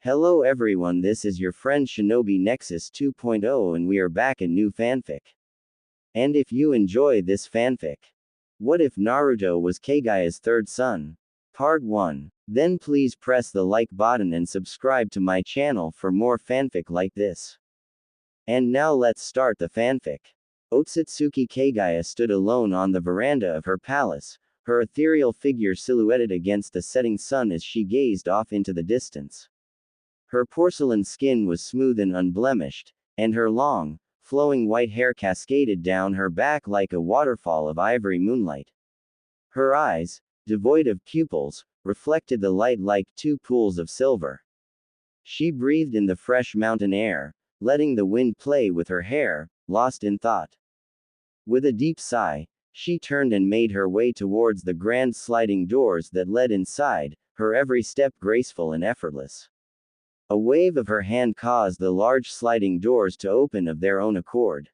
Hello everyone, this is your friend Shinobi Nexus 2.0 and we are back in new fanfic. And if you enjoy this fanfic, what if Naruto was Kaguya's third son? Part 1. Then please press the like button and subscribe to my channel for more fanfic like this. And now let's start the fanfic. Otsutsuki Kaguya stood alone on the veranda of her palace, her ethereal figure silhouetted against the setting sun as she gazed off into the distance. Her porcelain skin was smooth and unblemished, and her long, flowing white hair cascaded down her back like a waterfall of ivory moonlight. Her eyes, devoid of pupils, reflected the light like two pools of silver. She breathed in the fresh mountain air, letting the wind play with her hair, lost in thought. With a deep sigh, she turned and made her way towards the grand sliding doors that led inside, her every step graceful and effortless. A wave of her hand caused the large sliding doors to open of their own accord.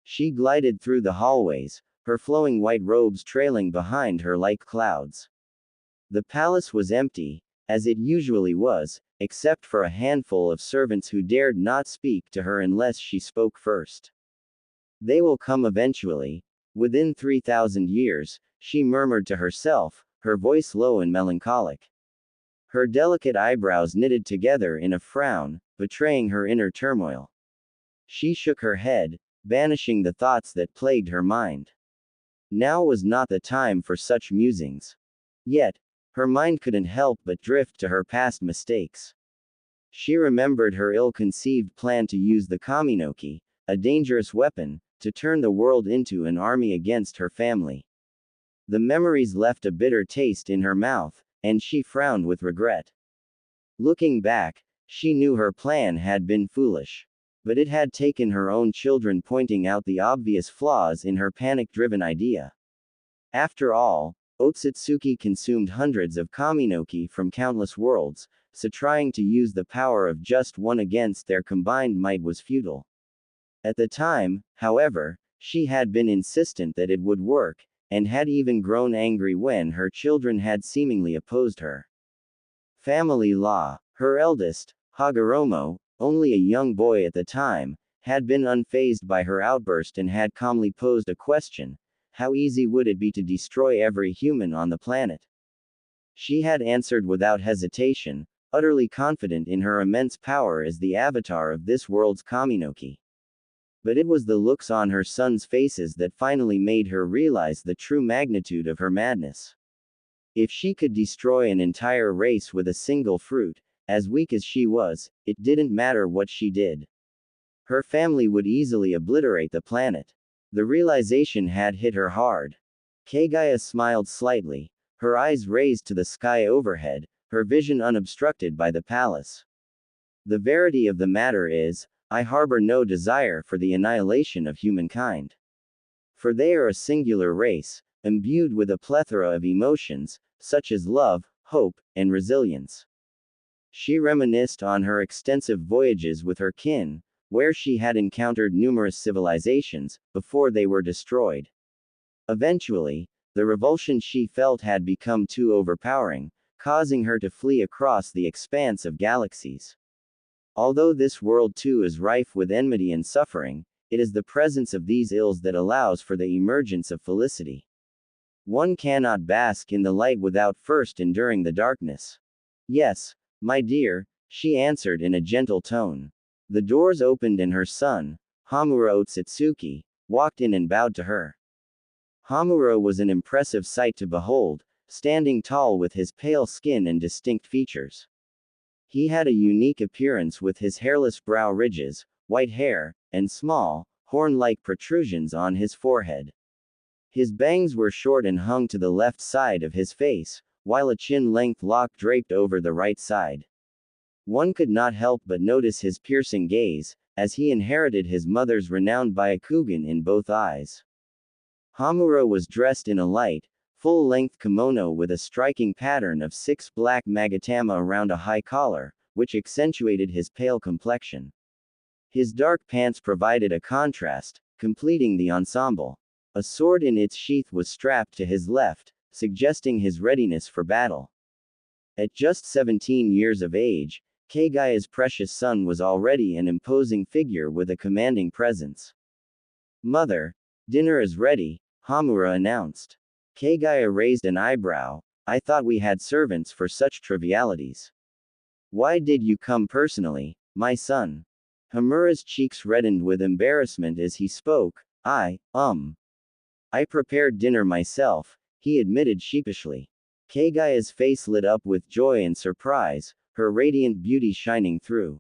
She glided through the hallways, her flowing white robes trailing behind her like clouds. The palace was empty, as it usually was, except for a handful of servants who dared not speak to her unless she spoke first. They will come eventually, within 3,000 years, she murmured to herself, her voice low and melancholic. Her delicate eyebrows knitted together in a frown, betraying her inner turmoil. She shook her head, banishing the thoughts that plagued her mind. Now was not the time for such musings. Yet, her mind couldn't help but drift to her past mistakes. She remembered her ill-conceived plan to use the Kaminoki, a dangerous weapon, to turn the world into an army against her family. The memories left a bitter taste in her mouth, and she frowned with regret. Looking back, she knew her plan had been foolish. But it had taken her own children pointing out the obvious flaws in her panic-driven idea. After all, Otsutsuki consumed hundreds of Kaminoki from countless worlds, so trying to use the power of just one against their combined might was futile. At the time, however, she had been insistent that it would work, and had even grown angry when her children had seemingly opposed her. Family law. Her eldest, Hagoromo, only a young boy at the time, had been unfazed by her outburst and had calmly posed a question: how easy would it be to destroy every human on the planet? She had answered without hesitation, utterly confident in her immense power as the avatar of this world's Kaminoki. But it was the looks on her sons' faces that finally made her realize the true magnitude of her madness. If she could destroy an entire race with a single fruit, as weak as she was, it didn't matter what she did. Her family would easily obliterate the planet. The realization had hit her hard. Kaguya smiled slightly, her eyes raised to the sky overhead, her vision unobstructed by the palace. The verity of the matter is, I harbor no desire for the annihilation of humankind. For they are a singular race, imbued with a plethora of emotions, such as love, hope, and resilience. She reminisced on her extensive voyages with her kin, where she had encountered numerous civilizations, before they were destroyed. Eventually, the revulsion she felt had become too overpowering, causing her to flee across the expanse of galaxies. Although this world too is rife with enmity and suffering, it is the presence of these ills that allows for the emergence of felicity. One cannot bask in the light without first enduring the darkness. Yes, my dear, she answered in a gentle tone. The doors opened and her son, Hamura Otsutsuki, walked in and bowed to her. Hamura was an impressive sight to behold, standing tall with his pale skin and distinct features. He had a unique appearance with his hairless brow ridges, white hair, and small, horn-like protrusions on his forehead. His bangs were short and hung to the left side of his face, while a chin-length lock draped over the right side. One could not help but notice his piercing gaze, as he inherited his mother's renowned Byakugan in both eyes. Hamura was dressed in a light, full-length kimono with a striking pattern of 6 black magatama around a high collar, which accentuated his pale complexion. His dark pants provided a contrast, completing the ensemble. A sword in its sheath was strapped to his left, suggesting his readiness for battle. At just 17 years of age, Kaguya's precious son was already an imposing figure with a commanding presence. Mother, dinner is ready, Hamura announced. Kaguya raised an eyebrow. I thought we had servants for such trivialities. Why did you come personally, my son? Hamura's cheeks reddened with embarrassment as he spoke. I prepared dinner myself, he admitted sheepishly. Kaguya's face lit up with joy and surprise, her radiant beauty shining through.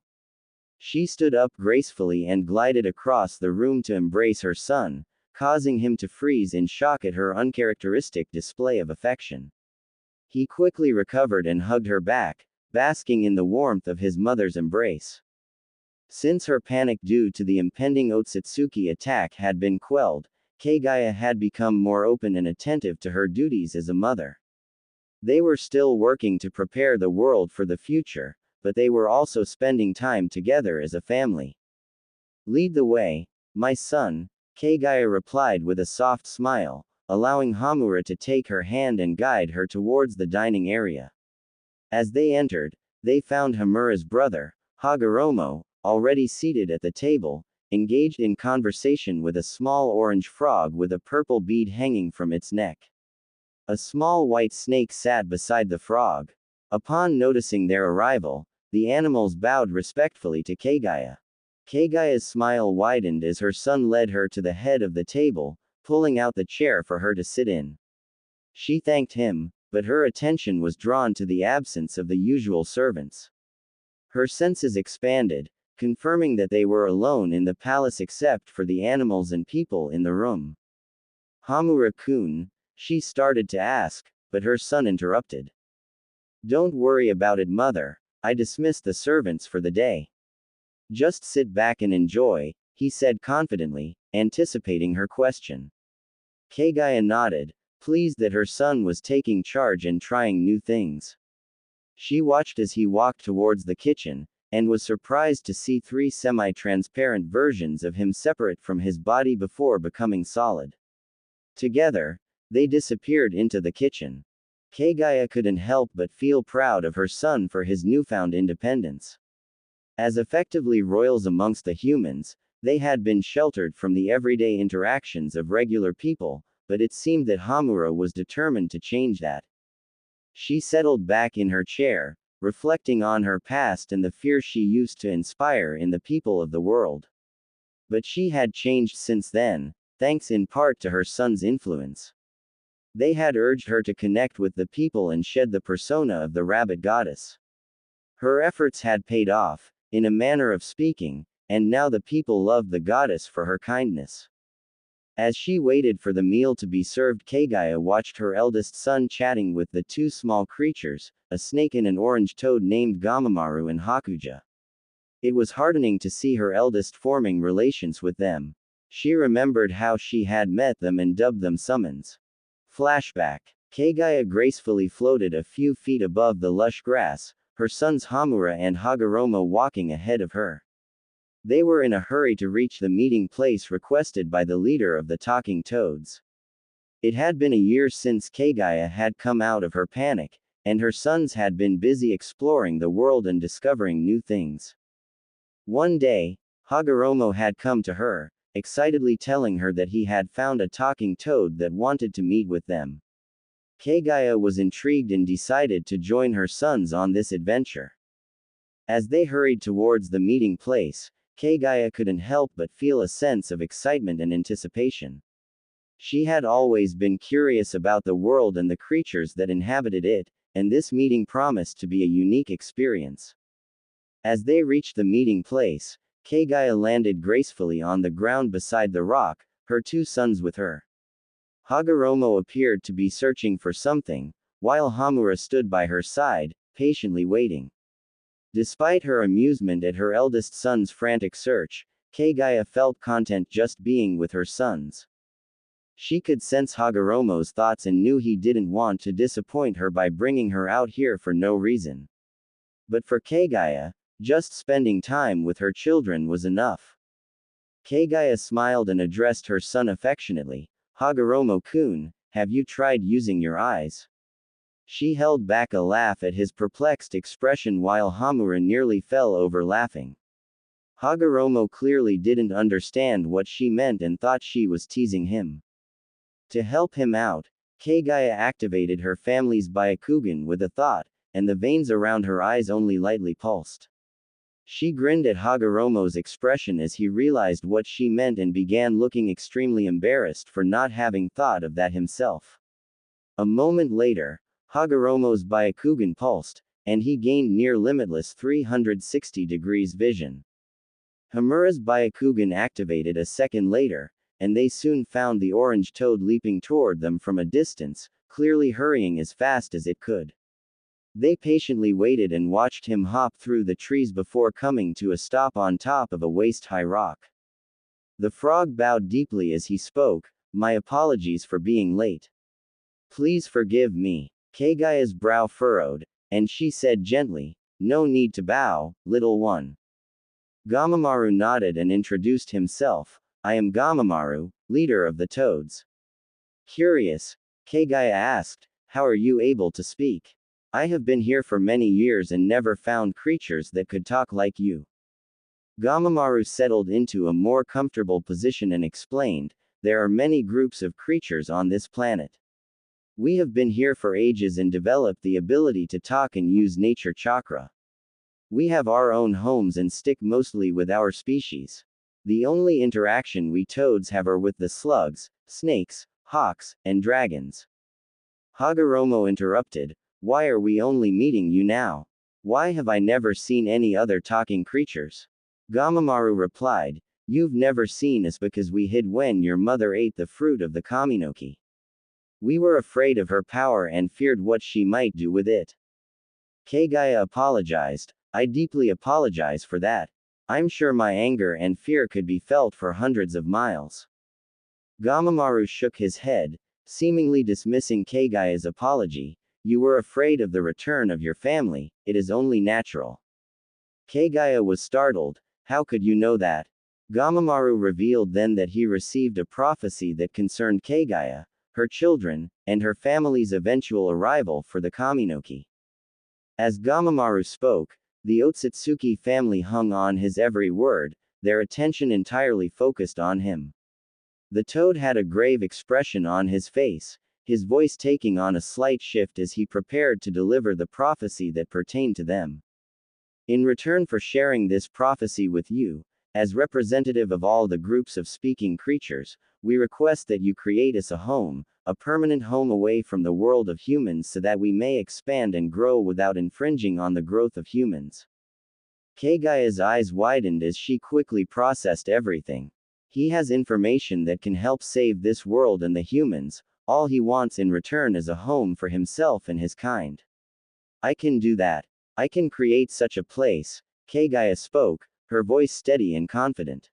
She stood up gracefully and glided across the room to embrace her son, causing him to freeze in shock at her uncharacteristic display of affection. He quickly recovered and hugged her back, basking in the warmth of his mother's embrace. Since her panic due to the impending Otsutsuki attack had been quelled, Kaguya had become more open and attentive to her duties as a mother. They were still working to prepare the world for the future, but they were also spending time together as a family. Lead the way, my son, Kaguya replied with a soft smile, allowing Hamura to take her hand and guide her towards the dining area. As they entered, they found Hamura's brother, Hagoromo, already seated at the table, engaged in conversation with a small orange frog with a purple bead hanging from its neck. A small white snake sat beside the frog. Upon noticing their arrival, the animals bowed respectfully to Kaguya. Kaguya's smile widened as her son led her to the head of the table, pulling out the chair for her to sit in. She thanked him, but her attention was drawn to the absence of the usual servants. Her senses expanded, confirming that they were alone in the palace except for the animals and people in the room. Hamura-kun, she started to ask, but her son interrupted. Don't worry about it, mother, I dismissed the servants for the day. Just sit back and enjoy, he said confidently, anticipating her question. Kaguya nodded, pleased that her son was taking charge and trying new things. She watched as he walked towards the kitchen, and was surprised to see 3 semi-transparent versions of him separate from his body before becoming solid. Together, they disappeared into the kitchen. Kaguya couldn't help but feel proud of her son for his newfound independence. As effectively royals amongst the humans, they had been sheltered from the everyday interactions of regular people, but it seemed that Hamura was determined to change that. She settled back in her chair, reflecting on her past and the fear she used to inspire in the people of the world. But she had changed since then, thanks in part to her son's influence. They had urged her to connect with the people and shed the persona of the rabbit goddess. Her efforts had paid off, in a manner of speaking, and now the people loved the goddess for her kindness. As she waited for the meal to be served, Kaguya watched her eldest son chatting with the 2 small creatures, a snake and an orange toad named Gamamaru and Hakuja. It was heartening to see her eldest forming relations with them. She remembered how she had met them and dubbed them summons. Flashback. Kaguya gracefully floated a few feet above the lush grass, her sons Hamura and Hagoromo walking ahead of her. They were in a hurry to reach the meeting place requested by the leader of the talking toads. It had been a year since Kaguya had come out of her panic, and her sons had been busy exploring the world and discovering new things. One day, Hagoromo had come to her, excitedly telling her that he had found a talking toad that wanted to meet with them. Kaguya was intrigued and decided to join her sons on this adventure. As they hurried towards the meeting place, Kaguya couldn't help but feel a sense of excitement and anticipation. She had always been curious about the world and the creatures that inhabited it, and this meeting promised to be a unique experience. As they reached the meeting place, Kaguya landed gracefully on the ground beside the rock, her 2 sons with her. Hagoromo appeared to be searching for something, while Hamura stood by her side, patiently waiting. Despite her amusement at her eldest son's frantic search, Kaguya felt content just being with her sons. She could sense Hagoromo's thoughts and knew he didn't want to disappoint her by bringing her out here for no reason. But for Kaguya, just spending time with her children was enough. Kaguya smiled and addressed her son affectionately. Hagoromo-kun, have you tried using your eyes? She held back a laugh at his perplexed expression while Hamura nearly fell over laughing. Hagoromo clearly didn't understand what she meant and thought she was teasing him. To help him out, Kaguya activated her family's Byakugan with a thought, and the veins around her eyes only lightly pulsed. She grinned at Hagoromo's expression as he realized what she meant and began looking extremely embarrassed for not having thought of that himself. A moment later, Hagoromo's Byakugan pulsed, and he gained near limitless 360 degrees vision. Hamura's Byakugan activated a second later, and they soon found the orange toad leaping toward them from a distance, clearly hurrying as fast as it could. They patiently waited and watched him hop through the trees before coming to a stop on top of a waist-high rock. The frog bowed deeply as he spoke, "My apologies for being late. Please forgive me." Kaguya's brow furrowed, and she said gently, "No need to bow, little one." Gamamaru nodded and introduced himself. "I am Gamamaru, leader of the toads." Curious, Kaguya asked, "How are you able to speak? I have been here for many years and never found creatures that could talk like you." Gamamaru settled into a more comfortable position and explained, "There are many groups of creatures on this planet. We have been here for ages and developed the ability to talk and use nature chakra. We have our own homes and stick mostly with our species. The only interaction we toads have are with the slugs, snakes, hawks, and dragons." Hagoromo interrupted, "Why are we only meeting you now? Why have I never seen any other talking creatures?" Gamamaru replied, "You've never seen us because we hid when your mother ate the fruit of the kaminoki. We were afraid of her power and feared what she might do with it." Kaguya apologized, "I deeply apologize for that. I'm sure my anger and fear could be felt for hundreds of miles." Gamamaru shook his head, seemingly dismissing Kaguya's apology. "You were afraid of the return of your family, it is only natural." Kaguya was startled, "How could you know that?" Gamamaru revealed then that he received a prophecy that concerned Kaguya, her children, and her family's eventual arrival for the kaminoki. As Gamamaru spoke, the Otsutsuki family hung on his every word, their attention entirely focused on him. The toad had a grave expression on his face, his voice taking on a slight shift as he prepared to deliver the prophecy that pertained to them. "In return for sharing this prophecy with you, as representative of all the groups of speaking creatures, we request that you create us a home, a permanent home away from the world of humans so that we may expand and grow without infringing on the growth of humans." Kaguya's eyes widened as she quickly processed everything. He has information that can help save this world and the humans. All he wants in return is a home for himself and his kind. "I can do that. I can create such a place." Kaguya spoke, her voice steady and confident.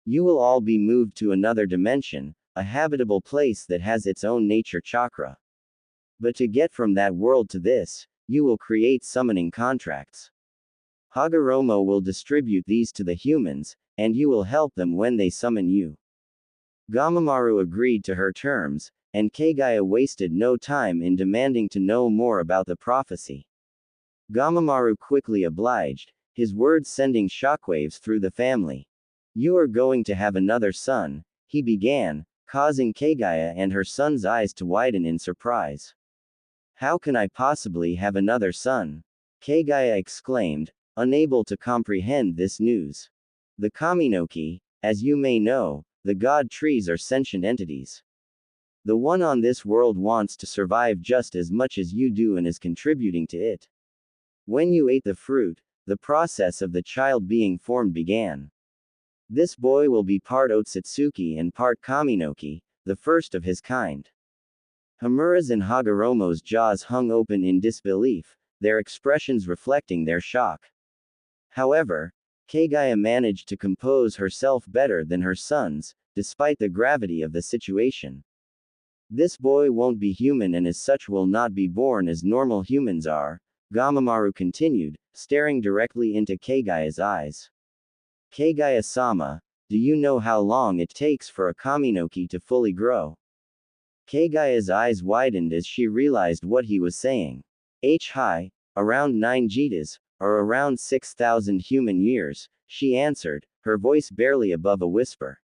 "You will all be moved to another dimension, a habitable place that has its own nature chakra. But to get from that world to this, you will create summoning contracts. Hagoromo will distribute these to the humans, and you will help them when they summon you." Gamamaru agreed to her terms, and Kaguya wasted no time in demanding to know more about the prophecy. Gamamaru quickly obliged, his words sending shockwaves through the family. "You are going to have another son," he began, causing Kaguya and her son's eyes to widen in surprise. "How can I possibly have another son?" Kaguya exclaimed, unable to comprehend this news. "The kaminoki, as you may know, the god trees are sentient entities. The one on this world wants to survive just as much as you do and is contributing to it. When you ate the fruit, the process of the child being formed began. This boy will be part Otsutsuki and part kaminoki, the first of his kind." Hamura's and Hagoromo's jaws hung open in disbelief, their expressions reflecting their shock. However, Kaguya managed to compose herself better than her sons, despite the gravity of the situation. "This boy won't be human and as such will not be born as normal humans are," Gamamaru continued, staring directly into Kaguya's eyes. "Kaguya-sama, do you know how long it takes for a kaminoki to fully grow?" Kaguya's eyes widened as she realized what he was saying. Hi, around 9 Jitas, or around 6,000 human years, she answered, her voice barely above a whisper.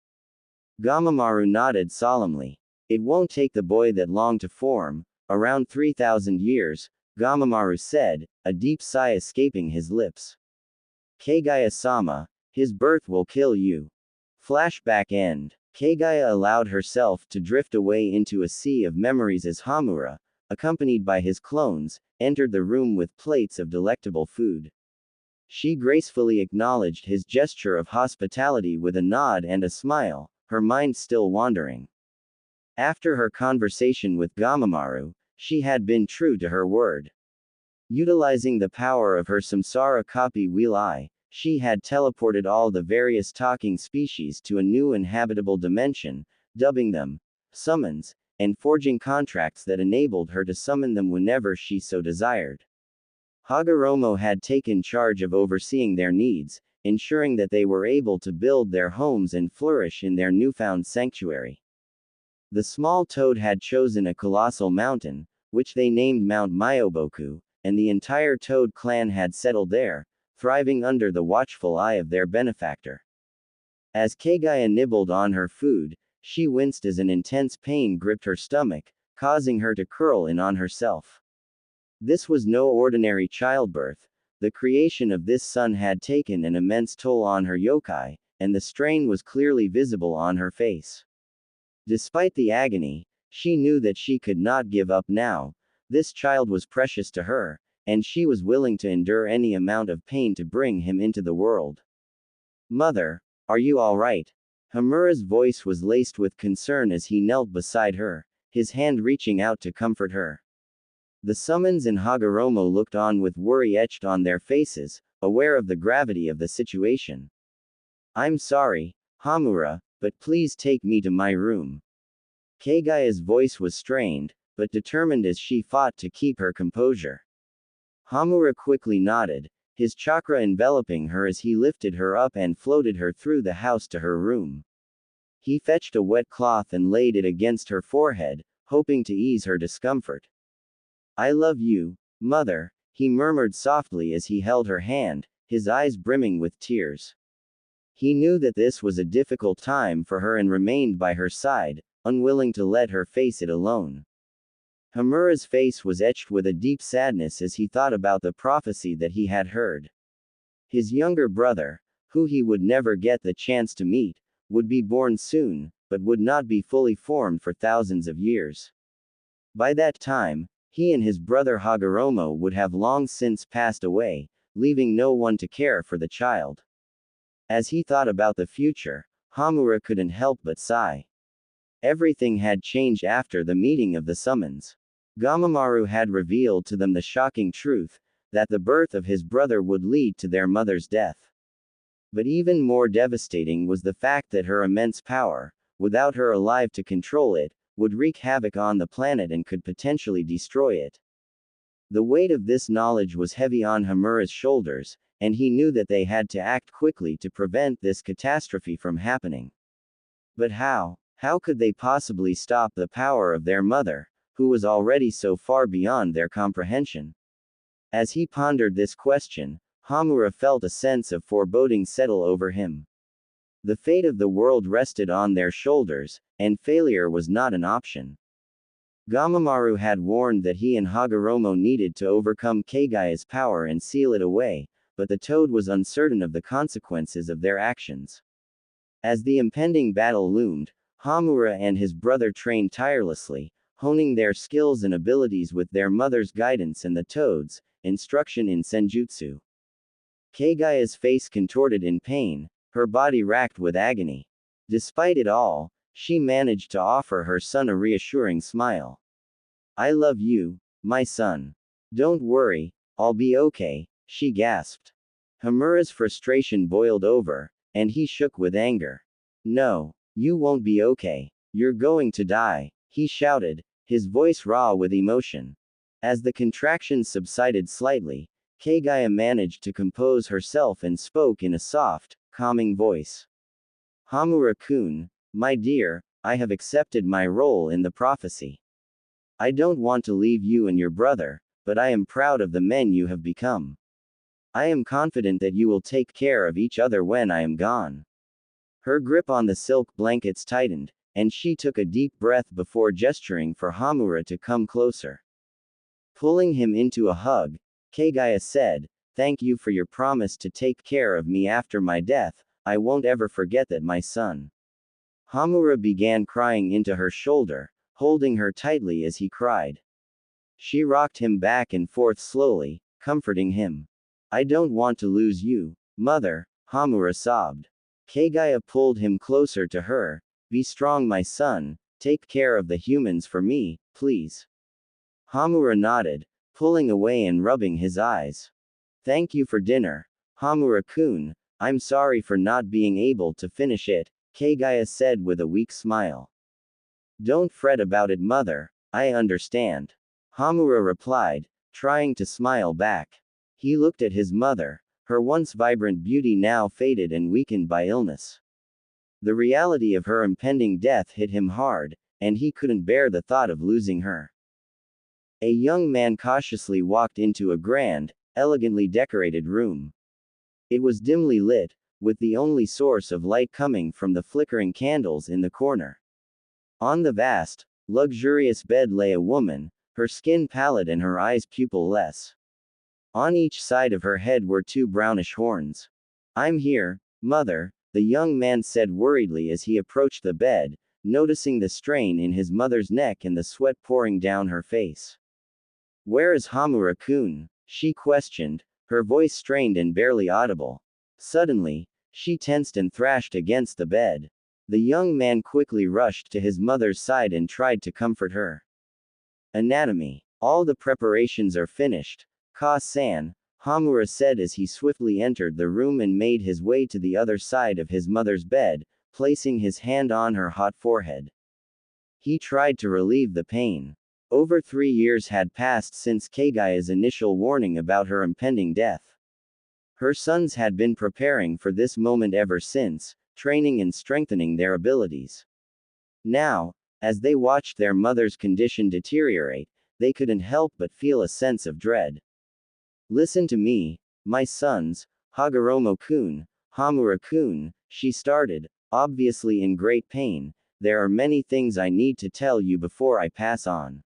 Gamamaru nodded solemnly. It won't take the boy that long to form, around 3,000 years, Gamamaru said, a deep sigh escaping his lips. Kaguya-sama, his birth will kill you. Flashback end. Kaguya allowed herself to drift away into a sea of memories as Hamura, accompanied by his clones, entered the room with plates of delectable food. She gracefully acknowledged his gesture of hospitality with a nod and a smile, her mind still wandering. After her conversation with Gamamaru, she had been true to her word. Utilizing the power of her samsara copy wheel eye, she had teleported all the various talking species to a new inhabitable dimension, dubbing them summons, and forging contracts that enabled her to summon them whenever she so desired. Hagoromo had taken charge of overseeing their needs, ensuring that they were able to build their homes and flourish in their newfound sanctuary. The small toad had chosen a colossal mountain, which they named Mount Myoboku, and the entire toad clan had settled there, thriving under the watchful eye of their benefactor. As Kaguya nibbled on her food, she winced as an intense pain gripped her stomach, causing her to curl in on herself. This was no ordinary childbirth. The creation of this son had taken an immense toll on her yokai, and the strain was clearly visible on her face. Despite the agony, she knew that she could not give up now. This child was precious to her, and she was willing to endure any amount of pain to bring him into the world. Mother, are you all right? Hamura's voice was laced with concern as he knelt beside her, his hand reaching out to comfort her. The summons and Hagoromo looked on with worry etched on their faces, aware of the gravity of the situation. I'm sorry, Hamura, but please take me to my room. Kaguya's voice was strained, but determined as she fought to keep her composure. Hamura quickly nodded, his chakra enveloping her as he lifted her up and floated her through the house to her room. He fetched a wet cloth and laid it against her forehead, hoping to ease her discomfort. I love you, mother, he murmured softly as he held her hand, his eyes brimming with tears. He knew that this was a difficult time for her and remained by her side, unwilling to let her face it alone. Hamura's face was etched with a deep sadness as he thought about the prophecy that he had heard. His younger brother, who he would never get the chance to meet, would be born soon, but would not be fully formed for thousands of years. By that time, he and his brother Hagoromo would have long since passed away, leaving no one to care for the child. As he thought about the future, Hamura couldn't help but sigh. Everything had changed after the meeting of the summons. Gamamaru had revealed to them the shocking truth, that the birth of his brother would lead to their mother's death. But even more devastating was the fact that her immense power, without her alive to control it, would wreak havoc on the planet and could potentially destroy it. The weight of this knowledge was heavy on Hamura's shoulders, and he knew that they had to act quickly to prevent this catastrophe from happening. But how? How could they possibly stop the power of their mother, who was already so far beyond their comprehension? As he pondered this question, Hamura felt a sense of foreboding settle over him. The fate of the world rested on their shoulders, and failure was not an option. Gamamaru had warned that he and Hagoromo needed to overcome Kaguya's power and seal it away, but the toad was uncertain of the consequences of their actions. As the impending battle loomed, Hamura and his brother trained tirelessly, honing their skills and abilities with their mother's guidance and the toad's instruction in senjutsu. Kaguya's face contorted in pain, her body racked with agony. Despite it all, she managed to offer her son a reassuring smile. I love you, my son. Don't worry, I'll be okay, she gasped. Hamura's frustration boiled over, and he shook with anger. No, you won't be okay. You're going to die, he shouted, his voice raw with emotion. As the contractions subsided slightly, Kaguya managed to compose herself and spoke in a soft, calming voice. Hamura-kun, my dear, I have accepted my role in the prophecy. I don't want to leave you and your brother, but I am proud of the men you have become. I am confident that you will take care of each other when I am gone. Her grip on the silk blankets tightened, and she took a deep breath before gesturing for Hamura to come closer. Pulling him into a hug, Kaguya said, "Thank you for your promise to take care of me after my death. I won't ever forget that, my son." Hamura began crying into her shoulder, holding her tightly as he cried. She rocked him back and forth slowly, comforting him. "I don't want to lose you, mother," Hamura sobbed. Kaguya pulled him closer to her. "Be strong, my son. Take care of the humans for me, please." Hamura nodded, pulling away and rubbing his eyes. "Thank you for dinner, Hamura-kun. I'm sorry for not being able to finish it," Kaguya said with a weak smile. "Don't fret about it, mother. I understand," Hamura replied, trying to smile back. He looked at his mother, her once vibrant beauty now faded and weakened by illness. The reality of her impending death hit him hard, and he couldn't bear the thought of losing her. A young man cautiously walked into a grand, elegantly decorated room. It was dimly lit, with the only source of light coming from the flickering candles in the corner. On the vast, luxurious bed lay a woman, her skin pallid and her eyes pupil-less. On each side of her head were two brownish horns. "I'm here, mother," the young man said worriedly as he approached the bed, noticing the strain in his mother's neck and the sweat pouring down her face. "Where is Hamura-kun?" she questioned, her voice strained and barely audible. Suddenly, she tensed and thrashed against the bed. The young man quickly rushed to his mother's side and tried to comfort her. "Anatomy. All the preparations are finished, Ka-san," Hamura said as he swiftly entered the room and made his way to the other side of his mother's bed, placing his hand on her hot forehead. He tried to relieve the pain. Over 3 years had passed since Kaguya's initial warning about her impending death. Her sons had been preparing for this moment ever since, training and strengthening their abilities. Now, as they watched their mother's condition deteriorate, they couldn't help but feel a sense of dread. "Listen to me, my sons, Hagoromo-kun, Hamura-kun," she started, obviously in great pain. "There are many things I need to tell you before I pass on."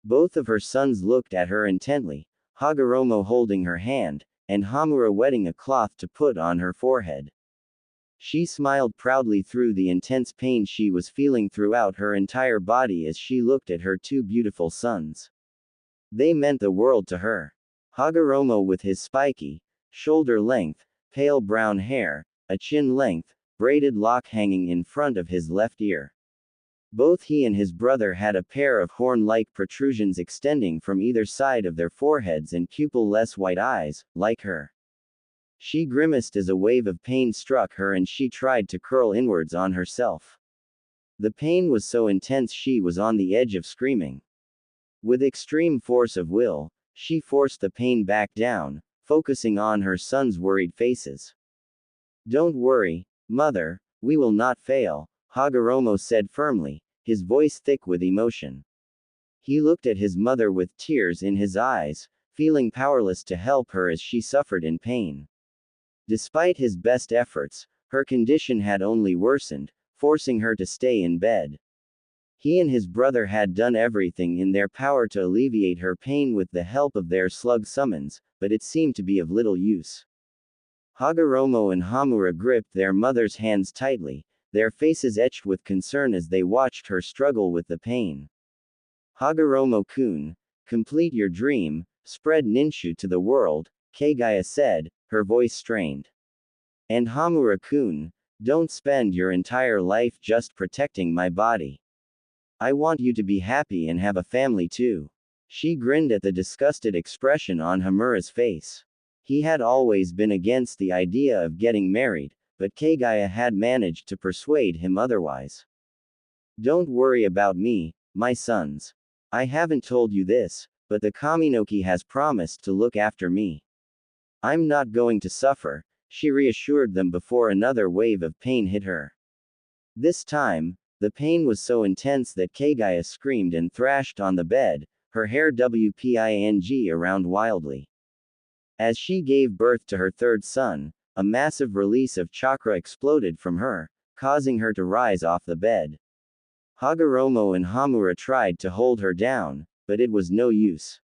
Both of her sons looked at her intently, Hagoromo holding her hand, and Hamura wetting a cloth to put on her forehead. She smiled proudly through the intense pain she was feeling throughout her entire body as she looked at her two beautiful sons. They meant the world to her. Hagoromo with his spiky, shoulder-length, pale brown hair, a chin-length, braided lock hanging in front of his left ear. Both he and his brother had a pair of horn-like protrusions extending from either side of their foreheads and pupil-less white eyes, like her. She grimaced as a wave of pain struck her and she tried to curl inwards on herself. The pain was so intense she was on the edge of screaming. With extreme force of will, she forced the pain back down, focusing on her sons' worried faces. "Don't worry, mother, we will not fail," Hagoromo said firmly, his voice thick with emotion. He looked at his mother with tears in his eyes, feeling powerless to help her as she suffered in pain. Despite his best efforts, her condition had only worsened, forcing her to stay in bed. He and his brother had done everything in their power to alleviate her pain with the help of their slug summons, but it seemed to be of little use. Hagoromo and Hamura gripped their mother's hands tightly, their faces etched with concern as they watched her struggle with the pain. "Hagoromo-kun, complete your dream, spread Ninshu to the world," Kaguya said, her voice strained. "And Hamura-kun, don't spend your entire life just protecting my body. I want you to be happy and have a family too." She grinned at the disgusted expression on Hamura's face. He had always been against the idea of getting married, but Kaguya had managed to persuade him otherwise. "Don't worry about me, my sons. I haven't told you this, but the Kaminoki has promised to look after me. I'm not going to suffer," she reassured them before another wave of pain hit her. This time, The pain was so intense that Kaguya screamed and thrashed on the bed, her hair whipping around wildly. As she gave birth to her third son, a massive release of chakra exploded from her, causing her to rise off the bed. Hagoromo and Hamura tried to hold her down, but it was no use.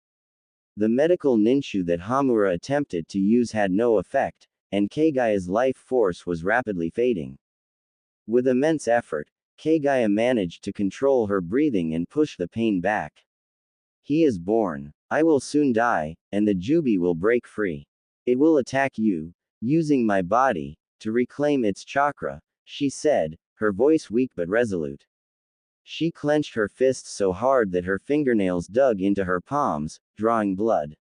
The medical ninchu that Hamura attempted to use had no effect, and Kaguya's life force was rapidly fading. With immense effort, Kaguya managed to control her breathing and push the pain back. He is born. I will soon die, and the Jubi will break free. It will attack you, using my body, to reclaim its chakra, she said, her voice weak but resolute. She clenched her fists so hard that her fingernails dug into her palms, drawing blood.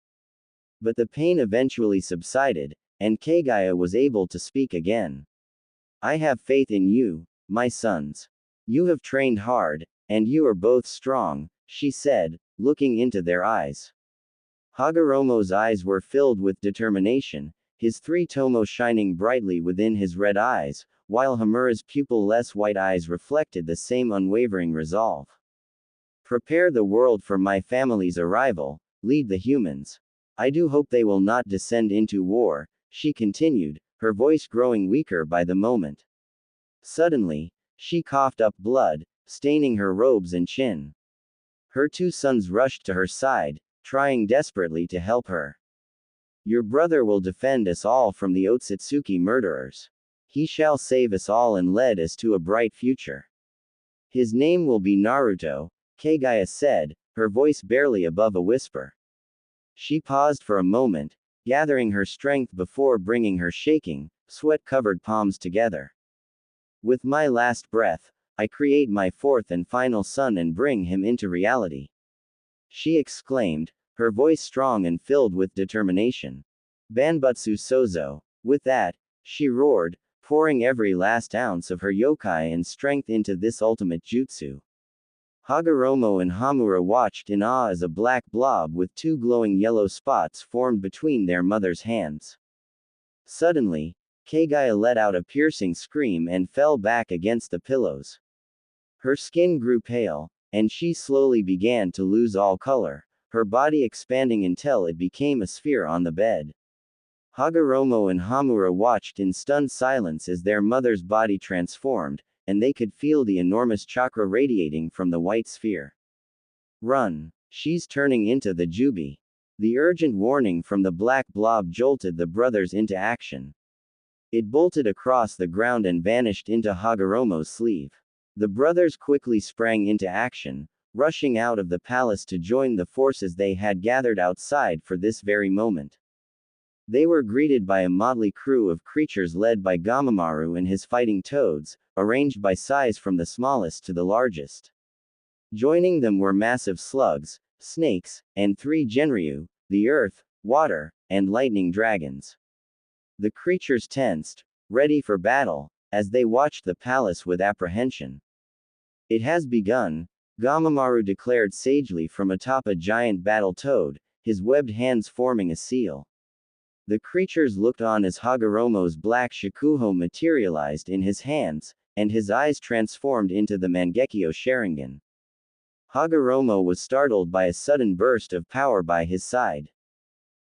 But the pain eventually subsided, and Kaguya was able to speak again. I have faith in you, my sons. You have trained hard, and you are both strong, she said, looking into their eyes. Hagoromo's eyes were filled with determination, his three tomo shining brightly within his red eyes, while Hamura's pupil-less white eyes reflected the same unwavering resolve. Prepare the world for my family's arrival, lead the humans. I do hope they will not descend into war, she continued, her voice growing weaker by the moment. Suddenly, she coughed up blood, staining her robes and chin. Her two sons rushed to her side, trying desperately to help her. Your brother will defend us all from the Otsutsuki murderers. He shall save us all and lead us to a bright future. His name will be Naruto, Kaguya said, her voice barely above a whisper. She paused for a moment, gathering her strength before bringing her shaking, sweat-covered palms together. With my last breath, I create my fourth and final son and bring him into reality. She exclaimed, her voice strong and filled with determination. Banbutsu Sozo. With that, she roared, pouring every last ounce of her yokai and strength into this ultimate jutsu. Hagoromo and Hamura watched in awe as a black blob with two glowing yellow spots formed between their mother's hands. Suddenly, Kaguya let out a piercing scream and fell back against the pillows. Her skin grew pale, and she slowly began to lose all color, her body expanding until it became a sphere on the bed. Hagoromo and Hamura watched in stunned silence as their mother's body transformed, and they could feel the enormous chakra radiating from the white sphere. Run! She's turning into the Jubi. The urgent warning from the black blob jolted the brothers into action. It bolted across the ground and vanished into Hagoromo's sleeve. The brothers quickly sprang into action, rushing out of the palace to join the forces they had gathered outside for this very moment. They were greeted by a motley crew of creatures led by Gamamaru and his fighting toads, arranged by size from the smallest to the largest. Joining them were massive slugs, snakes, and three Genryu, the earth, water, and lightning dragons. The creatures tensed, ready for battle, as they watched the palace with apprehension. It has begun, Gamamaru declared sagely from atop a giant battle toad, his webbed hands forming a seal. The creatures looked on as Hagoromo's black shakuho materialized in his hands, and his eyes transformed into the Mangekyo Sharingan. Hagoromo was startled by a sudden burst of power by his side.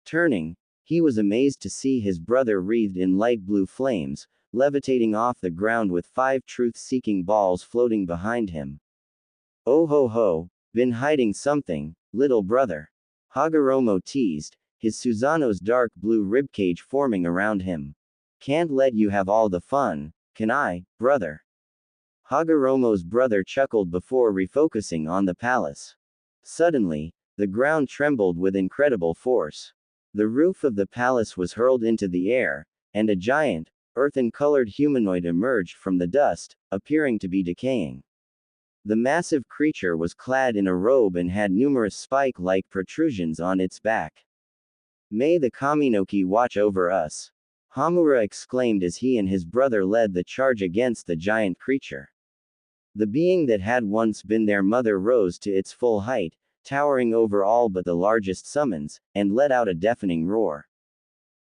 Turning, he was amazed to see his brother wreathed in light blue flames, levitating off the ground with 5 truth-seeking balls floating behind him. Oh ho ho, been hiding something, little brother. Hagoromo teased, his Susanoo's dark blue ribcage forming around him. Can't let you have all the fun, can I, brother? Hagoromo's brother chuckled before refocusing on the palace. Suddenly, the ground trembled with incredible force. The roof of the palace was hurled into the air, and a giant, earthen-colored humanoid emerged from the dust, appearing to be decaying. The massive creature was clad in a robe and had numerous spike-like protrusions on its back. May the Kaminoki watch over us! Hamura exclaimed as he and his brother led the charge against the giant creature. The being that had once been their mother rose to its full height, towering over all but the largest summons, and let out a deafening roar.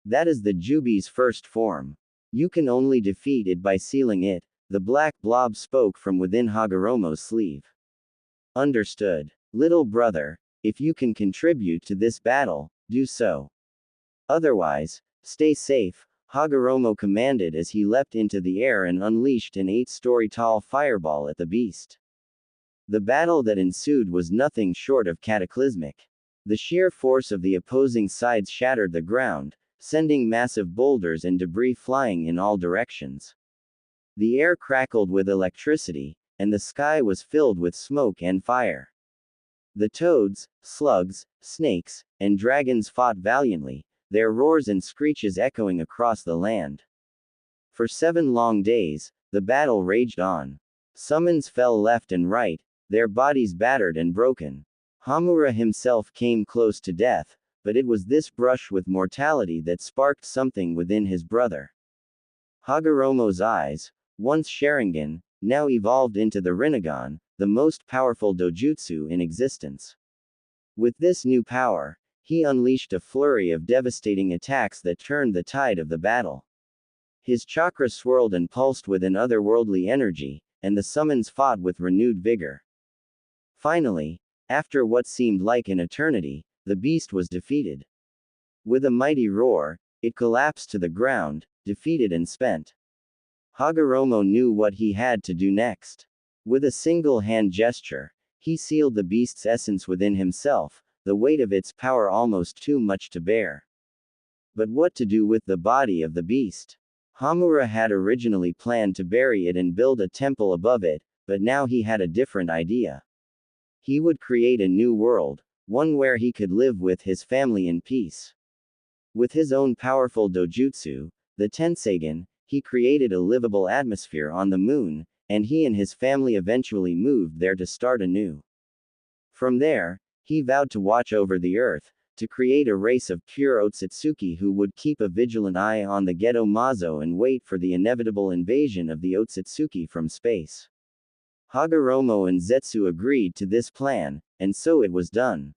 That is the Jubi's first form. You can only defeat it by sealing it, The black blob spoke from within Hagoromo's sleeve. Understood. Little brother, if you can contribute to this battle, do so. Otherwise, stay safe, Hagoromo commanded as he leapt into the air and unleashed an 8-story tall fireball at the beast. The battle that ensued was nothing short of cataclysmic. The sheer force of the opposing sides shattered the ground, sending massive boulders and debris flying in all directions. The air crackled with electricity, and the sky was filled with smoke and fire. The toads, slugs, snakes, and dragons fought valiantly, their roars and screeches echoing across the land. For 7 long days, the battle raged on. Summons fell left and right, their bodies battered and broken. Hamura himself came close to death, but it was this brush with mortality that sparked something within his brother. Hagoromo's eyes, once Sharingan, now evolved into the Rinnegan, the most powerful dojutsu in existence. With this new power, he unleashed a flurry of devastating attacks that turned the tide of the battle. His chakra swirled and pulsed with an otherworldly energy, and the summons fought with renewed vigor. Finally, after what seemed like an eternity, the beast was defeated. With a mighty roar, it collapsed to the ground, defeated and spent. Hagoromo knew what he had to do next. With a single hand gesture, he sealed the beast's essence within himself, the weight of its power almost too much to bear. But what to do with the body of the beast? Hamura had originally planned to bury it and build a temple above it, but now he had a different idea. He would create a new world, one where he could live with his family in peace. With his own powerful dojutsu, the Tenseigan, he created a livable atmosphere on the moon, and he and his family eventually moved there to start anew. From there, he vowed to watch over the earth, to create a race of pure Otsutsuki who would keep a vigilant eye on the Geto Mazo and wait for the inevitable invasion of the Otsutsuki from space. Hagoromo and Zetsu agreed to this plan, and so it was done.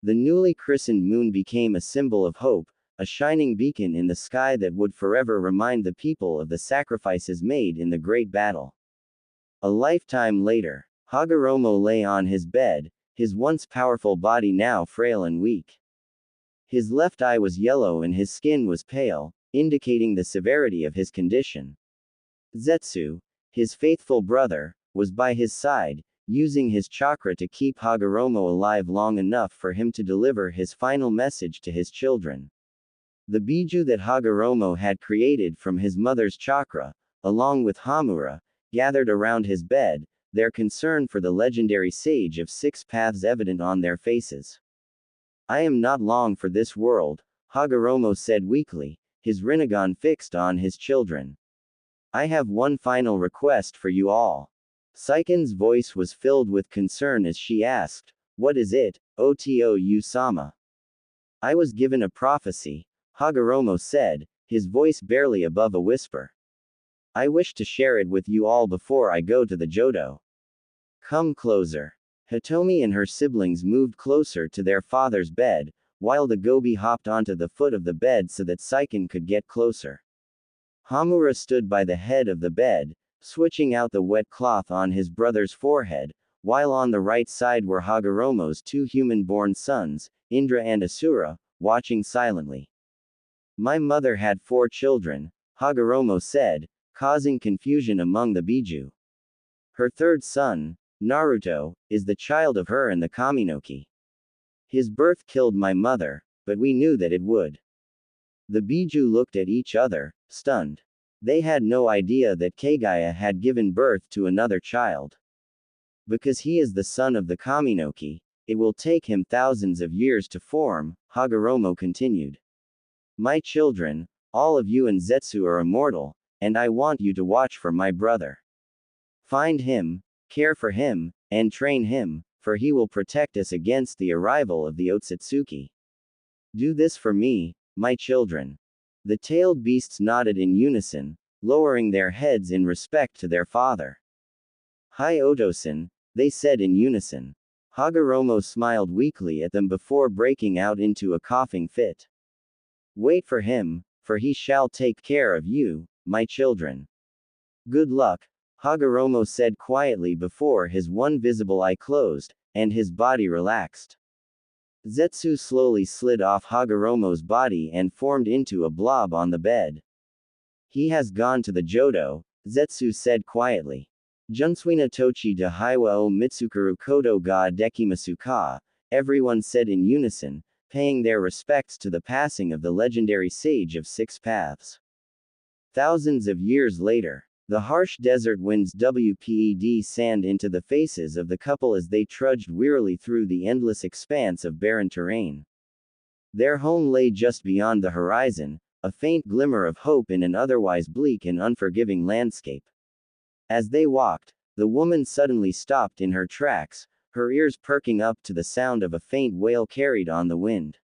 The newly christened moon became a symbol of hope, a shining beacon in the sky that would forever remind the people of the sacrifices made in the great battle. A lifetime later, Hagoromo lay on his bed, his once powerful body now frail and weak. His left eye was yellow and his skin was pale, indicating the severity of his condition. Zetsu, his faithful brother, was by his side, using his chakra to keep Hagoromo alive long enough for him to deliver his final message to his children. The Biju that Hagoromo had created from his mother's chakra, along with Hamura, gathered around his bed, their concern for the legendary sage of 6 paths evident on their faces. I am not long for this world, Hagoromo said weakly, his Rinnegan fixed on his children. I have one final request for you all. Saiken's voice was filled with concern as she asked, "What is it, Oto-sama?" I was given a prophecy, Hagoromo said, his voice barely above a whisper. I wish to share it with you all before I go to the Johto. Come closer. Hitomi and her siblings moved closer to their father's bed, while the Gobi hopped onto the foot of the bed so that Saiken could get closer. Hamura stood by the head of the bed, switching out the wet cloth on his brother's forehead, while on the right side were Hagoromo's 2 human-born sons, Indra and Asura, watching silently. My mother had 4 children, Hagoromo said, causing confusion among the Biju. Her 3rd son, Naruto, is the child of her and the Kaminoki. His birth killed my mother, but we knew that it would. The Biju looked at each other, stunned. They had no idea that Kaguya had given birth to another child. Because he is the son of the Kaminoki, it will take him thousands of years to form, Hagoromo continued. My children, all of you and Zetsu are immortal, and I want you to watch for my brother. Find him, care for him, and train him, for he will protect us against the arrival of the Otsutsuki. Do this for me, my children. The tailed beasts nodded in unison, lowering their heads in respect to their father. Hi Oto-san, they said in unison. Hagoromo smiled weakly at them before breaking out into a coughing fit. Wait for him, for he shall take care of you, my children. Good luck, Hagoromo said quietly before his one visible eye closed, and his body relaxed. Zetsu slowly slid off Hagoromo's body and formed into a blob on the bed. He has gone to the Jodo, Zetsu said quietly. Junsuina tochi de Haiwa o Mitsukuru koto ga dekimasu ka, everyone said in unison, paying their respects to the passing of the legendary sage of six paths. Thousands of years later, the harsh desert winds wped sand into the faces of the couple as they trudged wearily through the endless expanse of barren terrain. Their home lay just beyond the horizon, a faint glimmer of hope in an otherwise bleak and unforgiving landscape. As they walked, the woman suddenly stopped in her tracks, her ears perking up to the sound of a faint wail carried on the wind.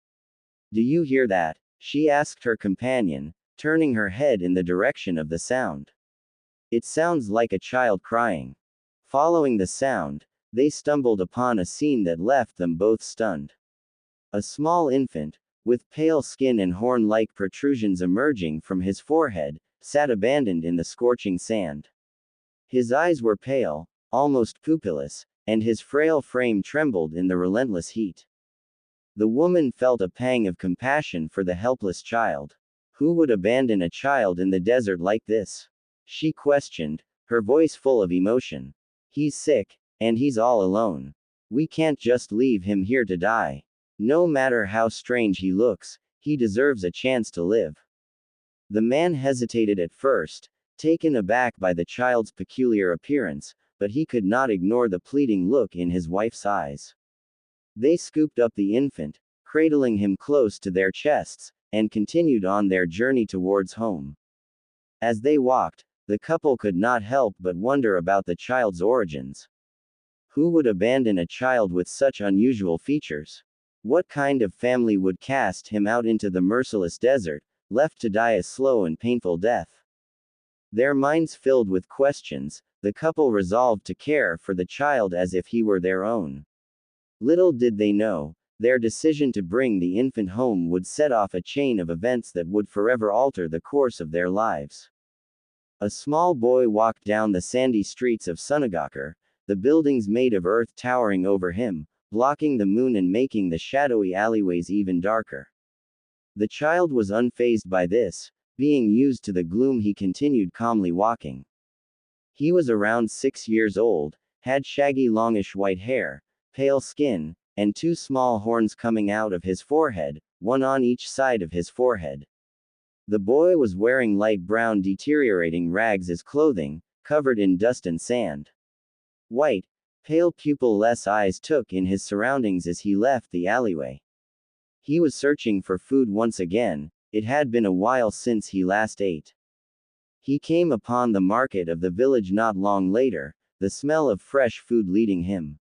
"Do you hear that?" she asked her companion, turning her head in the direction of the sound. "It sounds like a child crying." Following the sound, they stumbled upon a scene that left them both stunned. A small infant, with pale skin and horn-like protrusions emerging from his forehead, sat abandoned in the scorching sand. His eyes were pale, almost pupilless, and his frail frame trembled in the relentless heat. The woman felt a pang of compassion for the helpless child. Who would abandon a child in the desert like this? She questioned, her voice full of emotion. "He's sick, and he's all alone. We can't just leave him here to die. No matter how strange he looks, he deserves a chance to live." The man hesitated at first, taken aback by the child's peculiar appearance, but he could not ignore the pleading look in his wife's eyes. They scooped up the infant, cradling him close to their chests, and continued on their journey towards home. As they walked, the couple could not help but wonder about the child's origins. Who would abandon a child with such unusual features? What kind of family would cast him out into the merciless desert, left to die a slow and painful death? Their minds filled with questions, the couple resolved to care for the child as if he were their own. Little did they know, their decision to bring the infant home would set off a chain of events that would forever alter the course of their lives. A small boy walked down the sandy streets of Sunagakure, the buildings made of earth towering over him, blocking the moon and making the shadowy alleyways even darker. The child was unfazed by this. Being used to the gloom, he continued calmly walking. He was around 6 years old, had shaggy longish white hair, pale skin, and 2 small horns coming out of his forehead, one on each side of his forehead. The boy was wearing light brown deteriorating rags as clothing, covered in dust and sand. White, pale pupil-less eyes took in his surroundings as he left the alleyway. He was searching for food once again. It had been a while since he last ate. He came upon the market of the village not long later, the smell of fresh food leading him.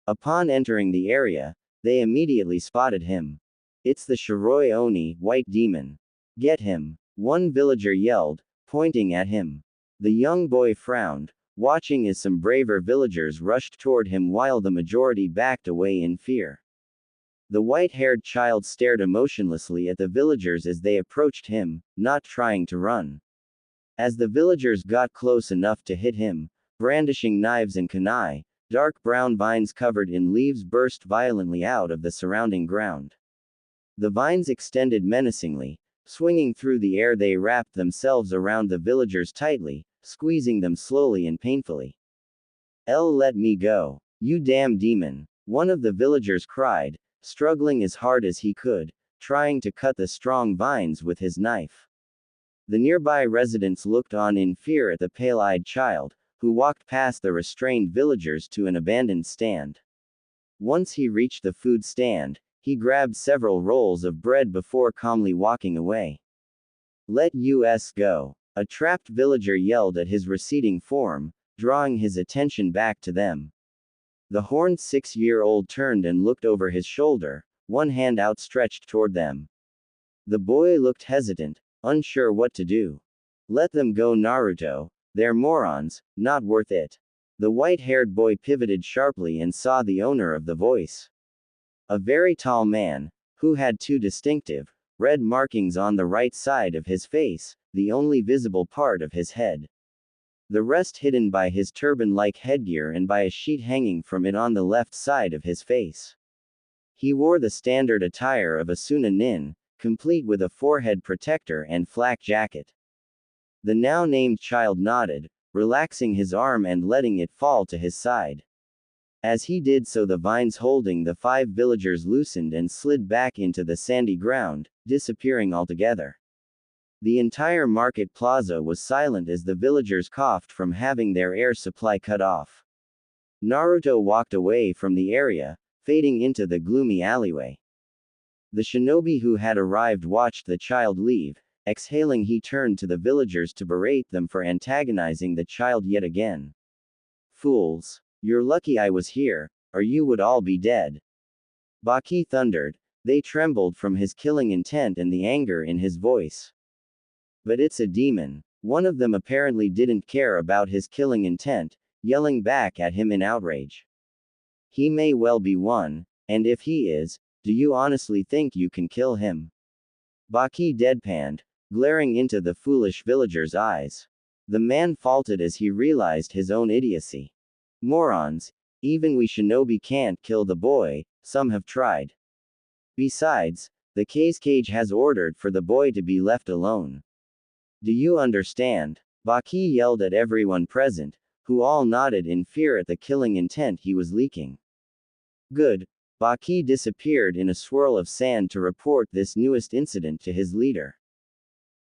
Upon entering the area, they immediately spotted him. "It's the Shiroi Oni, white demon. Get him," one villager yelled, pointing at him. The young boy frowned, watching as some braver villagers rushed toward him while the majority backed away in fear. The white-haired child stared emotionlessly at the villagers as they approached him, not trying to run. As the villagers got close enough to hit him, brandishing knives and kunai, dark brown vines covered in leaves burst violently out of the surrounding ground. The vines extended menacingly, swinging through the air. They wrapped themselves around the villagers tightly, squeezing them slowly and painfully. Let me go. You damn demon," one of the villagers cried, struggling as hard as he could, trying to cut the strong vines with his knife. The nearby residents looked on in fear at the pale-eyed child, who walked past the restrained villagers to an abandoned stand. Once he reached the food stand, he grabbed several rolls of bread before calmly walking away. "Let us go," a trapped villager yelled at his receding form, drawing his attention back to them. The horned 6-year-old turned and looked over his shoulder, one hand outstretched toward them. The boy looked hesitant, unsure what to do. "Let them go, Naruto. They're morons, not worth it." The white-haired boy pivoted sharply and saw the owner of the voice. A very tall man, who had 2 distinctive, red markings on the right side of his face, the only visible part of his head. the rest hidden by his turban-like headgear and by a sheet hanging from it on the left side of his face. He wore the standard attire of a Suna nin, complete with a forehead protector and flak jacket. The now named child nodded, relaxing his arm and letting it fall to his side. As he did so, the vines holding the 5 villagers loosened and slid back into the sandy ground, disappearing altogether. The entire market plaza was silent as the villagers coughed from having their air supply cut off. Naruto walked away from the area, fading into the gloomy alleyway. The shinobi who had arrived watched the child leave. Exhaling, he turned to the villagers to berate them for antagonizing the child yet again. Fools! You're lucky I was here, or you would all be dead. Baki thundered. They trembled from his killing intent and the anger in his voice. But it's a demon. One of them apparently didn't care about his killing intent, yelling back at him in outrage. He may well be one, and if he is, do you honestly think you can kill him? Baki deadpanned, glaring into the foolish villager's eyes. The man faltered as he realized his own idiocy. Morons, even we shinobi can't kill the boy, some have tried. Besides, the cage has ordered for the boy to be left alone. Do you understand? Baki yelled at everyone present, who all nodded in fear at the killing intent he was leaking. Good. Baki disappeared in a swirl of sand to report this newest incident to his leader.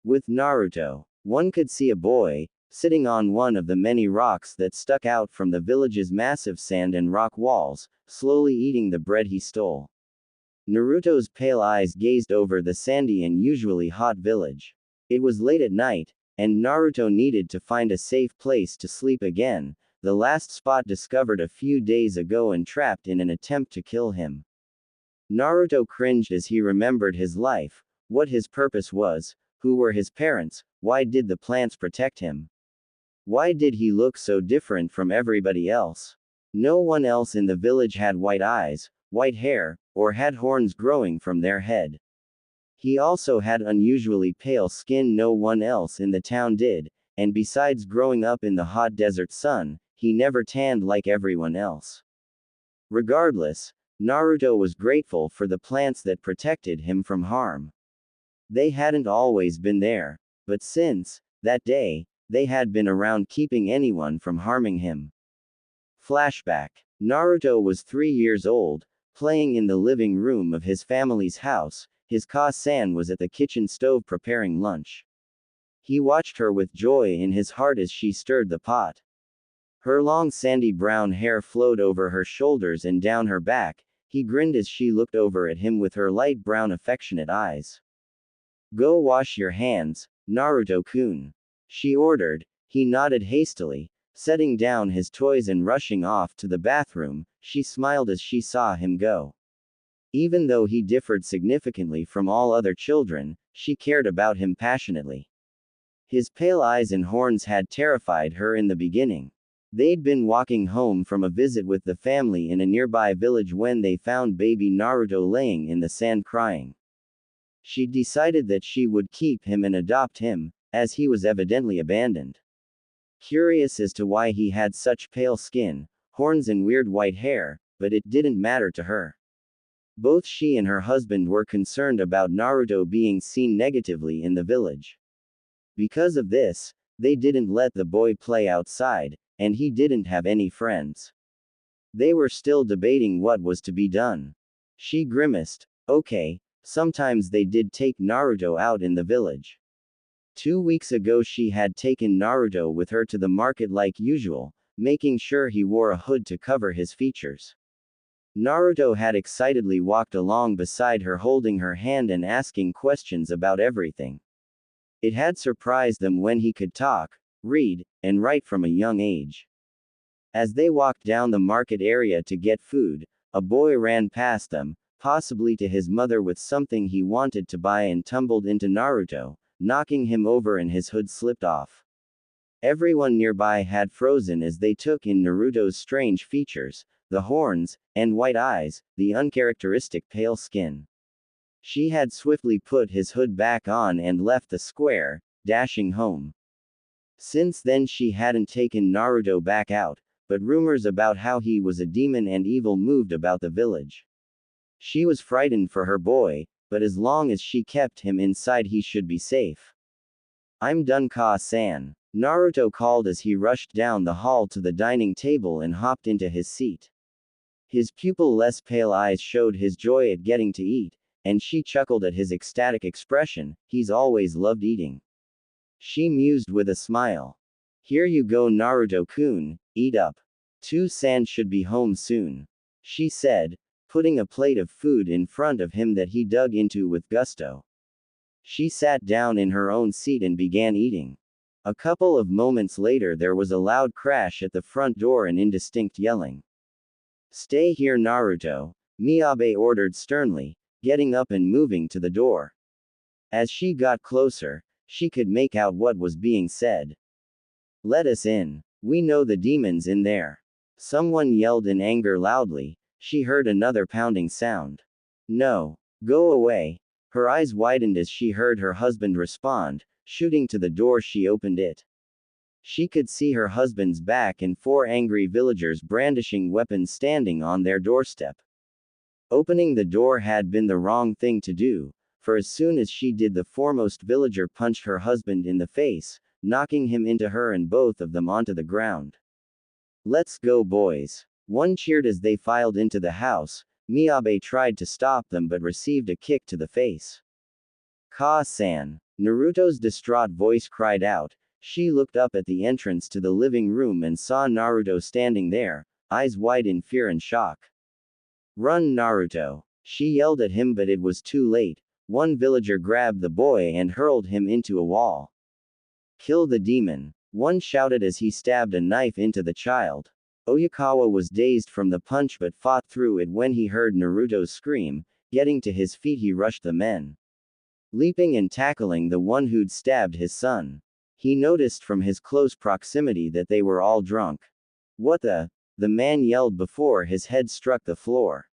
With Naruto, one could see a boy, sitting on one of the many rocks that stuck out from the village's massive sand and rock walls, slowly eating the bread he stole. Naruto's pale eyes gazed over the sandy and usually hot village. It was late at night, and Naruto needed to find a safe place to sleep again, the last spot discovered a few days ago and trapped in an attempt to kill him. Naruto cringed as he remembered his life, what his purpose was, who were his parents, why did the plants protect him? Why did he look so different from everybody else? No one else in the village had white eyes, white hair, or had horns growing from their head. He also had unusually pale skin no one else in the town did, and besides growing up in the hot desert sun, he never tanned like everyone else. Regardless, Naruto was grateful for the plants that protected him from harm. They hadn't always been there, but since that day, they had been around keeping anyone from harming him. Flashback. Naruto was 3 years old, playing in the living room of his family's house. His Ka-san was at the kitchen stove preparing lunch. He watched her with joy in his heart as she stirred the pot. Her long sandy brown hair flowed over her shoulders and down her back. He grinned as she looked over at him with her light brown affectionate eyes. Go wash your hands, Naruto-kun. She ordered. He nodded hastily, setting down his toys and rushing off to the bathroom. She smiled as she saw him go. Even though he differed significantly from all other children, she cared about him passionately. His pale eyes and horns had terrified her in the beginning. They'd been walking home from a visit with the family in a nearby village when they found baby Naruto laying in the sand crying. She decided that she would keep him and adopt him, as he was evidently abandoned. Curious as to why he had such pale skin, horns and weird white hair, but it didn't matter to her. Both she and her husband were concerned about Naruto being seen negatively in the village. Because of this, they didn't let the boy play outside, and he didn't have any friends. They were still debating what was to be done. She grimaced. Okay, sometimes they did take Naruto out in the village. 2 weeks ago she had taken Naruto with her to the market like usual, making sure he wore a hood to cover his features. Naruto had excitedly walked along beside her holding her hand and asking questions about everything. It had surprised them when he could talk, read, and write from a young age. As they walked down the market area to get food, a boy ran past them, possibly to his mother with something he wanted to buy and tumbled into Naruto, knocking him over and his hood slipped off. Everyone nearby had frozen as they took in Naruto's strange features, the horns, and white eyes, the uncharacteristic pale skin. She had swiftly put his hood back on and left the square, dashing home. Since then she hadn't taken Naruto back out, but rumors about how he was a demon and evil moved about the village. She was frightened for her boy, but as long as she kept him inside he should be safe. I'm done, Ka-san, Naruto called as he rushed down the hall to the dining table and hopped into his seat. His pupil-less pale eyes showed his joy at getting to eat, and she chuckled at his ecstatic expression. He's always loved eating. She mused with a smile. Here you go, Naruto-kun, eat up. Two-san should be home soon, she said, putting a plate of food in front of him that he dug into with gusto. She sat down in her own seat and began eating. A couple of moments later there was a loud crash at the front door and indistinct yelling. Stay here, Naruto, Miyabe ordered sternly, getting up and moving to the door. As she got closer, she could make out what was being said. Let us in. We know the demons in there. Someone yelled in anger loudly. She heard another pounding sound. No. Go away. Her eyes widened as she heard her husband respond. Shooting to the door, she opened it. She could see her husband's back and 4 angry villagers brandishing weapons standing on their doorstep. Opening the door had been the wrong thing to do, for as soon as she did, the foremost villager punched her husband in the face, knocking him into her and both of them onto the ground. Let's go, boys. One cheered as they filed into the house. Miyabe tried to stop them but received a kick to the face. Ka-san, Naruto's distraught voice cried out. She looked up at the entrance to the living room and saw Naruto standing there, eyes wide in fear and shock. Run, Naruto! She yelled at him, but it was too late. One villager grabbed the boy and hurled him into a wall. Kill the demon, one shouted as he stabbed a knife into the child. Oyakawa was dazed from the punch but fought through it when he heard Naruto's scream. Getting to his feet, he rushed the men, leaping and tackling the one who'd stabbed his son. He noticed from his close proximity that they were all drunk. What the man yelled before his head struck the floor.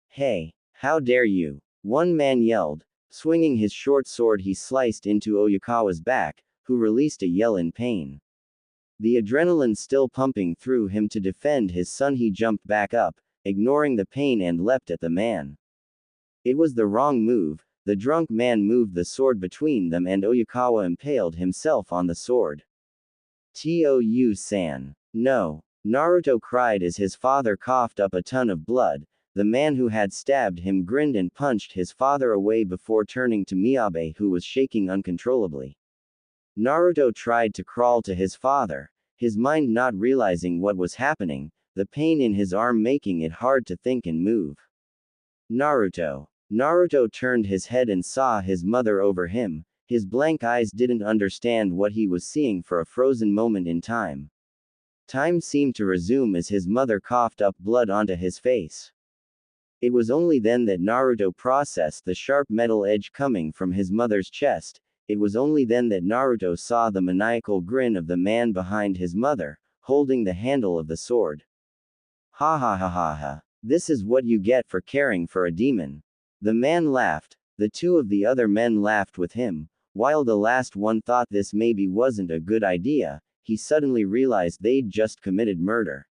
Hey, how dare you? One man yelled. Swinging his short sword, he sliced into Oyakawa's back, who released a yell in pain. The adrenaline still pumping through him to defend his son, he jumped back up, ignoring the pain, and leapt at the man. It was the wrong move. The drunk man moved the sword between them and Oyakawa impaled himself on the sword. Tou-san. No. Naruto cried as his father coughed up a ton of blood. The man who had stabbed him grinned and punched his father away before turning to Miyabe, who was shaking uncontrollably. Naruto tried to crawl to his father, his mind not realizing what was happening, the pain in his arm making it hard to think and move. Naruto. Naruto turned his head and saw his mother over him. His blank eyes didn't understand what he was seeing for a frozen moment in time. Time seemed to resume as his mother coughed up blood onto his face. It was only then that Naruto processed the sharp metal edge coming from his mother's chest. It was only then that Naruto saw the maniacal grin of the man behind his mother, holding the handle of the sword. Ha ha ha ha ha. This is what you get for caring for a demon. The man laughed. The two of the other men laughed with him. While the last one thought this maybe wasn't a good idea, he suddenly realized they'd just committed murder.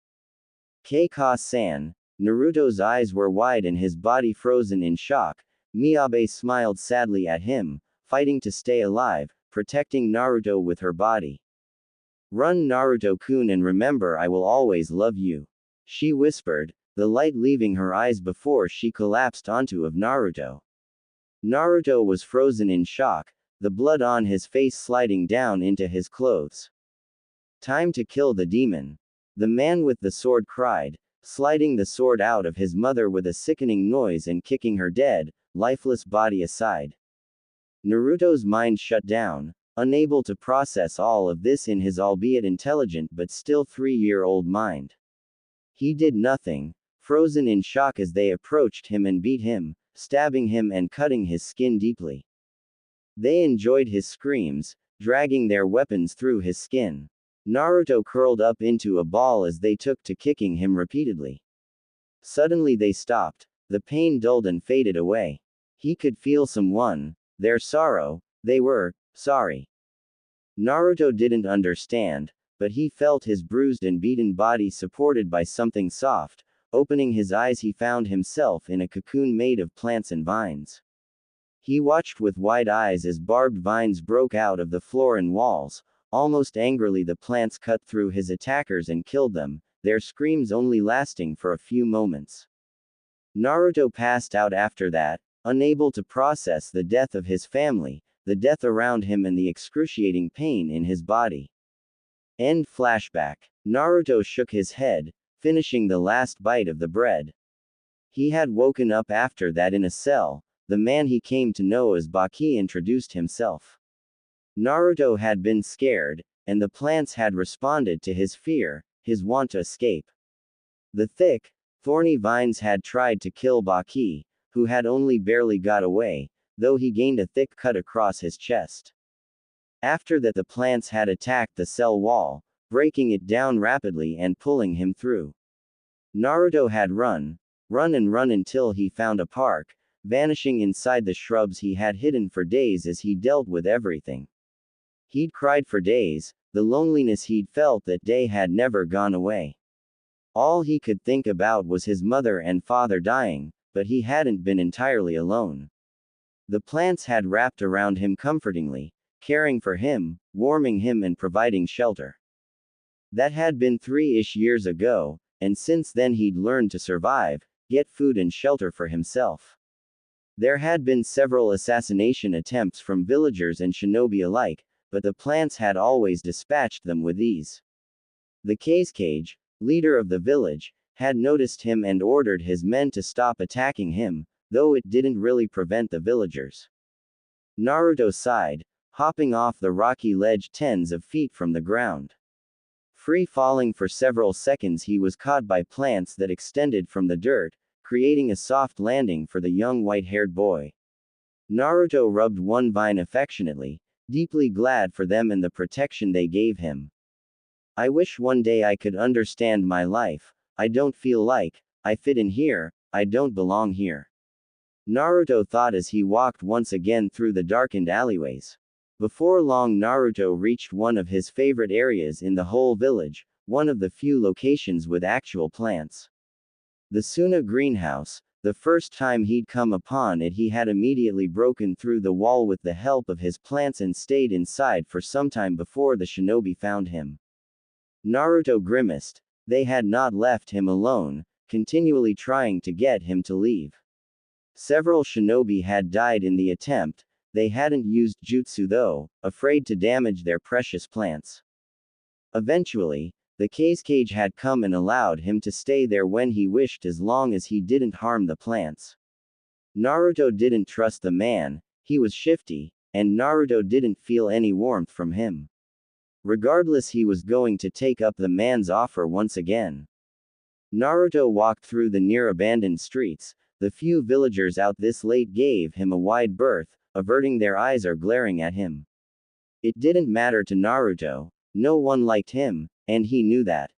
Ka-san. Naruto's eyes were wide and his body frozen in shock. Miyabe smiled sadly at him, fighting to stay alive, protecting Naruto with her body. Run, Naruto-kun, and remember, I will always love you, she whispered, the light leaving her eyes before she collapsed onto of Naruto. Naruto was frozen in shock, the blood on his face sliding down into his clothes. Time to kill the demon. The man with the sword cried, sliding the sword out of his mother with a sickening noise and kicking her dead, lifeless body aside. Naruto's mind shut down, unable to process all of this in his albeit intelligent but still 3-year-old mind. He did nothing, frozen in shock as they approached him and beat him, stabbing him and cutting his skin deeply. They enjoyed his screams, dragging their weapons through his skin. Naruto curled up into a ball as they took to kicking him repeatedly. Suddenly they stopped, the pain dulled and faded away. He could feel their sorrow, they were sorry. Naruto didn't understand, but he felt his bruised and beaten body supported by something soft. Opening his eyes, he found himself in a cocoon made of plants and vines. He watched with wide eyes as barbed vines broke out of the floor and walls. Almost angrily, the plants cut through his attackers and killed them, their screams only lasting for a few moments. Naruto passed out after that, unable to process the death of his family, the death around him, and the excruciating pain in his body. End flashback. Naruto shook his head, finishing the last bite of the bread. He had woken up after that in a cell. The man he came to know as Baki introduced himself. Naruto had been scared, and the plants had responded to his fear, his want to escape. The thick, thorny vines had tried to kill Baki, who had only barely got away, though he gained a thick cut across his chest. After that, the plants had attacked the cell wall, breaking it down rapidly and pulling him through. Naruto had run and run until he found a park, vanishing inside the shrubs he had hidden for days as he dealt with everything. He'd cried for days, the loneliness he'd felt that day had never gone away. All he could think about was his mother and father dying, but he hadn't been entirely alone. The plants had wrapped around him comfortingly, caring for him, warming him, and providing shelter. That had been 3-ish years ago, and since then he'd learned to survive, get food and shelter for himself. There had been several assassination attempts from villagers and shinobi alike, but the plants had always dispatched them with ease. The Kaguya, leader of the village, had noticed him and ordered his men to stop attacking him, though it didn't really prevent the villagers. Naruto sighed, hopping off the rocky ledge tens of feet from the ground. Free falling for several seconds, he was caught by plants that extended from the dirt, creating a soft landing for the young white-haired boy. Naruto rubbed one vine affectionately, deeply glad for them and the protection they gave him. I wish one day I could understand my life. I don't feel like I fit in here, I don't belong here. Naruto thought as he walked once again through the darkened alleyways. Before long, Naruto reached one of his favorite areas in the whole village, one of the few locations with actual plants. The Suna greenhouse. The first time he'd come upon it, he had immediately broken through the wall with the help of his plants and stayed inside for some time before the shinobi found him. Naruto grimaced. They had not left him alone, continually trying to get him to leave. Several shinobi had died in the attempt. They hadn't used jutsu though, afraid to damage their precious plants. Eventually, the Kaguya had come and allowed him to stay there when he wished, as long as he didn't harm the plants. Naruto didn't trust the man. He was shifty, and Naruto didn't feel any warmth from him. Regardless, he was going to take up the man's offer once again. Naruto walked through the near abandoned streets. The few villagers out this late gave him a wide berth, averting their eyes or glaring at him. It didn't matter to Naruto. No one liked him, and he knew that.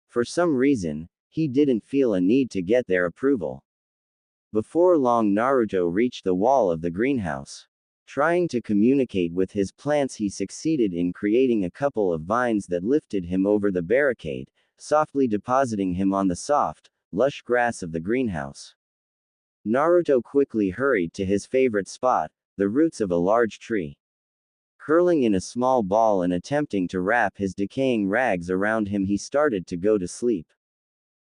For some reason, he didn't feel a need to get their approval. Before long, Naruto reached the wall of the greenhouse. Trying to communicate with his plants, he succeeded in creating a couple of vines that lifted him over the barricade, softly depositing him on the soft, lush grass of the greenhouse. Naruto quickly hurried to his favorite spot, the roots of a large tree. Curling in a small ball and attempting to wrap his decaying rags around him, he started to go to sleep.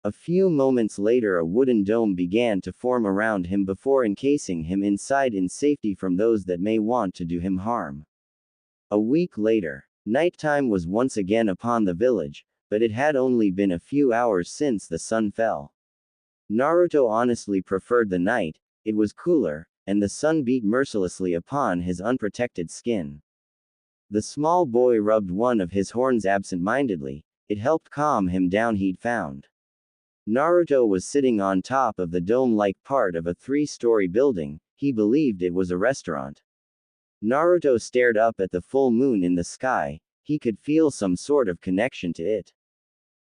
A few moments later, a wooden dome began to form around him before encasing him inside in safety from those that may want to do him harm. A week later, nighttime was once again upon the village, but it had only been a few hours since the sun fell. Naruto honestly preferred the night. It was cooler, and the sun beat mercilessly upon his unprotected skin. The small boy rubbed one of his horns absent-mindedly. It helped calm him down. He'd found Naruto was sitting on top of the dome-like part of a 3-story building. He believed it was a restaurant. Naruto stared up at the full moon in the sky. He could feel some sort of connection to it.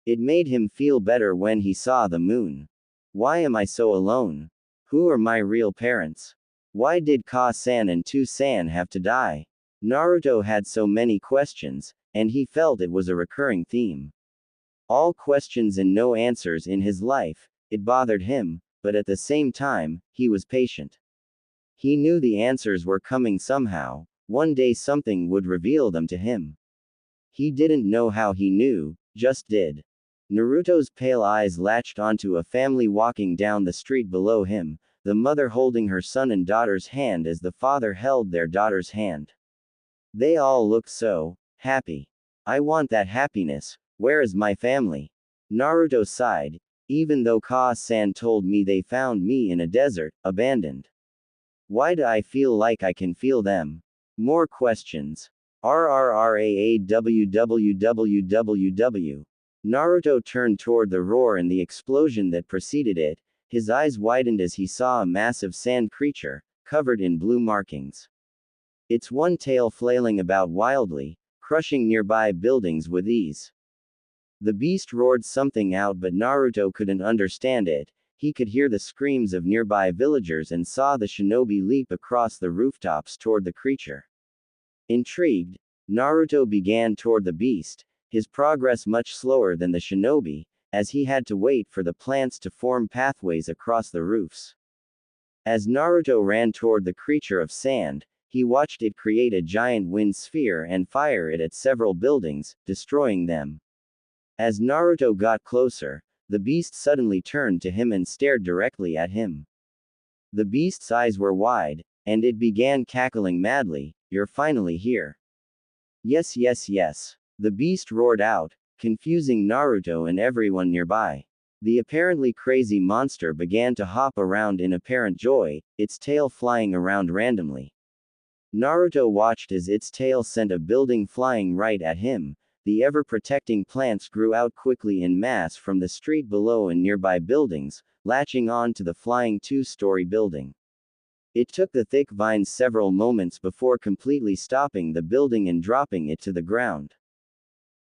It made him feel better when he saw the moon. Why am I so alone? Who are my real parents? Why did Ka-san and Tu-san have to die? Naruto had so many questions, and he felt it was a recurring theme. All questions and no answers in his life, it bothered him, but at the same time, he was patient. He knew the answers were coming somehow, one day something would reveal them to him. He didn't know how he knew, just did. Naruto's pale eyes latched onto a family walking down the street below him, the mother holding her son and daughter's hand as the father held their daughter's hand. They all looked so happy. I want that happiness. Where is my family? Naruto sighed. Even though Ka-san told me they found me in a desert, abandoned. Why do I feel like I can feel them? More questions. RRRAAWWWWW. Naruto turned toward the roar and the explosion that preceded it. His eyes widened as he saw a massive sand creature, covered in blue markings. Its one tail flailing about wildly, crushing nearby buildings with ease. The beast roared something out, but Naruto couldn't understand it. He could hear the screams of nearby villagers and saw the shinobi leap across the rooftops toward the creature. Intrigued, Naruto began toward the beast, his progress much slower than the shinobi, as he had to wait for the plants to form pathways across the roofs. As Naruto ran toward the creature of sand, he watched it create a giant wind sphere and fire it at several buildings, destroying them. As Naruto got closer, the beast suddenly turned to him and stared directly at him. The beast's eyes were wide, and it began cackling madly. You're finally here. Yes, yes, yes. The beast roared out, confusing Naruto and everyone nearby. The apparently crazy monster began to hop around in apparent joy, its tail flying around randomly. Naruto watched as its tail sent a building flying right at him. The ever-protecting plants grew out quickly in mass from the street below and nearby buildings, latching on to the flying two-story building. It took the thick vines several moments before completely stopping the building and dropping it to the ground.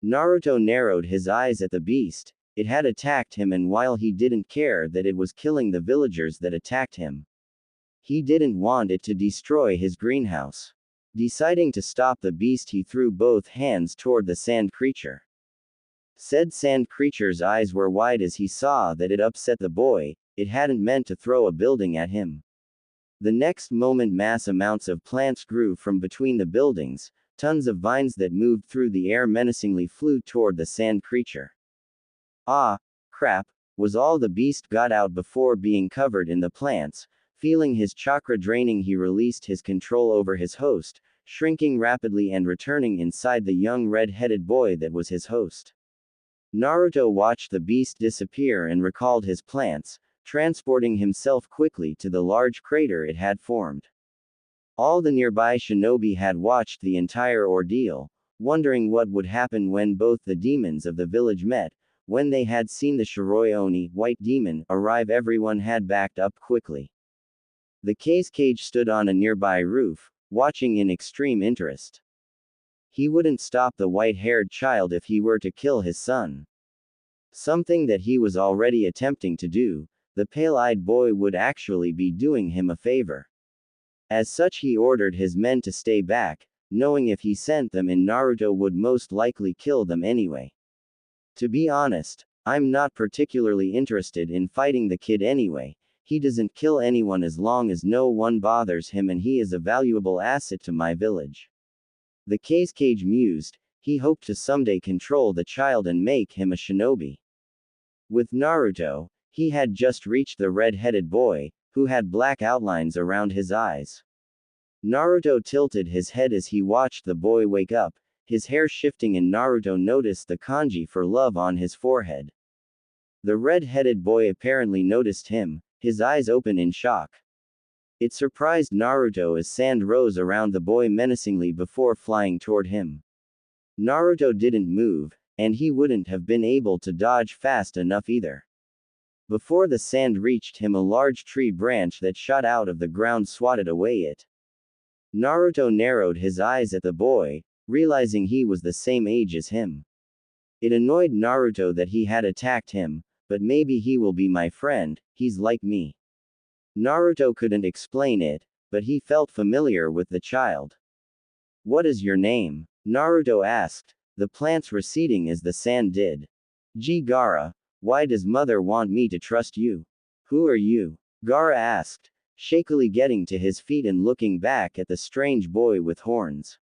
Naruto narrowed his eyes at the beast. It had attacked him, and while he didn't care that it was killing the villagers that attacked him, he didn't want it to destroy his greenhouse. Deciding to stop the beast, he threw both hands toward the sand creature. Said sand creature's eyes were wide as he saw that it upset the boy. It hadn't meant to throw a building at him. The next moment, mass amounts of plants grew from between the buildings. Tons of vines that moved through the air menacingly flew toward the sand creature. Ah, crap, was all the beast got out before being covered in the plants. Feeling his chakra draining, he released his control over his host, shrinking rapidly and returning inside the young red-headed boy that was his host. Naruto watched the beast disappear and recalled his plants, transporting himself quickly to the large crater it had formed. All the nearby shinobi had watched the entire ordeal, wondering what would happen when both the demons of the village met. When they had seen the Shiroi Oni, white demon, arrive, everyone had backed up quickly. The cage stood on a nearby roof, watching in extreme interest. He wouldn't stop the white-haired child if he were to kill his son. Something that he was already attempting to do. The pale-eyed boy would actually be doing him a favor. As such, he ordered his men to stay back, knowing if he sent them in, Naruto would most likely kill them anyway. To be honest, I'm not particularly interested in fighting the kid anyway. He doesn't kill anyone as long as no one bothers him, and he is a valuable asset to my village. The cage mused. He hoped to someday control the child and make him a shinobi. With Naruto, he had just reached the red-headed boy, who had black outlines around his eyes. Naruto tilted his head as he watched the boy wake up, his hair shifting, and Naruto noticed the kanji for love on his forehead. The red-headed boy apparently noticed him, his eyes open in shock. It surprised Naruto as sand rose around the boy menacingly before flying toward him. Naruto didn't move, and he wouldn't have been able to dodge fast enough either. Before the sand reached him, a large tree branch that shot out of the ground swatted away it. Naruto narrowed his eyes at the boy, realizing he was the same age as him. It annoyed Naruto that he had attacked him, but maybe he will be my friend, he's like me. Naruto couldn't explain it, but he felt familiar with the child. What is your name? Naruto asked, the plants receding as the sand did. Gaara, why does mother want me to trust you? Who are you? Gaara asked, shakily getting to his feet and looking back at the strange boy with horns.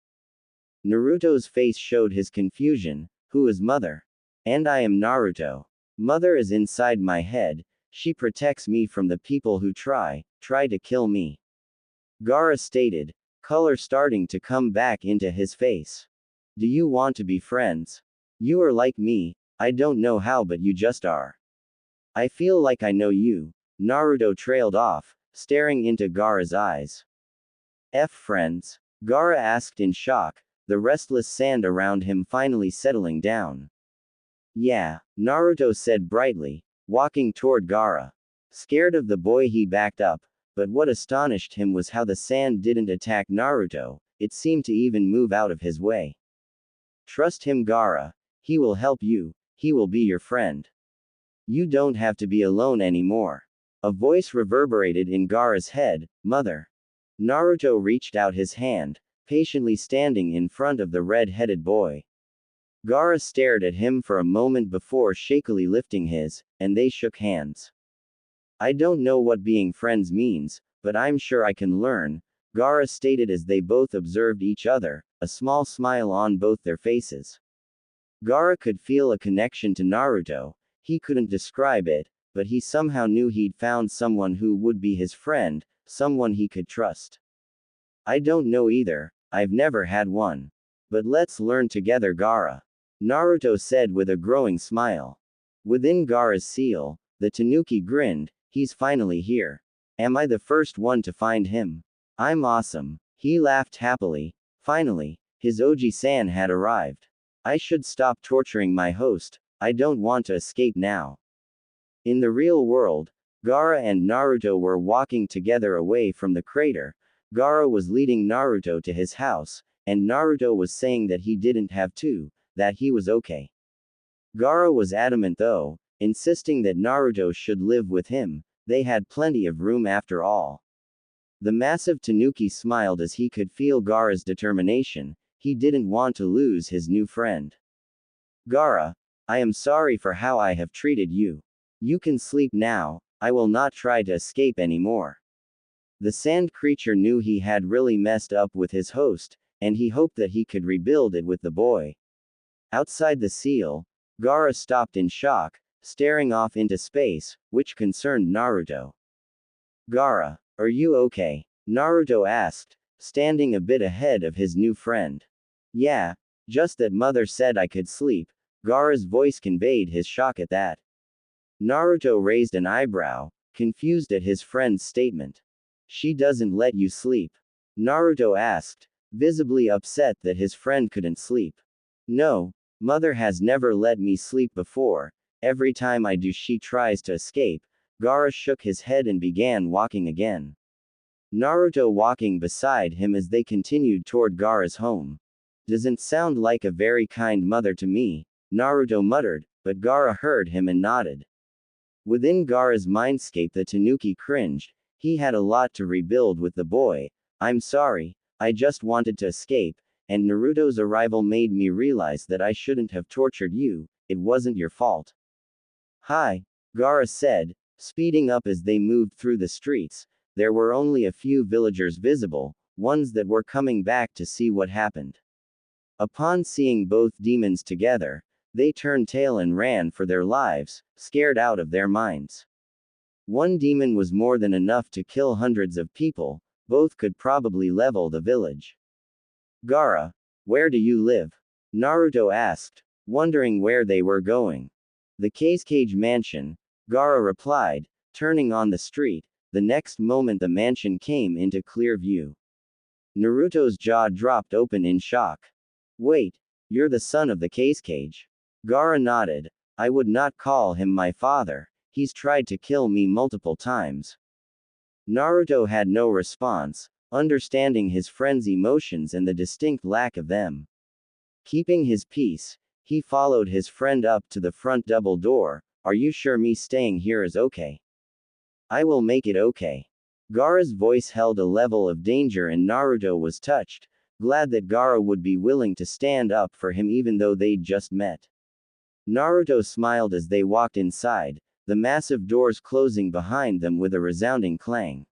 Naruto's face showed his confusion. Who is mother? And I am Naruto. Mother is inside my head, she protects me from the people who try to kill me. Gaara stated, color starting to come back into his face. Do you want to be friends? You are like me, I don't know how but you just are. I feel like I know you. Naruto trailed off, staring into Gaara's eyes. Friends? Gaara asked in shock, the restless sand around him finally settling down. Yeah, Naruto said brightly, walking toward Gaara. Scared of the boy he backed up, but what astonished him was how the sand didn't attack Naruto, it seemed to even move out of his way. Trust him Gaara, he will help you, he will be your friend. You don't have to be alone anymore. A voice reverberated in Gaara's head, Mother. Naruto reached out his hand, patiently standing in front of the red-headed boy. Gaara stared at him for a moment before shakily lifting his, and they shook hands. I don't know what being friends means, but I'm sure I can learn, Gaara stated as they both observed each other, a small smile on both their faces. Gaara could feel a connection to Naruto, he couldn't describe it, but he somehow knew he'd found someone who would be his friend, someone he could trust. I don't know either, I've never had one. But let's learn together Gaara. Naruto said with a growing smile. Within Gaara's seal, the Tanuki grinned, he's finally here. Am I the first one to find him? I'm awesome. He laughed happily. Finally, his Oji-san had arrived. I should stop torturing my host, I don't want to escape now. In the real world, Gaara and Naruto were walking together away from the crater. Gaara was leading Naruto to his house, and Naruto was saying that he didn't have to, that he was okay. Gaara was adamant though, insisting that Naruto should live with him, they had plenty of room after all. The massive Tanuki smiled as he could feel Gaara's determination, he didn't want to lose his new friend. Gaara, I am sorry for how I have treated you. You can sleep now, I will not try to escape anymore. The sand creature knew he had really messed up with his host, and he hoped that he could rebuild it with the boy. Outside the seal, Gaara stopped in shock, staring off into space, which concerned Naruto. Gaara, are you okay? Naruto asked, standing a bit ahead of his new friend. Yeah, just that mother said I could sleep, Gaara's voice conveyed his shock at that. Naruto raised an eyebrow, confused at his friend's statement. She doesn't let you sleep? Naruto asked, visibly upset that his friend couldn't sleep. No, mother has never let me sleep before, every time I do she tries to escape. Gaara shook his head and began walking again. Naruto walking beside him as they continued toward Gaara's home. Doesn't sound like a very kind mother to me, Naruto muttered, but Gaara heard him and nodded. Within Gaara's mindscape the Tanuki cringed, he had a lot to rebuild with the boy. I'm sorry, I just wanted to escape, and Naruto's arrival made me realize that I shouldn't have tortured you, it wasn't your fault. Hi, Gaara said, speeding up as they moved through the streets. There were only a few villagers visible, ones that were coming back to see what happened. Upon seeing both demons together, they turned tail and ran for their lives, scared out of their minds. One demon was more than enough to kill hundreds of people, both could probably level the village. Gaara, where do you live? Naruto asked, wondering where they were going. The Cage mansion, Gaara replied, turning on the street. The next moment the mansion came into clear view. Naruto's jaw dropped open in shock. Wait, you're the son of the Cage? Gaara nodded. I would not call him my father, he's tried to kill me multiple times. Naruto had no response, understanding his friend's emotions and the distinct lack of them. Keeping his peace, he followed his friend up to the front double door. Are you sure me staying here is okay? I will make it okay. Gaara's voice held a level of danger and Naruto was touched. glad that Gaara would be willing to stand up for him even though they'd just met. Naruto smiled as they walked inside, the massive doors closing behind them with a resounding clang.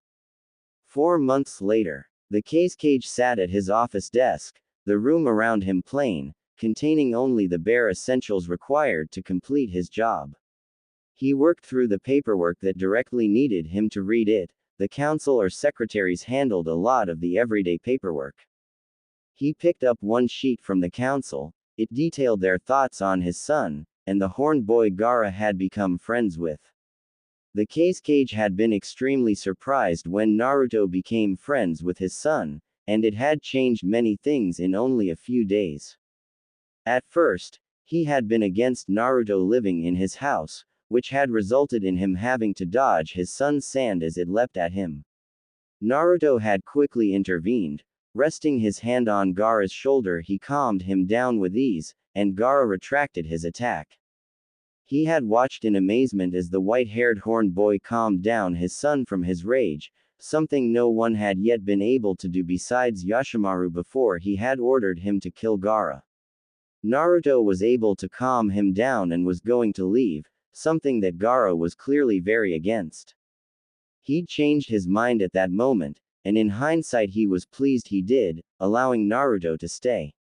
4 months later, the Cage sat at his office desk, the room around him plain, containing only the bare essentials required to complete his job. He worked through the paperwork that directly needed him to read it. The council or secretaries handled a lot of the everyday paperwork. He picked up one sheet from the council. It detailed their thoughts on his son, and the horned boy Gaara had become friends with. The Cage had been extremely surprised when Naruto became friends with his son, and it had changed many things in only a few days. At first, he had been against Naruto living in his house, which had resulted in him having to dodge his son's sand as it leapt at him. Naruto had quickly intervened. Resting his hand on Gaara's shoulder, he calmed him down with ease, and Gaara retracted his attack. He had watched in amazement as the white-haired horned boy calmed down his son from his rage, something no one had yet been able to do besides Yoshimaru before he had ordered him to kill Gaara. Naruto was able to calm him down and was going to leave, something that Gaara was clearly very against. He'd changed his mind at that moment, and in hindsight he was pleased he did, allowing Naruto to stay.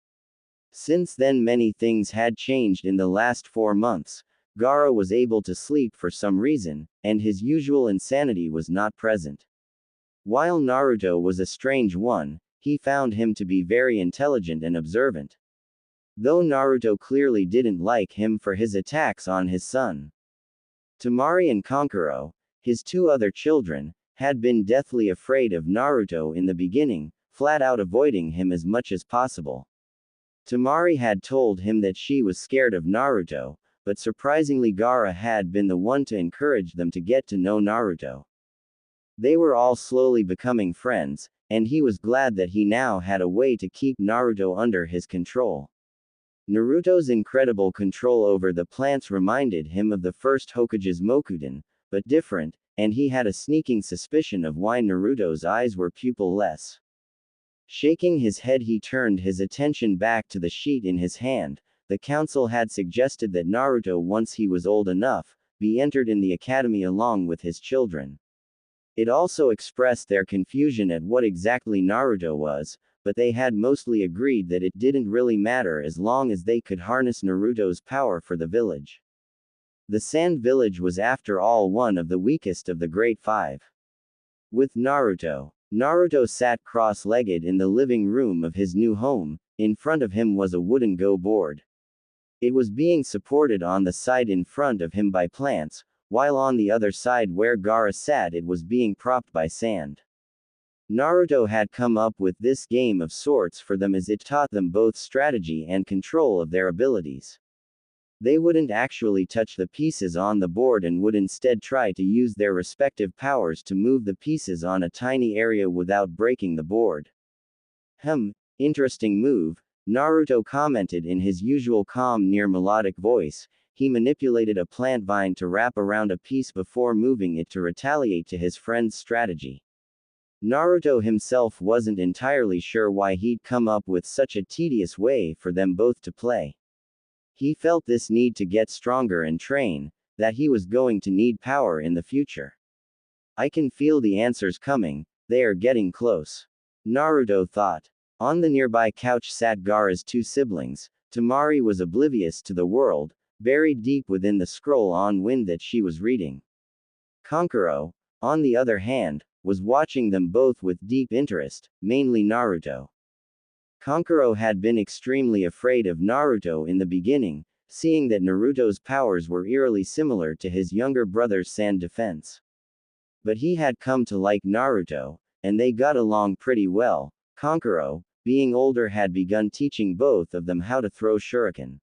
Since then many things had changed in the last 4 months. Gaara was able to sleep for some reason, and his usual insanity was not present. While Naruto was a strange one, he found him to be very intelligent and observant. Though Naruto clearly didn't like him for his attacks on his son. Temari and Kankuro, his 2 other children, had been deathly afraid of Naruto in the beginning, flat out avoiding him as much as possible. Temari had told him that she was scared of Naruto, but surprisingly Gaara had been the one to encourage them to get to know Naruto. They were all slowly becoming friends, and he was glad that he now had a way to keep Naruto under his control. Naruto's incredible control over the plants reminded him of the first Hokage's Mokuden, but different, and he had a sneaking suspicion of why Naruto's eyes were pupil-less. Shaking his head, he turned his attention back to the sheet in his hand. The council had suggested that Naruto, once he was old enough, be entered in the academy along with his children. It also expressed their confusion at what exactly Naruto was, but they had mostly agreed that it didn't really matter as long as they could harness Naruto's power for the village. The Sand Village was after all one of the weakest of the Great Five. With Naruto sat cross-legged in the living room of his new home. In front of him was a wooden go board. It was being supported on the side in front of him by plants, while on the other side where Gaara sat it was being propped by sand. Naruto had come up with this game of sorts for them as it taught them both strategy and control of their abilities. They wouldn't actually touch the pieces on the board and would instead try to use their respective powers to move the pieces on a tiny area without breaking the board. Interesting move, Naruto commented in his usual calm near melodic voice. He manipulated a plant vine to wrap around a piece before moving it to retaliate to his friend's strategy. Naruto himself wasn't entirely sure why he'd come up with such a tedious way for them both to play. He felt this need to get stronger and train, that he was going to need power in the future. I can feel the answers coming, they are getting close. Naruto thought. On the nearby couch sat Gaara's 2 siblings. Temari was oblivious to the world, buried deep within the scroll on wind that she was reading. Kankuro, on the other hand, was watching them both with deep interest, mainly Naruto. Kankuro had been extremely afraid of Naruto in the beginning, seeing that Naruto's powers were eerily similar to his younger brother's sand defense. But he had come to like Naruto, and they got along pretty well. Kankuro, being older, had begun teaching both of them how to throw shuriken.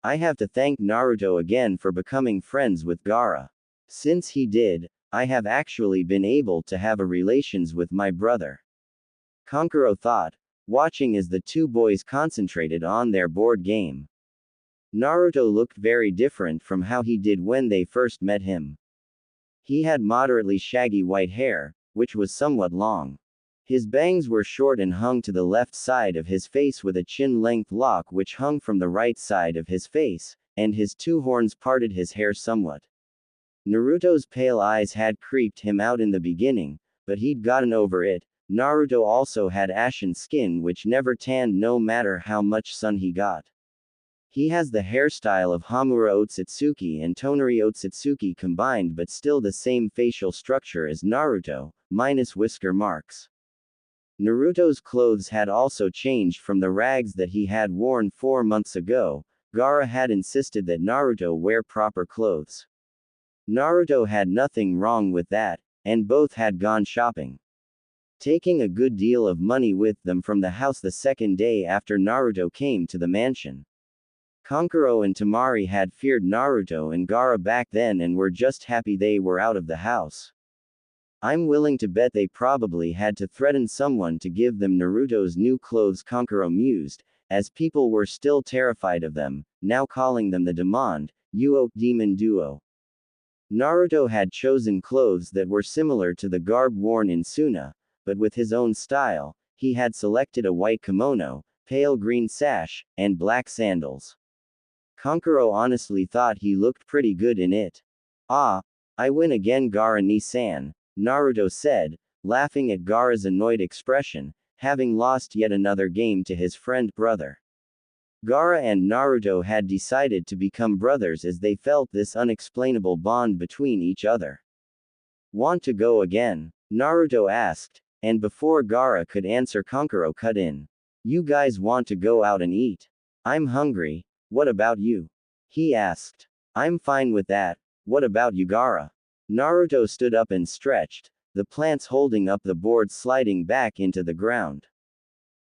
I have to thank Naruto again for becoming friends with Gaara. Since he did, I have actually been able to have a relations with my brother. Kankuro thought, watching as the 2 boys concentrated on their board game. Naruto looked very different from how he did when they first met him. He had moderately shaggy white hair, which was somewhat long. His bangs were short and hung to the left side of his face with a chin-length lock which hung from the right side of his face, and his two horns parted his hair somewhat. Naruto's pale eyes had creeped him out in the beginning, but he'd gotten over it. Naruto also had ashen skin which never tanned no matter how much sun he got. He has the hairstyle of Hamura Otsutsuki and Tonari Otsutsuki combined but still the same facial structure as Naruto, minus whisker marks. Naruto's clothes had also changed from the rags that he had worn 4 months ago. Gaara had insisted that Naruto wear proper clothes. Naruto had nothing wrong with that, and both had gone shopping, taking a good deal of money with them from the house the second day after Naruto came to the mansion. Kankuro and Temari had feared Naruto and Gaara back then and were just happy they were out of the house. I'm willing to bet they probably had to threaten someone to give them Naruto's new clothes, Kankuro mused, as people were still terrified of them, now calling them the Demon Demon Duo. Naruto had chosen clothes that were similar to the garb worn in Suna, but with his own style. He had selected a white kimono, pale green sash, and black sandals. Kankuro honestly thought he looked pretty good in it. Ah, I win again, Gaara ni-san, Naruto said, laughing at Gaara's annoyed expression, having lost yet another game to his friend brother. Gaara and Naruto had decided to become brothers as they felt this unexplainable bond between each other. Want to go again? Naruto asked, and before Gaara could answer, Kankuro cut in. You guys want to go out and eat? I'm hungry. What about you? He asked. I'm fine with that. What about you, Gaara? Naruto stood up and stretched, the plants holding up the board sliding back into the ground.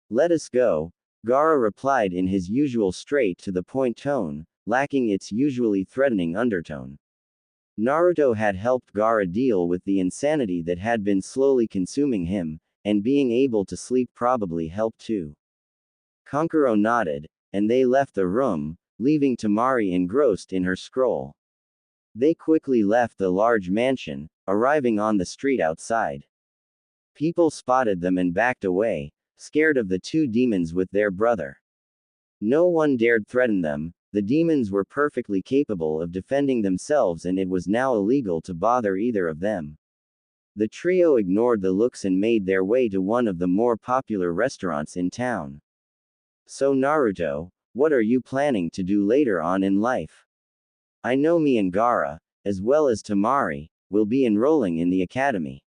Let us go, Gaara replied in his usual straight-to-the-point tone, lacking its usually threatening undertone. Naruto had helped Gaara deal with the insanity that had been slowly consuming him, and being able to sleep probably helped too. Kankuro nodded, and they left the room, leaving Temari engrossed in her scroll. They quickly left the large mansion, arriving on the street outside. People spotted them and backed away, scared of the two demons with their brother. No one dared threaten them. The demons were perfectly capable of defending themselves and it was now illegal to bother either of them. The trio ignored the looks and made their way to one of the more popular restaurants in town. So Naruto, what are you planning to do later on in life? I know me and Gaara, as well as Temari, will be enrolling in the academy.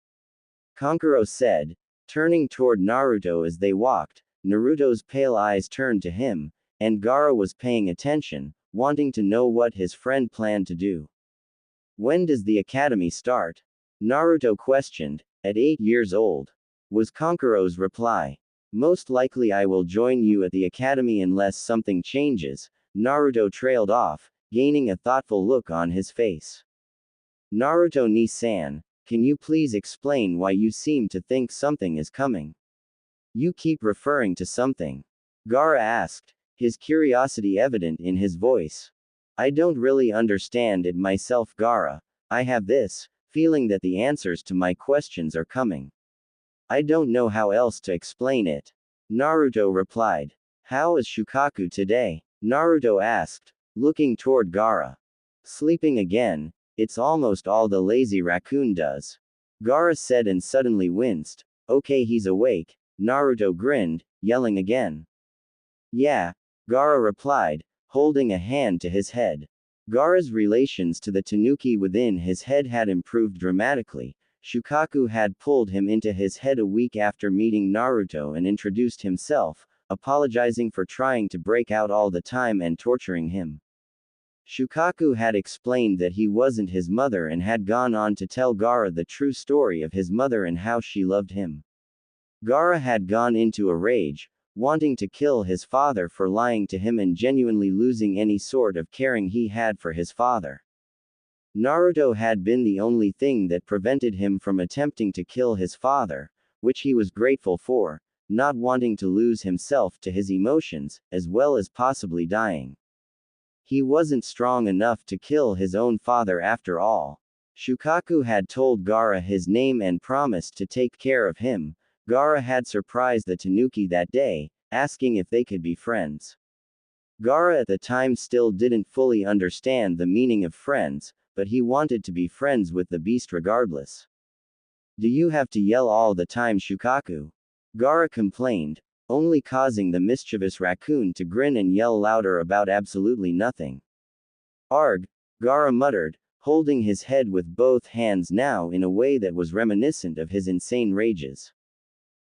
Kankuro said, turning toward Naruto as they walked. Naruto's pale eyes turned to him, and Gaara was paying attention, wanting to know what his friend planned to do. When does the academy start? Naruto questioned. At 8 years old, was Kankuro's reply. Most likely I will join you at the academy unless something changes. Naruto trailed off, gaining a thoughtful look on his face. Naruto ni-san, can you please explain why you seem to think something is coming? You keep referring to something. Gaara asked, his curiosity evident in his voice. I don't really understand it myself, Gaara. I have this feeling that the answers to my questions are coming. I don't know how else to explain it. Naruto replied. How is Shukaku today? Naruto asked, looking toward Gaara. Sleeping again. It's almost all the lazy raccoon does. Gaara said and suddenly winced. Okay, he's awake. Naruto grinned, yelling again. Yeah, Gaara replied, holding a hand to his head. Gaara's relations to the tanuki within his head had improved dramatically. Shukaku had pulled him into his head a week after meeting Naruto and introduced himself, apologizing for trying to break out all the time and torturing him. Shukaku had explained that he wasn't his mother and had gone on to tell Gaara the true story of his mother and how she loved him. Gaara had gone into a rage, wanting to kill his father for lying to him and genuinely losing any sort of caring he had for his father. Naruto had been the only thing that prevented him from attempting to kill his father, which he was grateful for, not wanting to lose himself to his emotions, as well as possibly dying. He wasn't strong enough to kill his own father after all. Shukaku had told Gaara his name and promised to take care of him. Gaara had surprised the Tanuki that day, asking if they could be friends. Gaara at the time still didn't fully understand the meaning of friends, but he wanted to be friends with the beast regardless. Do you have to yell all the time, Shukaku? Gaara complained, only causing the mischievous raccoon to grin and yell louder about absolutely nothing. Arg, Gaara muttered, holding his head with both hands now in a way that was reminiscent of his insane rages.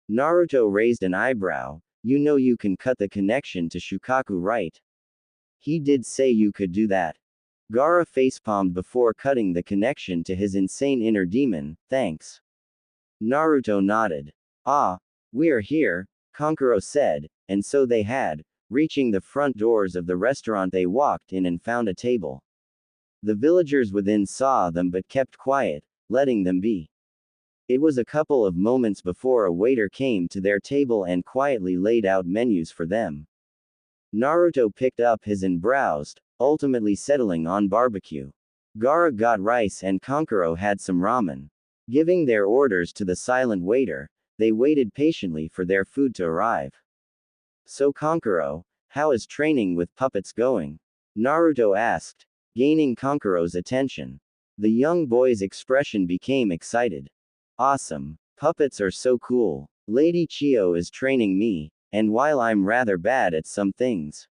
Naruto raised an eyebrow. You know you can cut the connection to Shukaku, right? He did say you could do that. Gaara facepalmed before cutting the connection to his insane inner demon. Thanks. Naruto nodded. Ah, we are here, Kankuro said, and so they had. Reaching the front doors of the restaurant, they walked in and found a table. The villagers within saw them but kept quiet, letting them be. It was a couple of moments before a waiter came to their table and quietly laid out menus for them. Naruto picked up his and browsed, ultimately settling on barbecue. Gaara got rice and Kankuro had some ramen. Giving their orders to the silent waiter, they waited patiently for their food to arrive. So Kankuro, how is training with puppets going? Naruto asked, gaining Kankuro's attention. The young boy's expression became excited. Awesome. Puppets are so cool. Lady Chio is training me, and while I'm rather bad at some things,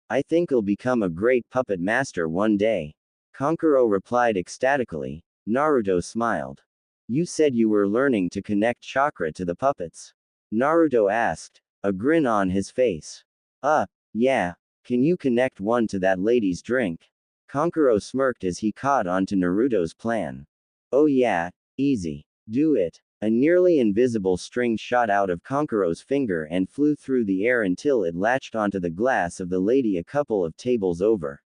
I think I'll become a great puppet master one day. Kankuro replied ecstatically. Naruto smiled. You said you were learning to connect chakra to the puppets? Naruto asked, a grin on his face. Yeah. Can you connect one to that lady's drink? Kankuro smirked as he caught on to Naruto's plan. Oh yeah, easy. Do it. A nearly invisible string shot out of Kankuro's finger and flew through the air until it latched onto the glass of the lady a couple of tables over.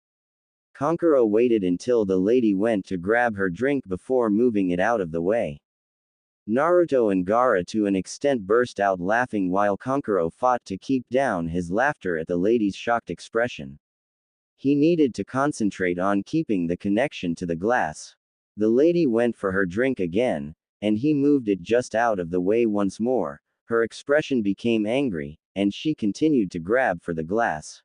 Kankuro waited until the lady went to grab her drink before moving it out of the way. Naruto and Gaara to an extent burst out laughing while Kankuro fought to keep down his laughter at the lady's shocked expression. He needed to concentrate on keeping the connection to the glass. The lady went for her drink again, and he moved it just out of the way once more. Her expression became angry, and she continued to grab for the glass.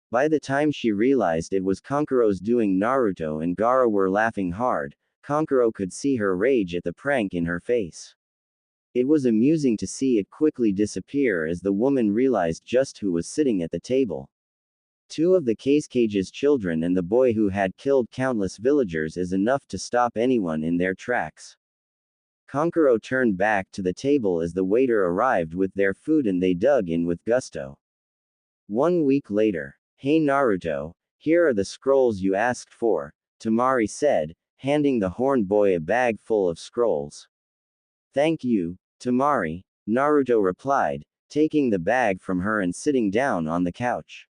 By the time she realized it was Kankuro's doing, Naruto and Gaara were laughing hard. Kankuro could see her rage at the prank in her face. It was amusing to see it quickly disappear as the woman realized just who was sitting at the table. Two of the Kage's children and the boy who had killed countless villagers is enough to stop anyone in their tracks. Kankuro turned back to the table as the waiter arrived with their food and they dug in with gusto. 1 week later. Hey Naruto, here are the scrolls you asked for, Tamari said, handing the horned boy a bag full of scrolls. Thank you, Tamari, Naruto replied, taking the bag from her and sitting down on the couch.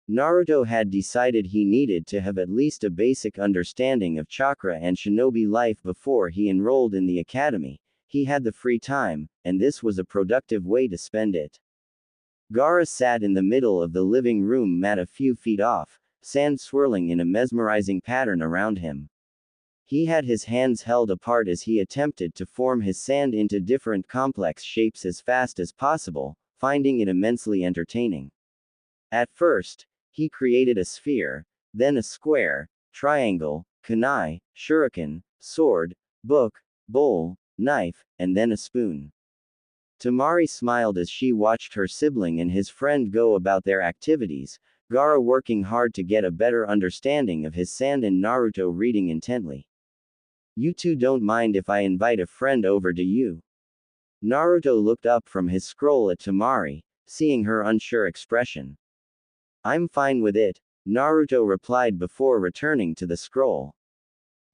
Naruto had decided he needed to have at least a basic understanding of chakra and shinobi life before he enrolled in the academy. He had the free time, and this was a productive way to spend it. Gaara sat in the middle of the living room mat a few feet off, sand swirling in a mesmerizing pattern around him. He had his hands held apart as he attempted to form his sand into different complex shapes as fast as possible, finding it immensely entertaining. At first, he created a sphere, then a square, triangle, kunai, shuriken, sword, book, bowl, knife, and then a spoon. Tamari smiled as she watched her sibling and his friend go about their activities, Gaara working hard to get a better understanding of his sand and Naruto reading intently. You two don't mind if I invite a friend over, do you? Naruto looked up from his scroll at Tamari, seeing her unsure expression. I'm fine with it, Naruto replied before returning to the scroll.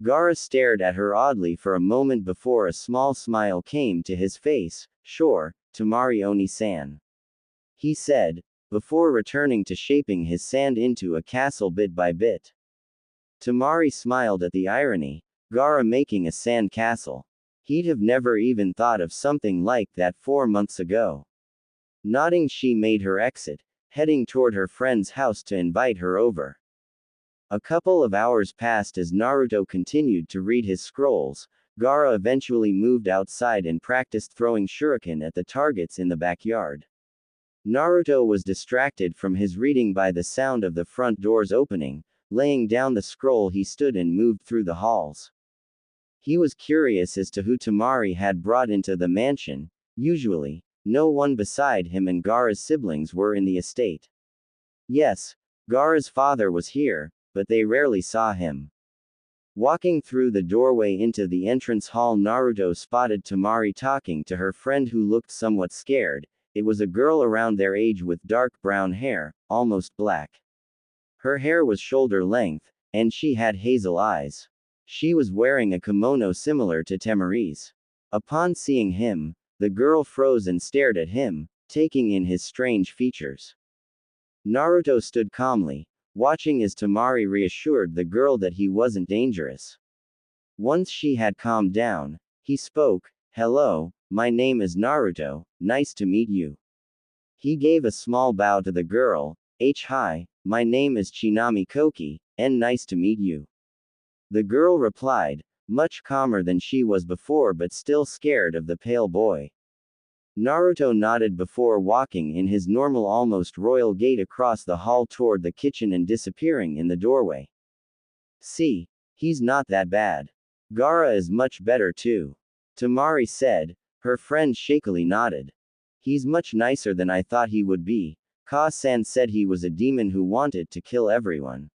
Gaara stared at her oddly for a moment before a small smile came to his face. Sure, Tamari Oni-san, he said, before returning to shaping his sand into a castle bit by bit. Tamari smiled at the irony, Gaara making a sand castle. He'd have never even thought of something like that 4 months ago. Nodding, she made her exit, heading toward her friend's house to invite her over. A couple of hours passed as Naruto continued to read his scrolls. Gaara eventually moved outside and practiced throwing shuriken at the targets in the backyard. Naruto was distracted from his reading by the sound of the front doors opening. Laying down the scroll, he stood and moved through the halls. He was curious as to who Temari had brought into the mansion. Usually, no one beside him and Gaara's siblings were in the estate. Yes, Gaara's father was here, but they rarely saw him. Walking through the doorway into the entrance hall, Naruto spotted Temari talking to her friend who looked somewhat scared. It was a girl around their age with dark brown hair, almost black. Her hair was shoulder length, and she had hazel eyes. She was wearing a kimono similar to Temari's. Upon seeing him, the girl froze and stared at him, taking in his strange features. Naruto stood calmly, watching as Temari reassured the girl that he wasn't dangerous. Once she had calmed down, he spoke, "Hello, my name is Naruto, nice to meet you." He gave a small bow to the girl. Hi, my name is Chinami Koki, and nice to meet you." The girl replied, much calmer than she was before but still scared of the pale boy. Naruto nodded before walking in his normal almost royal gait across the hall toward the kitchen and disappearing in the doorway. "See, he's not that bad. Gaara is much better too," Temari said. Her friend shakily nodded. "He's much nicer than I thought he would be. Ka-san said he was a demon who wanted to kill everyone."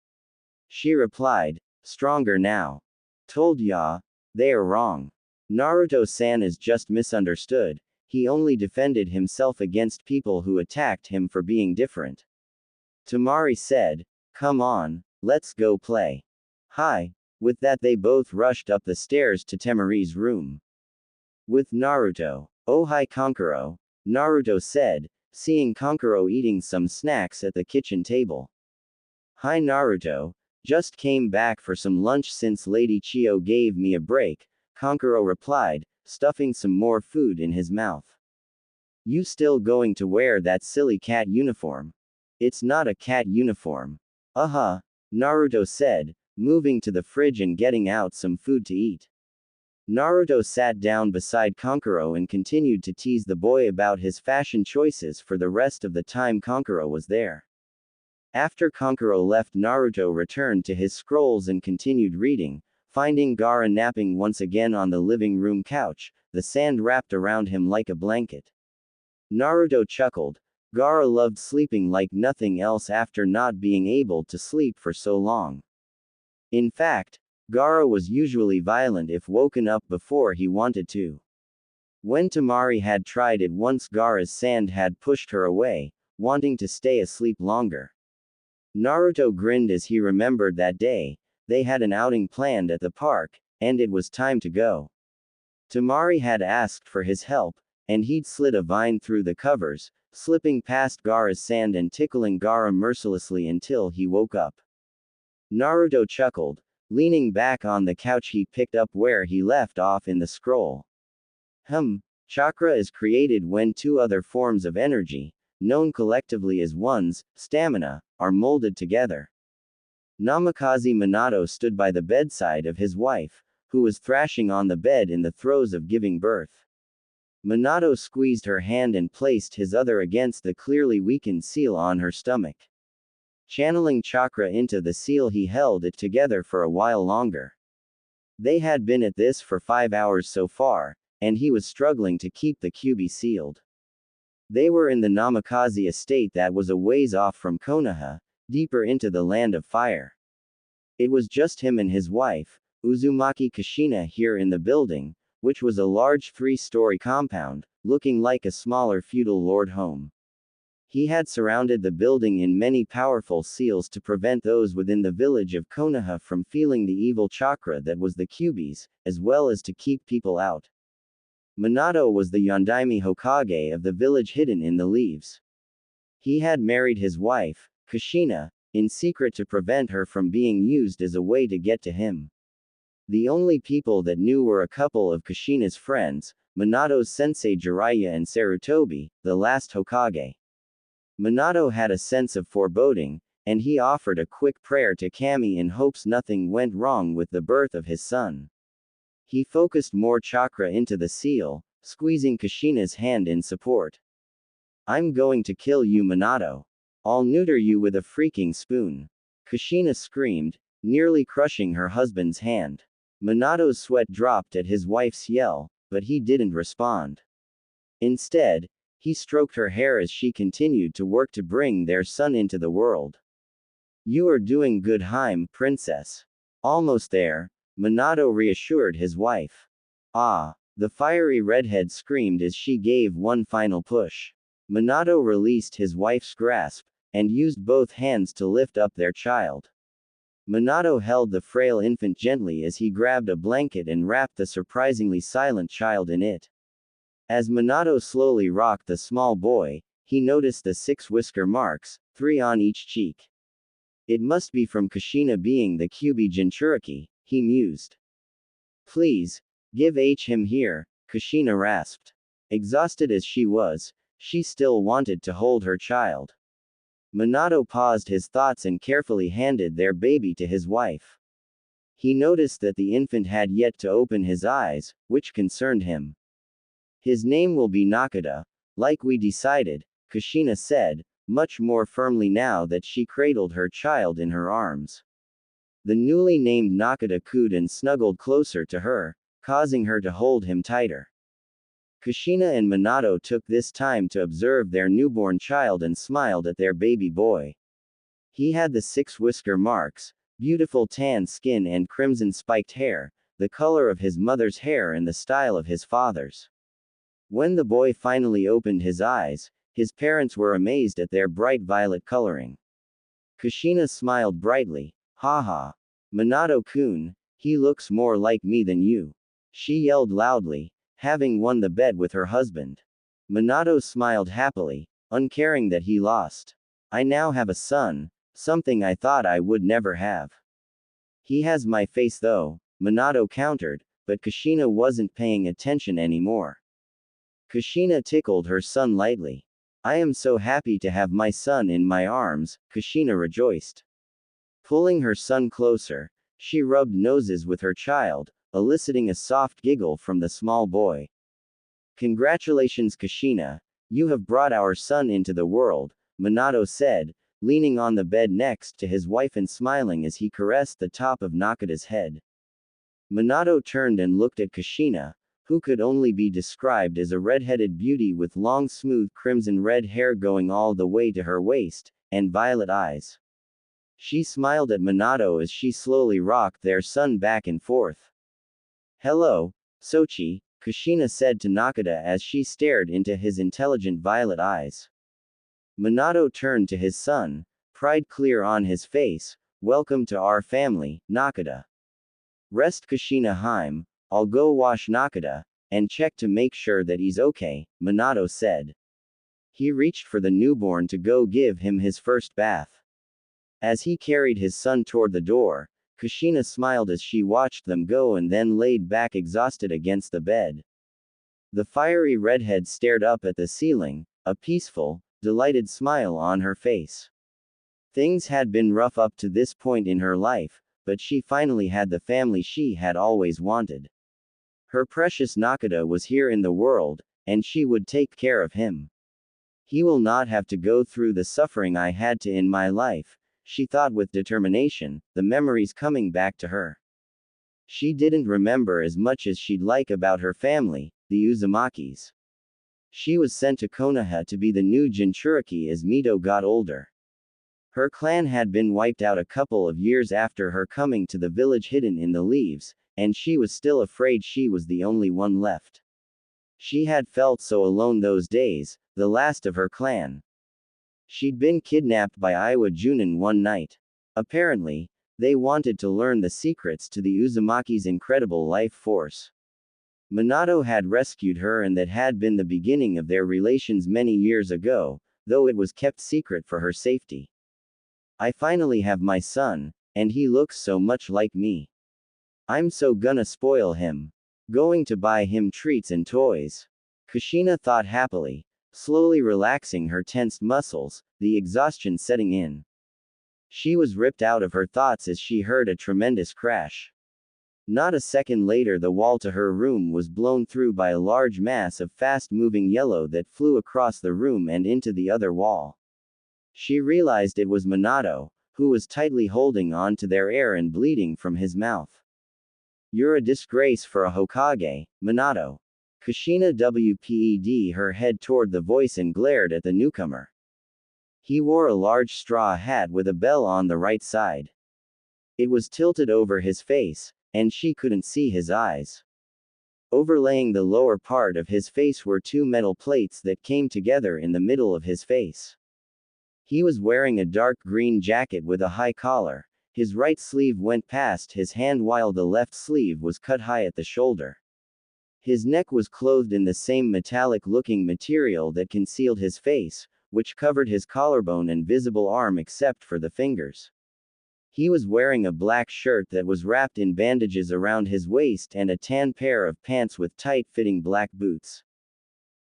She replied, "Stronger now. Told ya, they are wrong. Naruto-san is just misunderstood. He only defended himself against people who attacked him for being different." Temari said, "Come on, let's go play." "Hi." With that they both rushed up the stairs to Temari's room. With Naruto. "Oh hi Kankuro," Naruto said, seeing Kankuro eating some snacks at the kitchen table. "Hi Naruto, just came back for some lunch since Lady Chio gave me a break," Kankuro replied, stuffing some more food in his mouth. "You still going to wear that silly cat uniform?" "It's not a cat uniform." Naruto said, moving to the fridge and getting out some food to eat. Naruto sat down beside Kankuro and continued to tease the boy about his fashion choices for the rest of the time Kankuro was there. After Kankuro left, Naruto returned to his scrolls and continued reading, finding Gaara napping once again on the living room couch, the sand wrapped around him like a blanket. Naruto chuckled. Gaara loved sleeping like nothing else after not being able to sleep for so long. In fact, Gaara was usually violent if woken up before he wanted to. When Temari had tried it once, Gaara's sand had pushed her away, wanting to stay asleep longer. Naruto grinned as he remembered that day. They had an outing planned at the park, and it was time to go. Temari had asked for his help, and he'd slid a vine through the covers, slipping past Gaara's sand and tickling Gaara mercilessly until he woke up. Naruto chuckled. Leaning back on the couch, he picked up where he left off in the scroll. Chakra is created when two other forms of energy, known collectively as one's, stamina, are molded together. Namikaze Minato stood by the bedside of his wife, who was thrashing on the bed in the throes of giving birth. Minato squeezed her hand and placed his other against the clearly weakened seal on her stomach. Channeling chakra into the seal, he held it together for a while longer. They had been at this for 5 hours so far, and he was struggling to keep the Kyuubi sealed. They were in the Namikaze estate that was a ways off from Konoha, deeper into the land of fire. It was just him and his wife, Uzumaki Kushina, here in the building, which was a large 3-story compound, looking like a smaller feudal lord home. He had surrounded the building in many powerful seals to prevent those within the village of Konoha from feeling the evil chakra that was the Kyuubi's, as well as to keep people out. Minato was the Yondaime Hokage of the village hidden in the leaves. He had married his wife, Kushina, in secret to prevent her from being used as a way to get to him. The only people that knew were a couple of Kushina's friends, Minato's sensei Jiraiya and Sarutobi, the last Hokage. Minato had a sense of foreboding, and he offered a quick prayer to Kami in hopes nothing went wrong with the birth of his son. He focused more chakra into the seal, squeezing Kushina's hand in support. I'm going to kill you, Minato. I'll neuter you with a freaking spoon. Kushina screamed, nearly crushing her husband's hand. Minato's sweat dropped at his wife's yell, but he didn't respond. Instead, he stroked her hair as she continued to work to bring their son into the world. You are doing good, princess. Almost there, Minato reassured his wife. Ah! The fiery redhead screamed as she gave one final push. Minato released his wife's grasp, and used both hands to lift up their child. Minato held the frail infant gently as he grabbed a blanket and wrapped the surprisingly silent child in it. As Minato slowly rocked the small boy, he noticed the 6 whisker marks, 3 on each cheek. It must be from Kushina being the Kyuubi Jinchuriki, he mused. Please, give him here, Kushina rasped. Exhausted as she was, she still wanted to hold her child. Minato paused his thoughts and carefully handed their baby to his wife. He noticed that the infant had yet to open his eyes, which concerned him. His name will be Nakata, like we decided, Kushina said, much more firmly now that she cradled her child in her arms. The newly named Nakata cooed and snuggled closer to her, causing her to hold him tighter. Kushina and Minato took this time to observe their newborn child and smiled at their baby boy. He had the 6 whisker marks, beautiful tan skin and crimson spiked hair, the color of his mother's hair and the style of his father's. When the boy finally opened his eyes, his parents were amazed at their bright violet coloring. Kushina smiled brightly. Haha. Minato-kun, he looks more like me than you. She yelled loudly, having won the bet with her husband. Minato smiled happily, uncaring that he lost. I now have a son, something I thought I would never have. He has my face though, Minato countered, but Kushina wasn't paying attention anymore. Kushina tickled her son lightly. I am so happy to have my son in my arms, Kushina rejoiced. Pulling her son closer, she rubbed noses with her child, eliciting a soft giggle from the small boy. Congratulations, Kushina, you have brought our son into the world, Minato said, leaning on the bed next to his wife and smiling as he caressed the top of Nakata's head. Minato turned and looked at Kushina, who could only be described as a red-headed beauty with long smooth crimson-red hair going all the way to her waist, and violet eyes. She smiled at Minato as she slowly rocked their son back and forth. Hello, Sochi, Kushina said to Nakata as she stared into his intelligent violet eyes. Minato turned to his son, pride clear on his face. Welcome to our family, Nakata. Rest Kushina. I'll go wash Nakata, and check to make sure that he's okay, Minato said. He reached for the newborn to go give him his first bath. As he carried his son toward the door, Kushina smiled as she watched them go and then laid back exhausted against the bed. The fiery redhead stared up at the ceiling, a peaceful, delighted smile on her face. Things had been rough up to this point in her life, but she finally had the family she had always wanted. Her precious Nakata was here in the world, and she would take care of him. He will not have to go through the suffering I had to in my life, she thought with determination, the memories coming back to her. She didn't remember as much as she'd like about her family, the Uzumakis. She was sent to Konoha to be the new Jinchuriki as Mito got older. Her clan had been wiped out a couple of years after her coming to the village hidden in the leaves, and she was still afraid she was the only one left. She had felt so alone those days, the last of her clan. She'd been kidnapped by Iwa Junin one night. Apparently, they wanted to learn the secrets to the Uzumaki's incredible life force. Minato had rescued her, and that had been the beginning of their relations many years ago, though it was kept secret for her safety. I finally have my son, and he looks so much like me. I'm so gonna spoil him. Going to buy him treats and toys. Kushina thought happily, slowly relaxing her tensed muscles, the exhaustion setting in. She was ripped out of her thoughts as she heard a tremendous crash. Not a second later, the wall to her room was blown through by a large mass of fast-moving yellow that flew across the room and into the other wall. She realized it was Minato, who was tightly holding on to their air and bleeding from his mouth. "You're a disgrace for a Hokage, Minato." Kushina WPED her head toward the voice and glared at the newcomer. He wore a large straw hat with a bell on the right side. It was tilted over his face, and she couldn't see his eyes. Overlaying the lower part of his face were two metal plates that came together in the middle of his face. He was wearing a dark green jacket with a high collar. His right sleeve went past his hand while the left sleeve was cut high at the shoulder. His neck was clothed in the same metallic-looking material that concealed his face, which covered his collarbone and visible arm except for the fingers. He was wearing a black shirt that was wrapped in bandages around his waist and a tan pair of pants with tight-fitting black boots.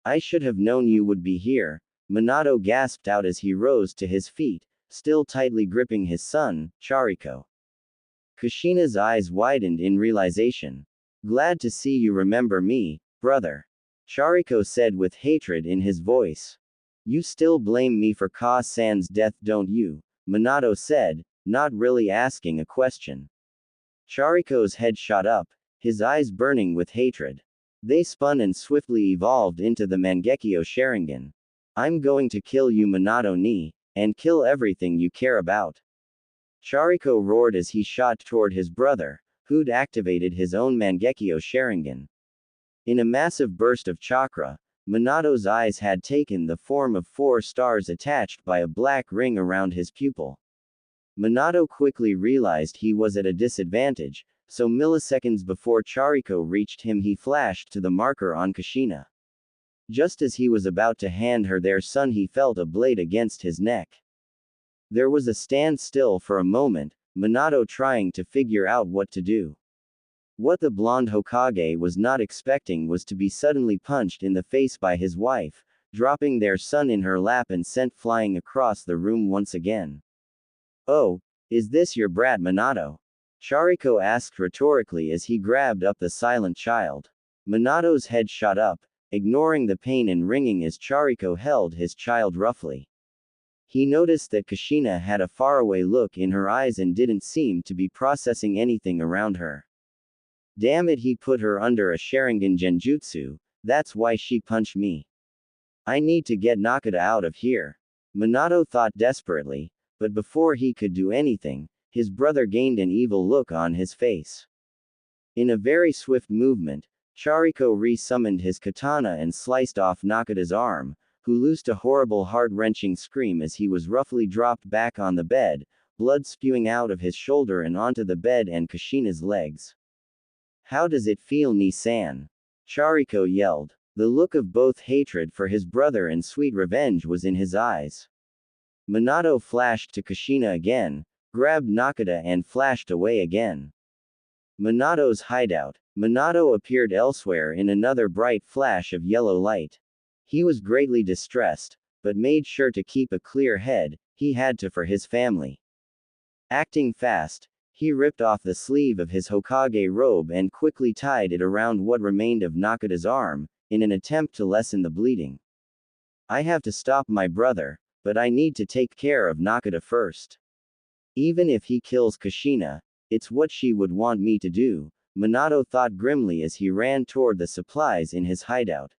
"I should have known you would be here," Minato gasped out as he rose to his feet, still tightly gripping his son, Chariko. Kushina's eyes widened in realization. "Glad to see you remember me, brother," Chariko said with hatred in his voice. "You still blame me for Ka-san's death, don't you?" Minato said, not really asking a question. Chariko's head shot up, his eyes burning with hatred. They spun and swiftly evolved into the Mangekyo Sharingan. "I'm going to kill you, Minato ni, and kill everything you care about." Chariko roared as he shot toward his brother, who'd activated his own Mangekyo Sharingan. In a massive burst of chakra, Minato's eyes had taken the form of 4 stars attached by a black ring around his pupil. Minato quickly realized he was at a disadvantage, so milliseconds before Chariko reached him he flashed to the marker on Kushina. Just as he was about to hand her their son, he felt a blade against his neck. There was a standstill for a moment, Minato trying to figure out what to do. What the blonde Hokage was not expecting was to be suddenly punched in the face by his wife, dropping their son in her lap and sent flying across the room once again. "Oh, is this your brat, Minato?" Chariko asked rhetorically as he grabbed up the silent child. Minato's head shot up, ignoring the pain and ringing as Chariko held his child roughly. He noticed that Kushina had a faraway look in her eyes and didn't seem to be processing anything around her. "Damn it, he put her under a Sharingan genjutsu, that's why she punched me. I need to get Nakata out of here," Minato thought desperately, but before he could do anything, his brother gained an evil look on his face. In a very swift movement, Chariko re-summoned his katana and sliced off Nakata's arm, who loosed a horrible heart-wrenching scream as he was roughly dropped back on the bed, blood spewing out of his shoulder and onto the bed and Kushina's legs. "How does it feel, Ni-san?" Chariko yelled. The look of both hatred for his brother and sweet revenge was in his eyes. Minato flashed to Kushina again, grabbed Nakata and flashed away again. Minato's hideout. Minato appeared elsewhere in another bright flash of yellow light. He was greatly distressed, but made sure to keep a clear head, he had to for his family. Acting fast, he ripped off the sleeve of his Hokage robe and quickly tied it around what remained of Nakata's arm, in an attempt to lessen the bleeding. "I have to stop my brother, but I need to take care of Nakata first. Even if he kills Kushina, it's what she would want me to do," Minato thought grimly as he ran toward the supplies in his hideout.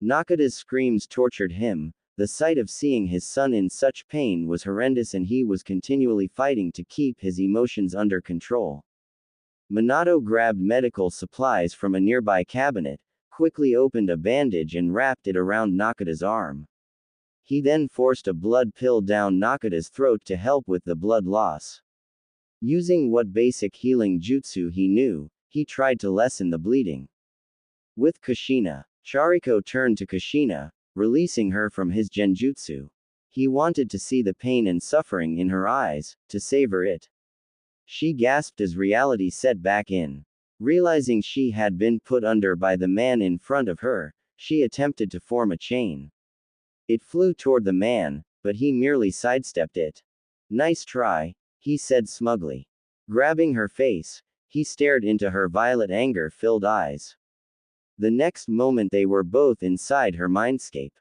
Nakata's screams tortured him. The sight of seeing his son in such pain was horrendous and he was continually fighting to keep his emotions under control. Minato grabbed medical supplies from a nearby cabinet, quickly opened a bandage and wrapped it around Nakata's arm. He then forced a blood pill down Nakata's throat to help with the blood loss. Using what basic healing jutsu he knew, he tried to lessen the bleeding. With Kushina, Chariko turned to Kushina, releasing her from his genjutsu. He wanted to see the pain and suffering in her eyes, to savor it. She gasped as reality set back in. Realizing she had been put under by the man in front of her, she attempted to form a chain. It flew toward the man, but he merely sidestepped it. "Nice try," he said smugly. Grabbing her face, He stared into her violet anger-filled eyes. The next moment they were both inside her mindscape.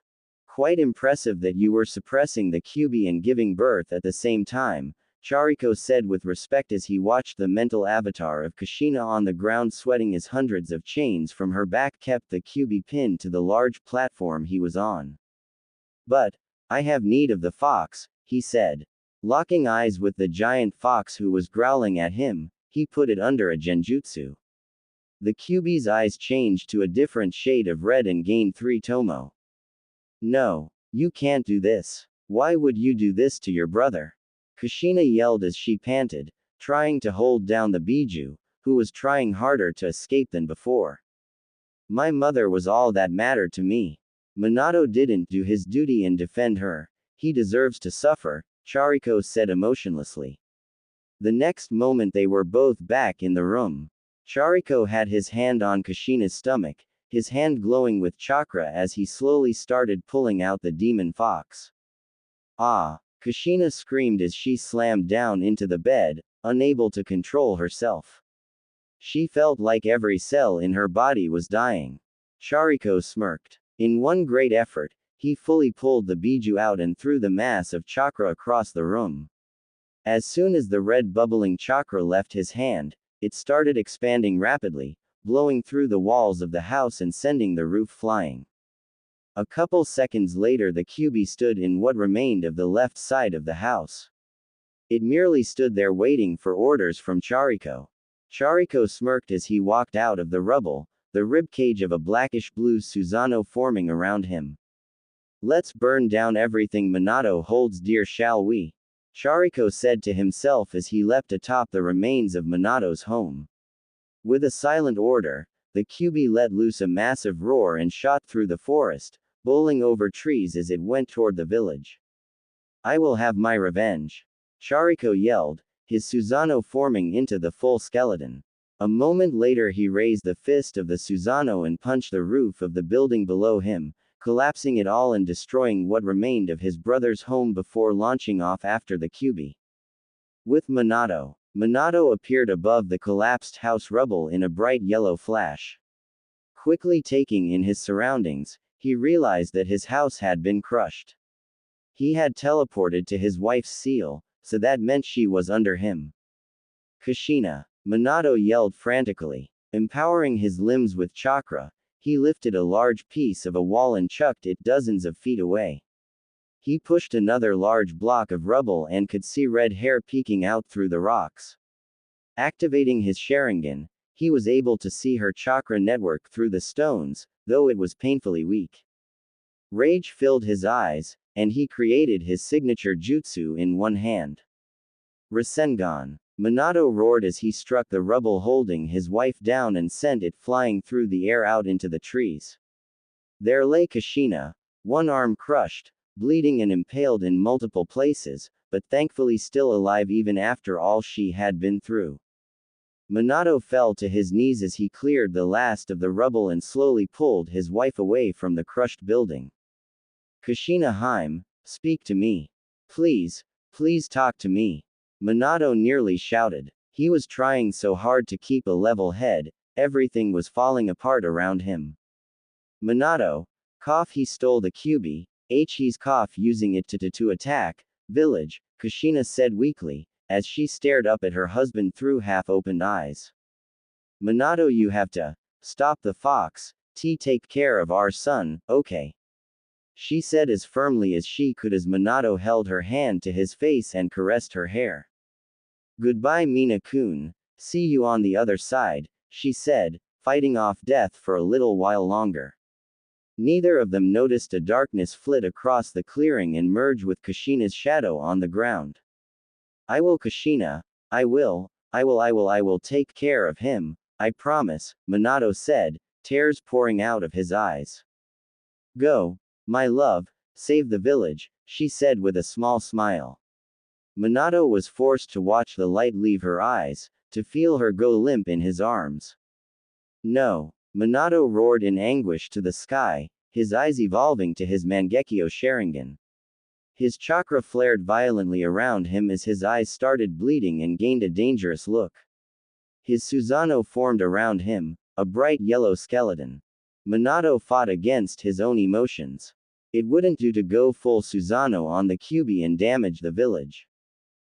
Quite impressive that you were suppressing the QB and giving birth at the same time, Chariko said with respect as he watched the mental avatar of Kushina on the ground sweating as hundreds of chains from her back kept the QB pinned to the large platform he was on. But, I have need of the fox, he said. Locking eyes with the giant fox who was growling at him, he put it under a genjutsu. The QB's eyes changed to a different shade of red and gained 3 tomo. No, you can't do this. Why would you do this to your brother? Kushina yelled as she panted, trying to hold down the Biju, who was trying harder to escape than before. My mother was all that mattered to me. Minato didn't do his duty and defend her. He deserves to suffer, Chariko said emotionlessly. The next moment they were both back in the room. Chariko had his hand on Kushina's stomach, his hand glowing with chakra as he slowly started pulling out the demon fox. Ah! Kushina screamed as she slammed down into the bed, unable to control herself. She felt like every cell in her body was dying. Chariko smirked. In one great effort, he fully pulled the Biju out and threw the mass of chakra across the room. As soon as the red bubbling chakra left his hand, it started expanding rapidly, blowing through the walls of the house and sending the roof flying. A couple seconds later the QB stood in what remained of the left side of the house. It merely stood there waiting for orders from Chariko. Chariko smirked as he walked out of the rubble, the ribcage of a blackish-blue Susanoo forming around him. Let's burn down everything Minato holds dear, shall we? Chariko said to himself as he leapt atop the remains of Minato's home. With a silent order, the QB let loose a massive roar and shot through the forest, bowling over trees as it went toward the village. I will have my revenge. Chariko yelled, his Susanoo forming into the full skeleton. A moment later he raised the fist of the Susanoo and punched the roof of the building below him, collapsing it all and destroying what remained of his brother's home before launching off after the QB. With Minato. Minato appeared above the collapsed house rubble in a bright yellow flash. Quickly taking in his surroundings, he realized that his house had been crushed. He had teleported to his wife's seal, so that meant she was under him. Kushina. Minato yelled frantically. Empowering his limbs with chakra, he lifted a large piece of a wall and chucked it dozens of feet away. He pushed another large block of rubble and could see red hair peeking out through the rocks. Activating his Sharingan, he was able to see her chakra network through the stones, though it was painfully weak. Rage filled his eyes, and he created his signature jutsu in one hand. Rasengan. Minato roared as he struck the rubble holding his wife down and sent it flying through the air out into the trees. There lay Kushina, one arm crushed, bleeding and impaled in multiple places, but thankfully still alive even after all she had been through. Minato fell to his knees as he cleared the last of the rubble and slowly pulled his wife away from the crushed building. Kushina Haim, speak to me. Please, please talk to me. Minato nearly shouted. He was trying so hard to keep a level head, everything was falling apart around him. Minato, cough, he stole the QB, he's cough using it to attack, village, Kushina said weakly, as she stared up at her husband through half-opened eyes. Minato, you have to stop the fox, take care of our son, okay? She said as firmly as she could as Minato held her hand to his face and caressed her hair. Goodbye Mina-kun, see you on the other side, she said, fighting off death for a little while longer. Neither of them noticed a darkness flit across the clearing and merge with Kushina's shadow on the ground. I will, Kushina, I will take care of him, I promise, Minato said, tears pouring out of his eyes. Go, my love, save the village, she said with a small smile. Minato was forced to watch the light leave her eyes, to feel her go limp in his arms. No, Minato roared in anguish to the sky, his eyes evolving to his Mangekyo Sharingan. His chakra flared violently around him as his eyes started bleeding and gained a dangerous look. His Susanoo formed around him, a bright yellow skeleton. Minato fought against his own emotions. It wouldn't do to go full Susanoo on the Kyuubi and damage the village.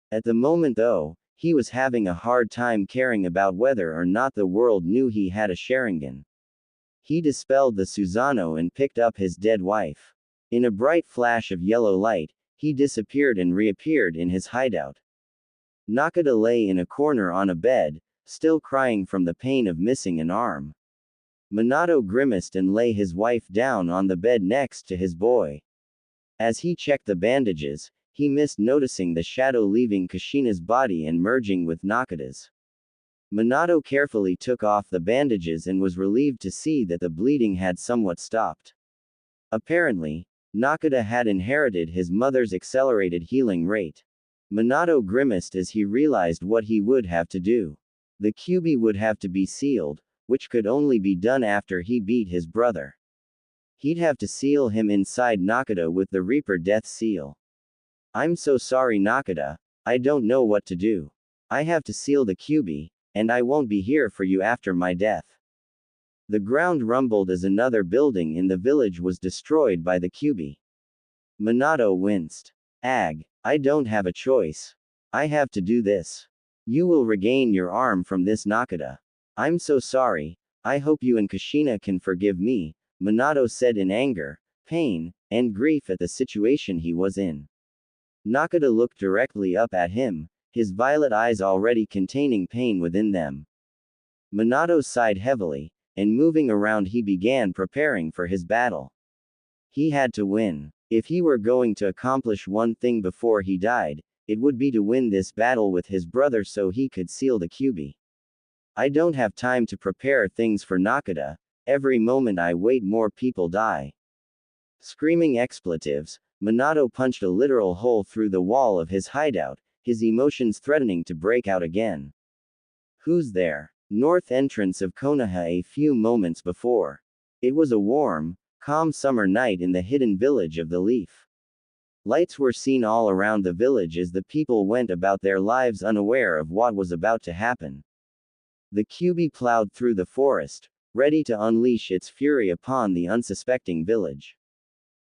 At the moment though, he was having a hard time caring about whether or not the world knew he had a Sharingan. He dispelled the Susanoo and picked up his dead wife. In a bright flash of yellow light, he disappeared and reappeared in his hideout. Nakata lay in a corner on a bed, still crying from the pain of missing an arm. Minato grimaced and lay his wife down on the bed next to his boy. As he checked the bandages, he missed noticing the shadow leaving Kushina's body and merging with Nakata's. Minato carefully took off the bandages and was relieved to see that the bleeding had somewhat stopped. Apparently, Nakata had inherited his mother's accelerated healing rate. Minato grimaced as he realized what he would have to do. The Kyuubi would have to be sealed, which could only be done after he beat his brother. He'd have to seal him inside Nakata with the Reaper Death Seal. I'm so sorry Nakata, I don't know what to do. I have to seal the Kyuubi, and I won't be here for you after my death. The ground rumbled as another building in the village was destroyed by the Kyuubi. Minato winced. Ag, I don't have a choice. I have to do this. You will regain your arm from this Nakata. I'm so sorry, I hope you and Kushina can forgive me, Minato said in anger, pain, and grief at the situation he was in. Nakata looked directly up at him, his violet eyes already containing pain within them. Minato sighed heavily, and moving around he began preparing for his battle. He had to win. If he were going to accomplish one thing before he died, it would be to win this battle with his brother so he could seal the Kyuubi. I don't have time to prepare things for Nakata, every moment I wait more people die. Screaming expletives, Minato punched a literal hole through the wall of his hideout, his emotions threatening to break out again. Who's there? North entrance of Konoha a few moments before. It was a warm, calm summer night in the hidden village of the Leaf. Lights were seen all around the village as the people went about their lives unaware of what was about to happen. The Kyuubi plowed through the forest, ready to unleash its fury upon the unsuspecting village.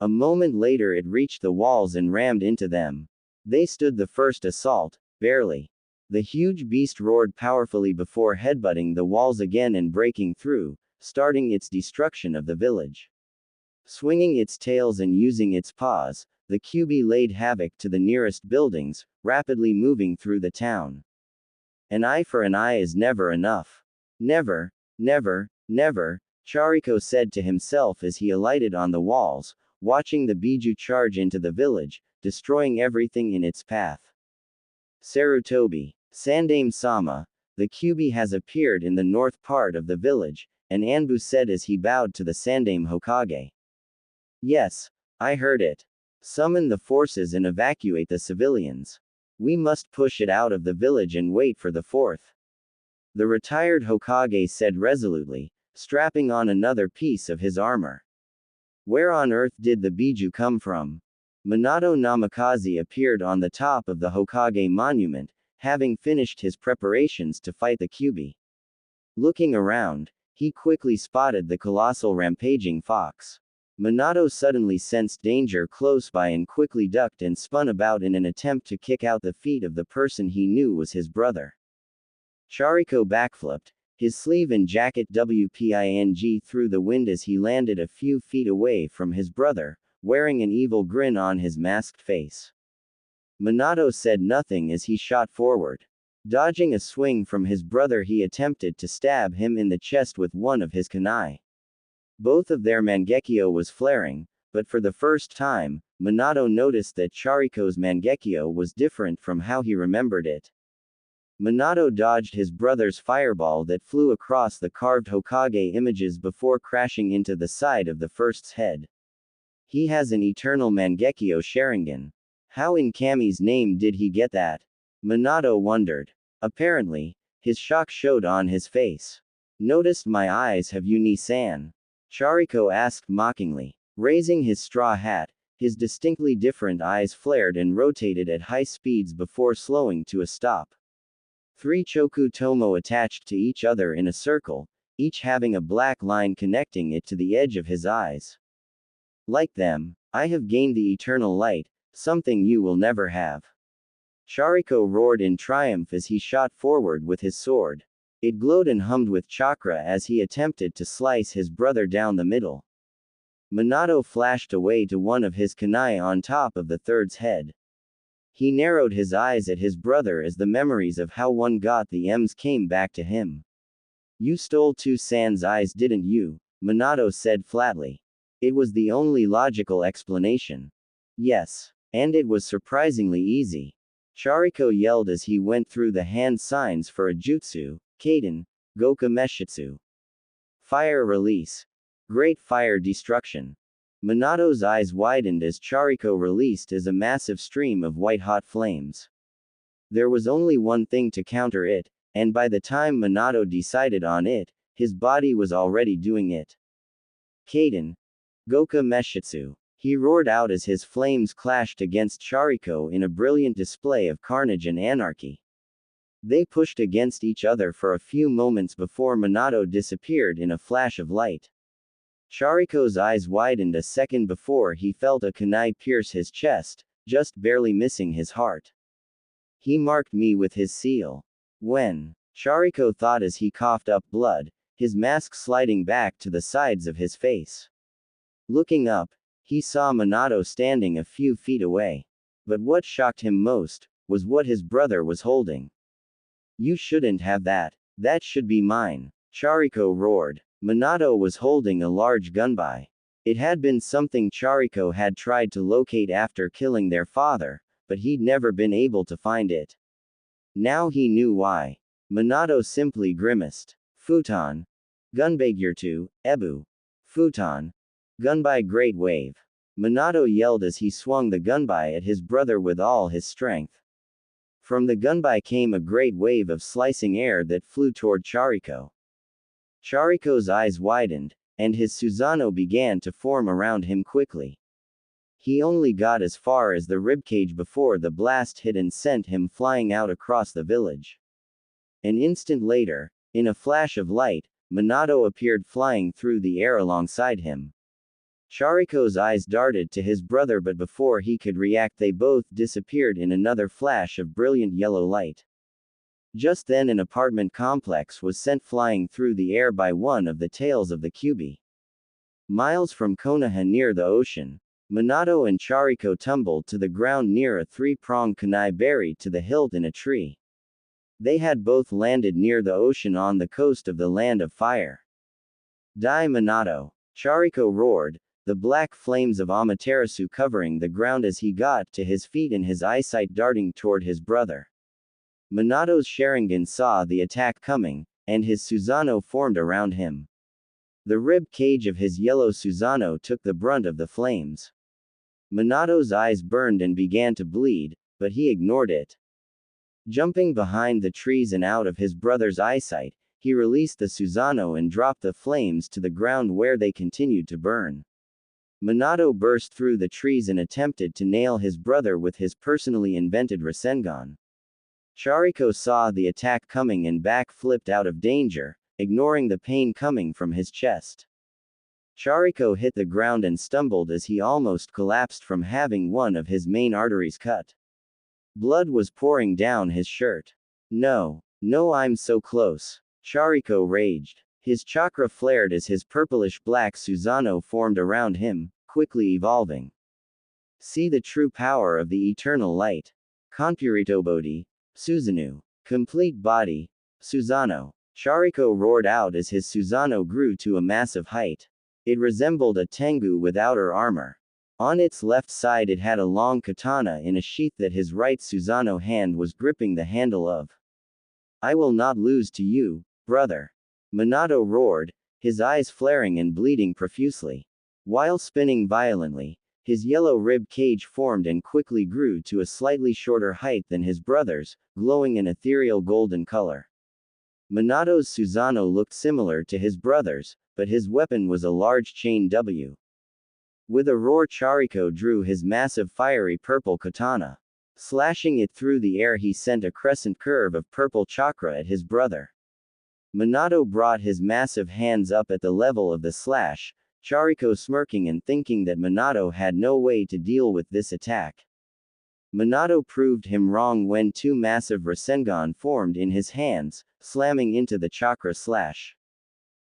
A moment later it reached the walls and rammed into them. They stood the first assault, barely. The huge beast roared powerfully before headbutting the walls again and breaking through, starting its destruction of the village. Swinging its tails and using its paws, the Kyuubi laid havoc to the nearest buildings, rapidly moving through the town. An eye for an eye is never enough. Never, never, never, Chariko said to himself as he alighted on the walls, watching the Biju charge into the village, destroying everything in its path. Sarutobi, Sandaime-sama, the Kyuubi has appeared in the north part of the village, and Anbu said as he bowed to the Sandaime Hokage. Yes, I heard it. Summon the forces and evacuate the civilians. We must push it out of the village and wait for the fourth. The retired Hokage said resolutely, strapping on another piece of his armor. Where on earth did the Biju come from? Minato Namikaze appeared on the top of the Hokage monument, having finished his preparations to fight the Kyuubi. Looking around, he quickly spotted the colossal rampaging fox. Minato suddenly sensed danger close by and quickly ducked and spun about in an attempt to kick out the feet of the person he knew was his brother. Chariko backflipped, his sleeve and jacket whipping through the wind as he landed a few feet away from his brother, wearing an evil grin on his masked face. Minato said nothing as he shot forward. Dodging a swing from his brother, he attempted to stab him in the chest with one of his kunai. Both of their Mangekyo was flaring, but for the first time, Minato noticed that Chariko's Mangekyo was different from how he remembered it. Minato dodged his brother's fireball that flew across the carved Hokage images before crashing into the side of the first's head. He has an eternal Mangekyo Sharingan. How in Kami's name did he get that? Minato wondered. Apparently, his shock showed on his face. Noticed my eyes, have you, Ni-san? Chariko asked mockingly. Raising his straw hat, his distinctly different eyes flared and rotated at high speeds before slowing to a stop. 3 choku tomo attached to each other in a circle, each having a black line connecting it to the edge of his eyes. Like them, I have gained the eternal light, something you will never have. Chariko roared in triumph as he shot forward with his sword. It glowed and hummed with chakra as he attempted to slice his brother down the middle. Minato flashed away to one of his kunai on top of the third's head. He narrowed his eyes at his brother as the memories of how one got the M's came back to him. You stole Two-san's eyes, didn't you? Minato said flatly. It was the only logical explanation. Yes. And it was surprisingly easy. Chariko yelled as he went through the hand signs for a jutsu, Kaden, Goka Meshitsu. Fire release. Great fire destruction. Minato's eyes widened as Chariko released as a massive stream of white-hot flames. There was only one thing to counter it, and by the time Minato decided on it, his body was already doing it. Kaden. Goka Meshitsu. He roared out as his flames clashed against Chariko in a brilliant display of carnage and anarchy. They pushed against each other for a few moments before Minato disappeared in a flash of light. Chariko's eyes widened a second before he felt a kunai pierce his chest, just barely missing his heart. He marked me with his seal. When? Chariko thought as he coughed up blood, his mask sliding back to the sides of his face. Looking up, he saw Minato standing a few feet away. But what shocked him most was what his brother was holding. You shouldn't have that. That should be mine. Chariko roared. Minato was holding a large gunbai. It had been something Chariko had tried to locate after killing their father, but he'd never been able to find it. Now he knew why. Minato simply grimaced. Futon. Gunbaigurtu, Ebu. Futon. Gunbai Great Wave. Minato yelled as he swung the gunbai at his brother with all his strength. From the gunbai came a great wave of slicing air that flew toward Chariko. Chariko's eyes widened, and his Susanoo began to form around him quickly. He only got as far as the ribcage before the blast hit and sent him flying out across the village. An instant later, in a flash of light, Minato appeared flying through the air alongside him. Chariko's eyes darted to his brother, but before he could react they both disappeared in another flash of brilliant yellow light. Just then an apartment complex was sent flying through the air by one of the tails of the Kyuubi. Miles from Konoha near the ocean, Minato and Chariko tumbled to the ground near a three-pronged kunai buried to the hilt in a tree. They had both landed near the ocean on the coast of the Land of Fire. Die Minato! Chariko roared, the black flames of Amaterasu covering the ground as he got to his feet and his eyesight darting toward his brother. Minato's Sharingan saw the attack coming, and his Susanoo formed around him. The rib cage of his yellow Susanoo took the brunt of the flames. Minato's eyes burned and began to bleed, but he ignored it. Jumping behind the trees and out of his brother's eyesight, he released the Susanoo and dropped the flames to the ground where they continued to burn. Minato burst through the trees and attempted to nail his brother with his personally invented Rasengan. Chariko saw the attack coming and back-flipped out of danger, ignoring the pain coming from his chest. Chariko hit the ground and stumbled as he almost collapsed from having one of his main arteries cut. Blood was pouring down his shirt. No, I'm so close. Chariko raged. His chakra flared as his purplish-black Susanoo formed around him, quickly evolving. See the true power of the eternal light. Konpurito Bodhi. Susanoo. Complete body. Susanoo. Chariko roared out as his Susanoo grew to a massive height. It resembled a tengu with outer armor. On its left side it had a long katana in a sheath that his right Susanoo hand was gripping the handle of. I will not lose to you, brother. Minato roared, his eyes flaring and bleeding profusely. While spinning violently, his yellow rib cage formed and quickly grew to a slightly shorter height than his brother's, glowing an ethereal golden color. Minato's Susanoo looked similar to his brother's, but his weapon was a large chain W. With a roar Chariko drew his massive fiery purple katana. Slashing it through the air, he sent a crescent curve of purple chakra at his brother. Minato brought his massive hands up at the level of the slash, Chariko smirking and thinking that Minato had no way to deal with this attack. Minato proved him wrong when two massive Rasengan formed in his hands, slamming into the chakra slash.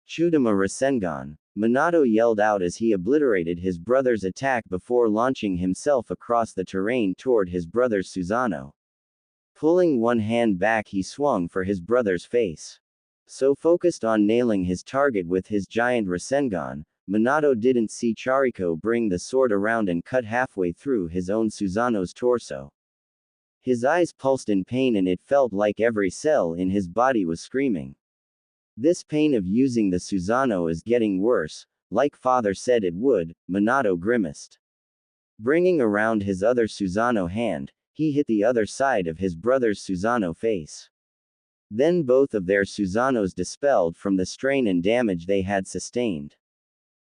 Chudama Rasengan. Minato yelled out as he obliterated his brother's attack before launching himself across the terrain toward his brother's Susanoo. Pulling one hand back, he swung for his brother's face. So focused on nailing his target with his giant Rasengan, Minato didn't see Chariko bring the sword around and cut halfway through his own Susanoo's torso. His eyes pulsed in pain and it felt like every cell in his body was screaming. This pain of using the Susanoo is getting worse, like father said it would, Minato grimaced. Bringing around his other Susanoo hand, he hit the other side of his brother's Susanoo face. Then both of their Susanoos dispelled from the strain and damage they had sustained.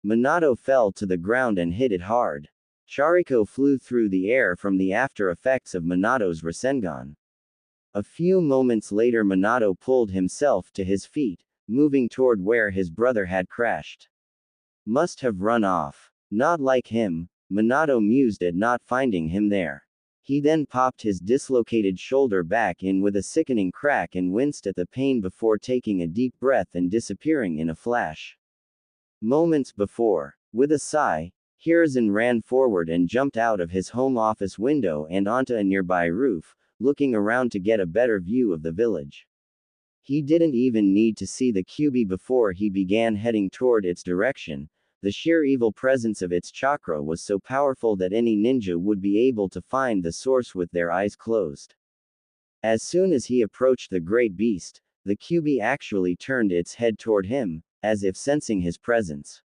Minato fell to the ground and hit it hard. Chariko flew through the air from the after effects of Minato's Rasengan. A few moments later, Minato pulled himself to his feet, moving toward where his brother had crashed. Must have run off. Not like him, Minato mused at not finding him there. He then popped his dislocated shoulder back in with a sickening crack and winced at the pain before taking a deep breath and disappearing in a flash. Moments before, with a sigh, Hiruzen ran forward and jumped out of his home office window and onto a nearby roof, looking around to get a better view of the village. He didn't even need to see the Kyuubi before he began heading toward its direction. The sheer evil presence of its chakra was so powerful that any ninja would be able to find the source with their eyes closed. As soon as he approached the great beast, the Kyuubi actually turned its head toward him, as if sensing his presence.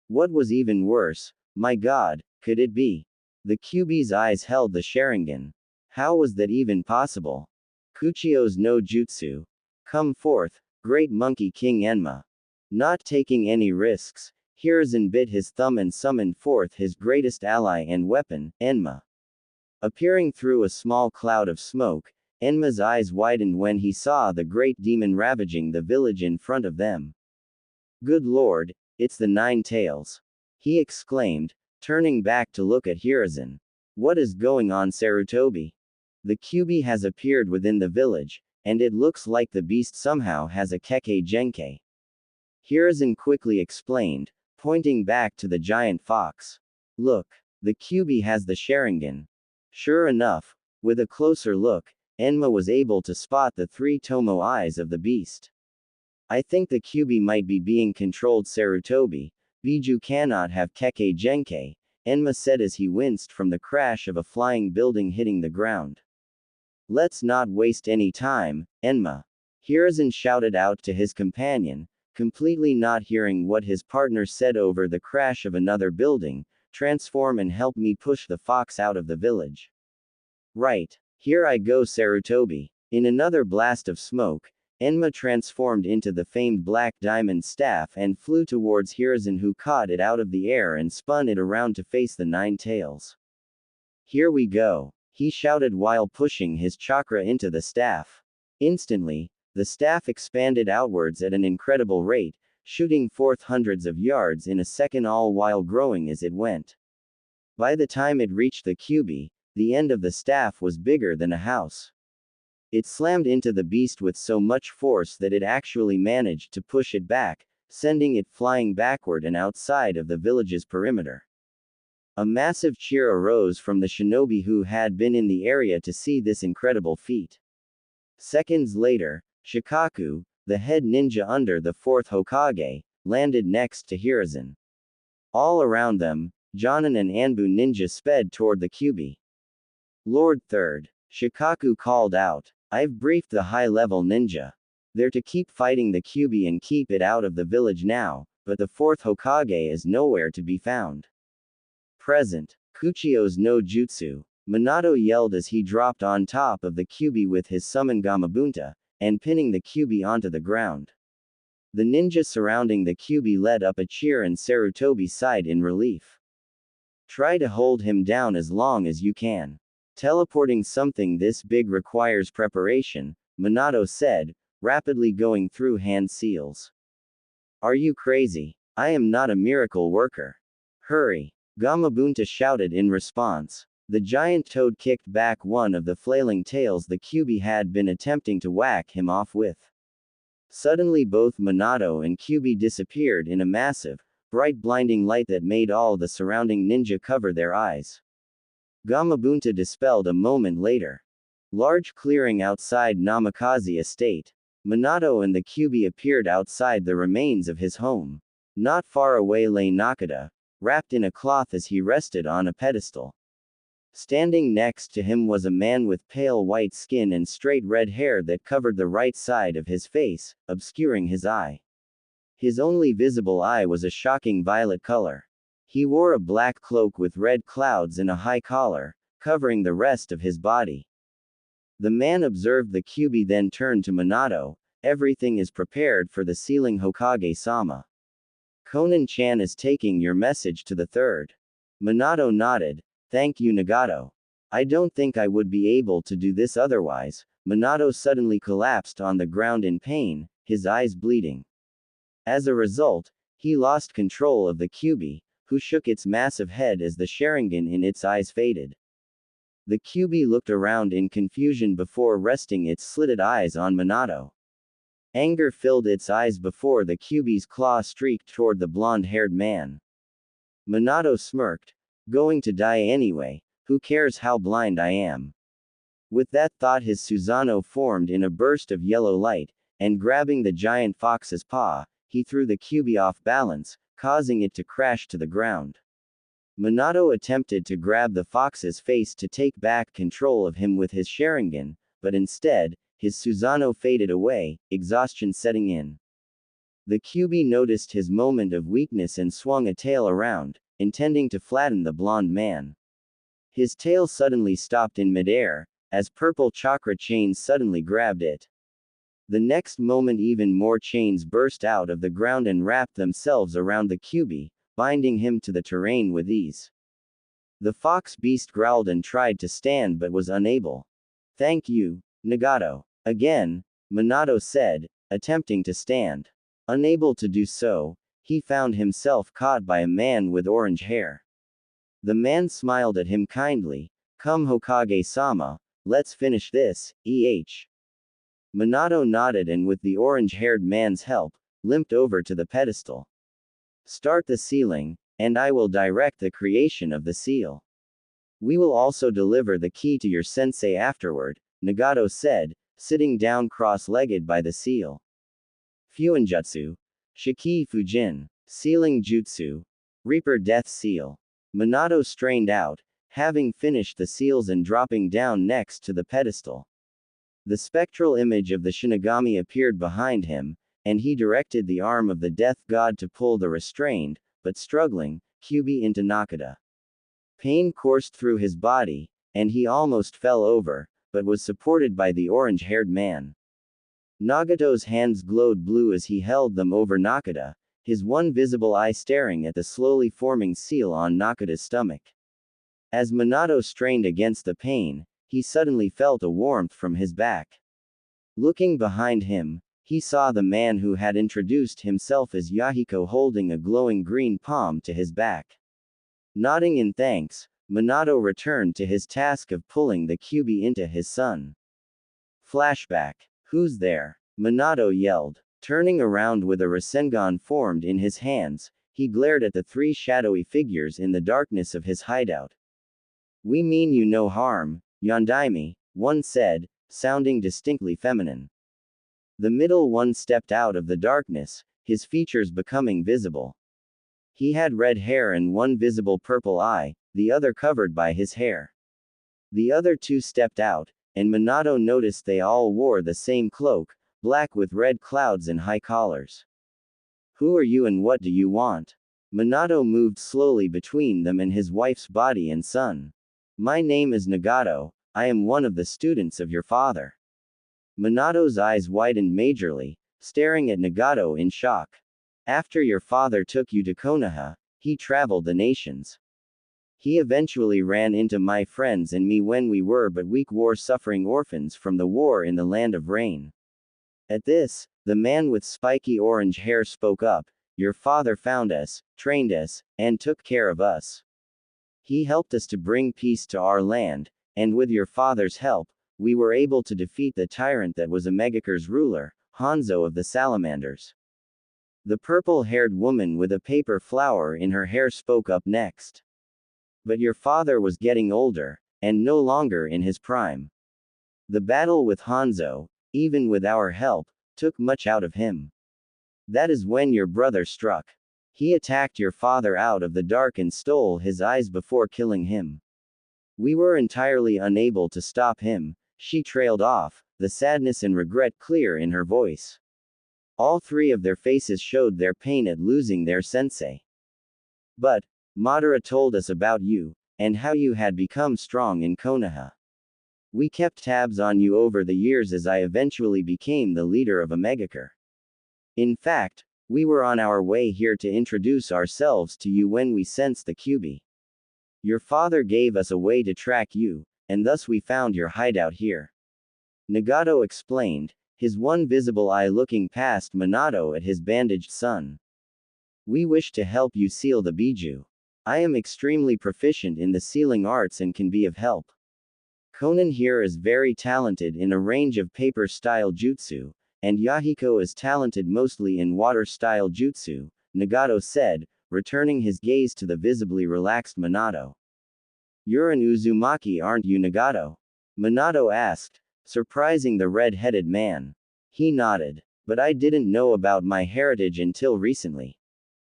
What was even worse, my god, could it be? The Kyuubi's eyes held the Sharingan. How was that even possible? Kuchio's no jutsu. Come forth, great monkey king Enma. Not taking any risks, Hiruzen bit his thumb and summoned forth his greatest ally and weapon, Enma. Appearing through a small cloud of smoke, Enma's eyes widened when he saw the great demon ravaging the village in front of them. Good lord, it's the Nine Tails! He exclaimed, turning back to look at Hiruzen. What is going on, Sarutobi? The Kyuubi has appeared within the village, and it looks like the beast somehow has a Kekkei Genkai. Hiruzen quickly explained, pointing back to the giant fox. Look, the Kyuubi has the Sharingan. Sure enough, with a closer look, Enma was able to spot the three Tomo eyes of the beast. I think the Kyuubi might be being controlled, Sarutobi. Biju cannot have Kekkei Genkai, Enma said as he winced from the crash of a flying building hitting the ground. Let's not waste any time, Enma. Hiruzen shouted out to his companion, completely not hearing what his partner said over the crash of another building. Transform and help me push the fox out of the village. Right. Here I go, Sarutobi. In another blast of smoke, Enma transformed into the famed black diamond staff and flew towards Hiruzen, who caught it out of the air and spun it around to face the Nine Tails. Here we go, he shouted while pushing his chakra into the staff. Instantly, the staff expanded outwards at an incredible rate, shooting forth hundreds of yards in a second, all while growing as it went. By the time it reached the Kyuubi, the end of the staff was bigger than a house. It slammed into the beast with so much force that it actually managed to push it back, sending it flying backward and outside of the village's perimeter. A massive cheer arose from the shinobi who had been in the area to see this incredible feat. Seconds later, Shikaku, the head ninja under the fourth Hokage, landed next to Hiruzen. All around them, Jonin and Anbu ninja sped toward the Kyuubi. Lord Third, Shikaku called out, I've briefed the high-level ninja. They're to keep fighting the Kyuubi and keep it out of the village now, but the fourth Hokage is nowhere to be found. Present. Kuchio's no jutsu. Minato yelled as he dropped on top of the Kyuubi with his summon Gamabunta, and pinning the Kyuubi onto the ground. The ninja surrounding the Kyuubi let up a cheer and Sarutobi sighed in relief. Try to hold him down as long as you can. Teleporting something this big requires preparation, Minato said, rapidly going through hand seals. Are you crazy? I am not a miracle worker. Hurry! Gamabunta shouted in response. The giant toad kicked back one of the flailing tails the Kyuubi had been attempting to whack him off with. Suddenly both Minato and Kyuubi disappeared in a massive, bright blinding light that made all the surrounding ninja cover their eyes. Gamabunta dispelled a moment later. Large clearing outside Namikaze estate. Minato and the Kyuubi appeared outside the remains of his home. Not far away lay Nakata, wrapped in a cloth as he rested on a pedestal. Standing next to him was a man with pale white skin and straight red hair that covered the right side of his face, obscuring his eye. His only visible eye was a shocking violet color. He wore a black cloak with red clouds and a high collar, covering the rest of his body. The man observed the Kyuubi then turned to Minato. Everything is prepared for the sealing Hokage-sama. Konan-chan is taking your message to the third. Minato nodded. Thank you Nagato. I don't think I would be able to do this otherwise. Minato suddenly collapsed on the ground in pain, his eyes bleeding. As a result, he lost control of the Kyuubi, who shook its massive head as the Sharingan in its eyes faded. The Kyuubi looked around in confusion before resting its slitted eyes on Minato. Anger filled its eyes before the Kyuubi's claw streaked toward the blonde-haired man. Minato smirked. Going to die anyway, who cares how blind I am? With that thought his Susanoo formed in a burst of yellow light, and grabbing the giant fox's paw, he threw the Kyuubi off balance, causing it to crash to the ground. Minato attempted to grab the fox's face to take back control of him with his Sharingan, but instead, his Susanoo faded away, exhaustion setting in. The Kyuubi noticed his moment of weakness and swung a tail around, intending to flatten the blonde man. His tail suddenly stopped in midair, as purple chakra chains suddenly grabbed it. The next moment even more chains burst out of the ground and wrapped themselves around the Kyuubi, binding him to the terrain with ease. The fox beast growled and tried to stand but was unable. Thank you, Nagato. Again, Minato said, attempting to stand. Unable to do so, he found himself caught by a man with orange hair. The man smiled at him kindly. Come Hokage-sama, let's finish this, Minato nodded and with the orange-haired man's help, limped over to the pedestal. Start the sealing, and I will direct the creation of the seal. We will also deliver the key to your sensei afterward, Nagato said, sitting down cross-legged by the seal. Fuinjutsu. Shiki Fujin. Sealing Jutsu. Reaper Death Seal. Minato strained out, having finished the seals and dropping down next to the pedestal. The spectral image of the Shinigami appeared behind him, and he directed the arm of the death god to pull the restrained, but struggling, Kyuubi into Nakata. Pain coursed through his body, and he almost fell over, but was supported by the orange-haired man. Nagato's hands glowed blue as he held them over Nakata, his one visible eye staring at the slowly forming seal on Nakata's stomach. As Minato strained against the pain, he suddenly felt a warmth from his back. Looking behind him, he saw the man who had introduced himself as Yahiko holding a glowing green palm to his back. Nodding in thanks, Minato returned to his task of pulling the Kyuubi into his son. Flashback. Who's there? Minato yelled. Turning around with a Rasengan formed in his hands, he glared at the three shadowy figures in the darkness of his hideout. We mean you no harm, Yondaime, one said, sounding distinctly feminine. The middle one stepped out of the darkness, his features becoming visible. He had red hair and one visible purple eye, the other covered by his hair. The other two stepped out, and Minato noticed they all wore the same cloak, black with red clouds and high collars. Who are you and what do you want? Minato moved slowly between them and his wife's body and son. My name is Nagato, I am one of the students of your father. Minato's eyes widened majorly, staring at Nagato in shock. After your father took you to Konoha, he traveled the nations. He eventually ran into my friends and me when we were but weak war-suffering orphans from the war in the land of rain. At this, the man with spiky orange hair spoke up. Your father found us, trained us, and took care of us. He helped us to bring peace to our land, and with your father's help, we were able to defeat the tyrant that was Amegakur's ruler, Hanzo of the Salamanders. The purple-haired woman with a paper flower in her hair spoke up next. But your father was getting older, and no longer in his prime. The battle with Hanzo, even with our help, took much out of him. That is when your brother struck. He attacked your father out of the dark and stole his eyes before killing him. We were entirely unable to stop him. She trailed off, the sadness and regret clear in her voice. All three of their faces showed their pain at losing their sensei. But, Madara told us about you, and how you had become strong in Konoha. We kept tabs on you over the years as I eventually became the leader of Amegakur. In fact, we were on our way here to introduce ourselves to you when we sensed the Kyuubi. Your father gave us a way to track you, and thus we found your hideout here. Nagato explained, his one visible eye looking past Minato at his bandaged son. We wish to help you seal the Biju. I am extremely proficient in the sealing arts and can be of help. Konan here is very talented in a range of paper-style jutsu, and Yahiko is talented mostly in water-style jutsu, Nagato said, returning his gaze to the visibly relaxed Minato. You're an Uzumaki, aren't you, Nagato? Minato asked, surprising the red-headed man. He nodded. But I didn't know about my heritage until recently.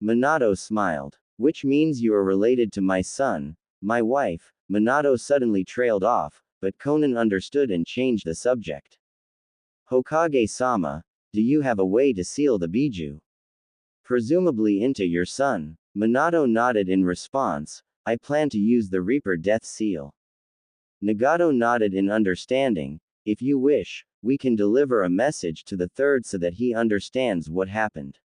Minato smiled. Which means you are related to my son, my wife. Minato suddenly trailed off, but Konan understood and changed the subject. Hokage-sama, do you have a way to seal the Biju? Presumably into your son. Minato nodded in response. I plan to use the Reaper Death Seal. Nagato nodded in understanding. If you wish, we can deliver a message to the third so that he understands what happened.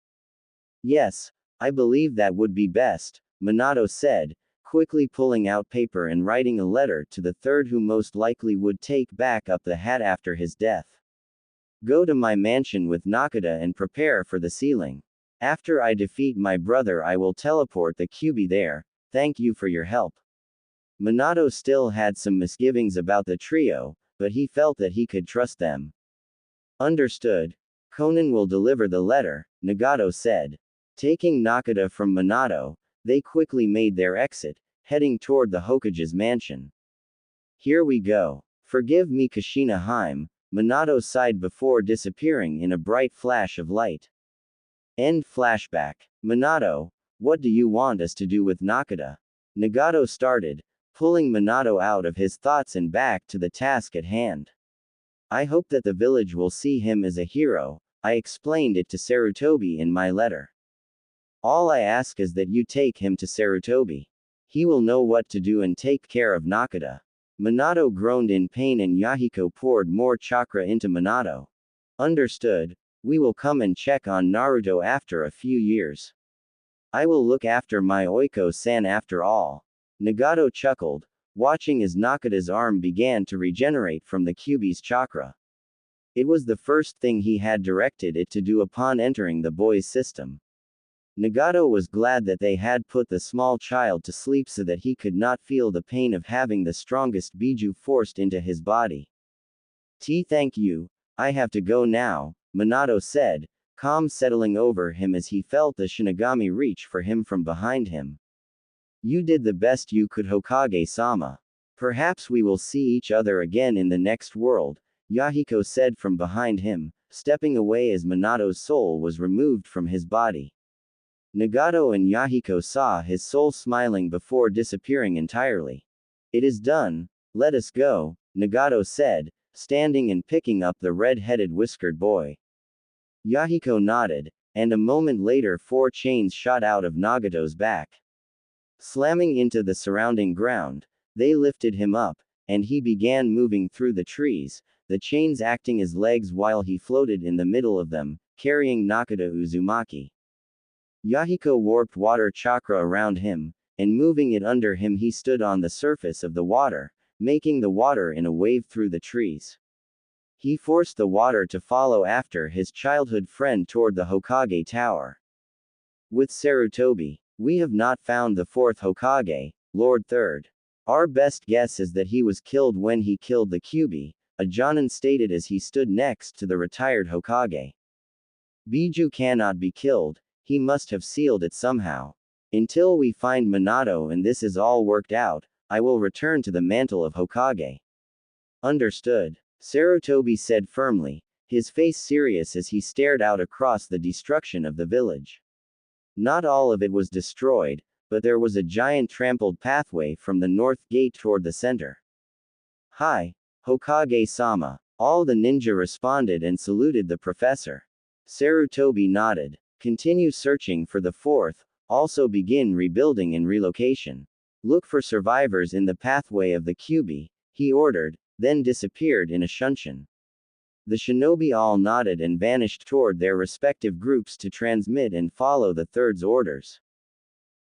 Yes, I believe that would be best, Minato said, quickly pulling out paper and writing a letter to the third who most likely would take back up the hat after his death. Go to my mansion with Nakata and prepare for the sealing. After I defeat my brother I will teleport the Kyuubi there. Thank you for your help. Minato still had some misgivings about the trio, but he felt that he could trust them. Understood. Konan will deliver the letter, Nagato said. Taking Nakata from Minato, they quickly made their exit, heading toward the Hokage's mansion. Here we go. Forgive me, Kushina Haim, Minato sighed before disappearing in a bright flash of light. End flashback. Minato, what do you want us to do with Nakata? Nagato started, pulling Minato out of his thoughts and back to the task at hand. I hope that the village will see him as a hero. I explained it to Sarutobi in my letter. All I ask is that you take him to Sarutobi. He will know what to do and take care of Nakata. Minato groaned in pain and Yahiko poured more chakra into Minato. Understood. We will come and check on Naruto after a few years. I will look after my Oiko-san after all. Nagato chuckled, watching as Nakata's arm began to regenerate from the Kyuubi's chakra. It was the first thing he had directed it to do upon entering the boy's system. Nagato was glad that they had put the small child to sleep so that he could not feel the pain of having the strongest Biju forced into his body. Thank you, I have to go now, Minato said, calm settling over him as he felt the Shinigami reach for him from behind him. You did the best you could, Hokage-sama. Perhaps we will see each other again in the next world, Yahiko said from behind him, stepping away as Minato's soul was removed from his body. Nagato and Yahiko saw his soul smiling before disappearing entirely. It is done, let us go, Nagato said, standing and picking up the red-headed whiskered boy. Yahiko nodded, and a moment later 4 chains shot out of Nagato's back. Slamming into the surrounding ground, they lifted him up, and he began moving through the trees, the chains acting as legs while he floated in the middle of them, carrying Nakata Uzumaki. Yahiko warped water chakra around him, and moving it under him he stood on the surface of the water, making the water in a wave through the trees. He forced the water to follow after his childhood friend toward the Hokage tower. With Sarutobi, we have not found the fourth Hokage, Lord Third. Our best guess is that he was killed when he killed the Kyuubi, a Jonin stated as he stood next to the retired Hokage. Biju cannot be killed, he must have sealed it somehow. Until we find Minato and this is all worked out, I will return to the mantle of Hokage. Understood, Sarutobi said firmly, his face serious as he stared out across the destruction of the village. Not all of it was destroyed, but there was a giant trampled pathway from the north gate toward the center. Hi, Hokage-sama. All the ninja responded and saluted the professor. Sarutobi nodded. Continue searching for the fourth, also begin rebuilding and relocation. Look for survivors in the pathway of the Kyuubi, he ordered, then disappeared in a shunshin. The shinobi all nodded and vanished toward their respective groups to transmit and follow the third's orders.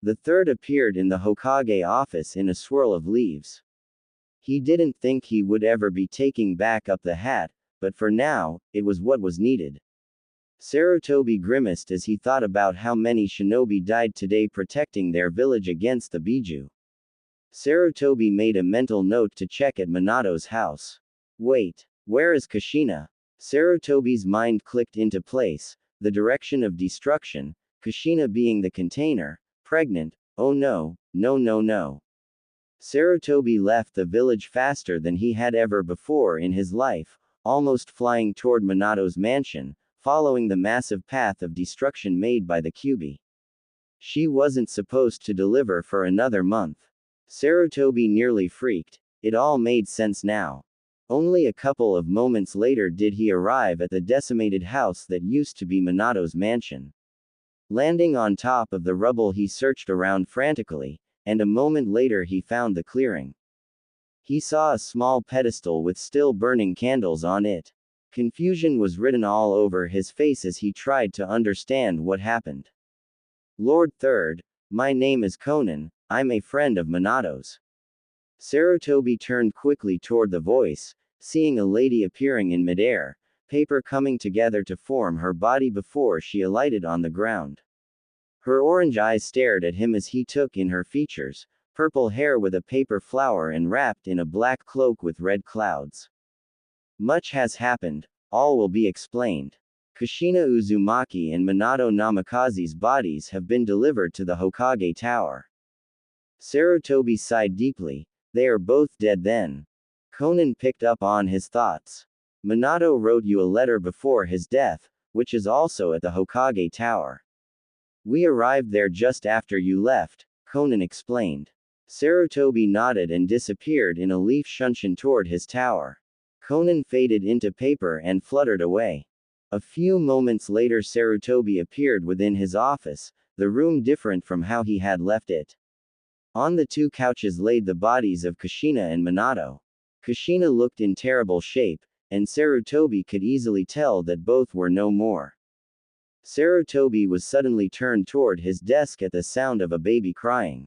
The third appeared in the Hokage office in a swirl of leaves. He didn't think he would ever be taking back up the hat, but for now, it was what was needed. Sarutobi grimaced as he thought about how many shinobi died today protecting their village against the Biju. Sarutobi made a mental note to check at Minato's house. Wait, where is Kushina? Sarutobi's mind clicked into place, the direction of destruction, Kushina being the container, pregnant, oh no, no no no. Sarutobi left the village faster than he had ever before in his life, almost flying toward Minato's mansion, following the massive path of destruction made by the Kyuubi. She wasn't supposed to deliver for another month. Sarutobi nearly freaked, it all made sense now. Only a couple of moments later did he arrive at the decimated house that used to be Minato's mansion. Landing on top of the rubble he searched around frantically, and a moment later he found the clearing. He saw a small pedestal with still burning candles on it. Confusion was written all over his face as he tried to understand what happened. Lord Third, my name is Conan, I'm a friend of Minato's. Sarutobi turned quickly toward the voice, seeing a lady appearing in midair, paper coming together to form her body before she alighted on the ground. Her orange eyes stared at him as he took in her features, purple hair with a paper flower and wrapped in a black cloak with red clouds. Much has happened, all will be explained. Kushina Uzumaki and Minato Namikaze's bodies have been delivered to the Hokage tower. Sarutobi sighed deeply, they are both dead then. Conan picked up on his thoughts. Minato wrote you a letter before his death, which is also at the Hokage tower. We arrived there just after you left, Conan explained. Sarutobi nodded and disappeared in a leaf shunshin toward his tower. Conan faded into paper and fluttered away. A few moments later Sarutobi appeared within his office, the room different from how he had left it. On the two couches laid the bodies of Kushina and Minato. Kushina looked in terrible shape, and Sarutobi could easily tell that both were no more. Sarutobi was suddenly turned toward his desk at the sound of a baby crying.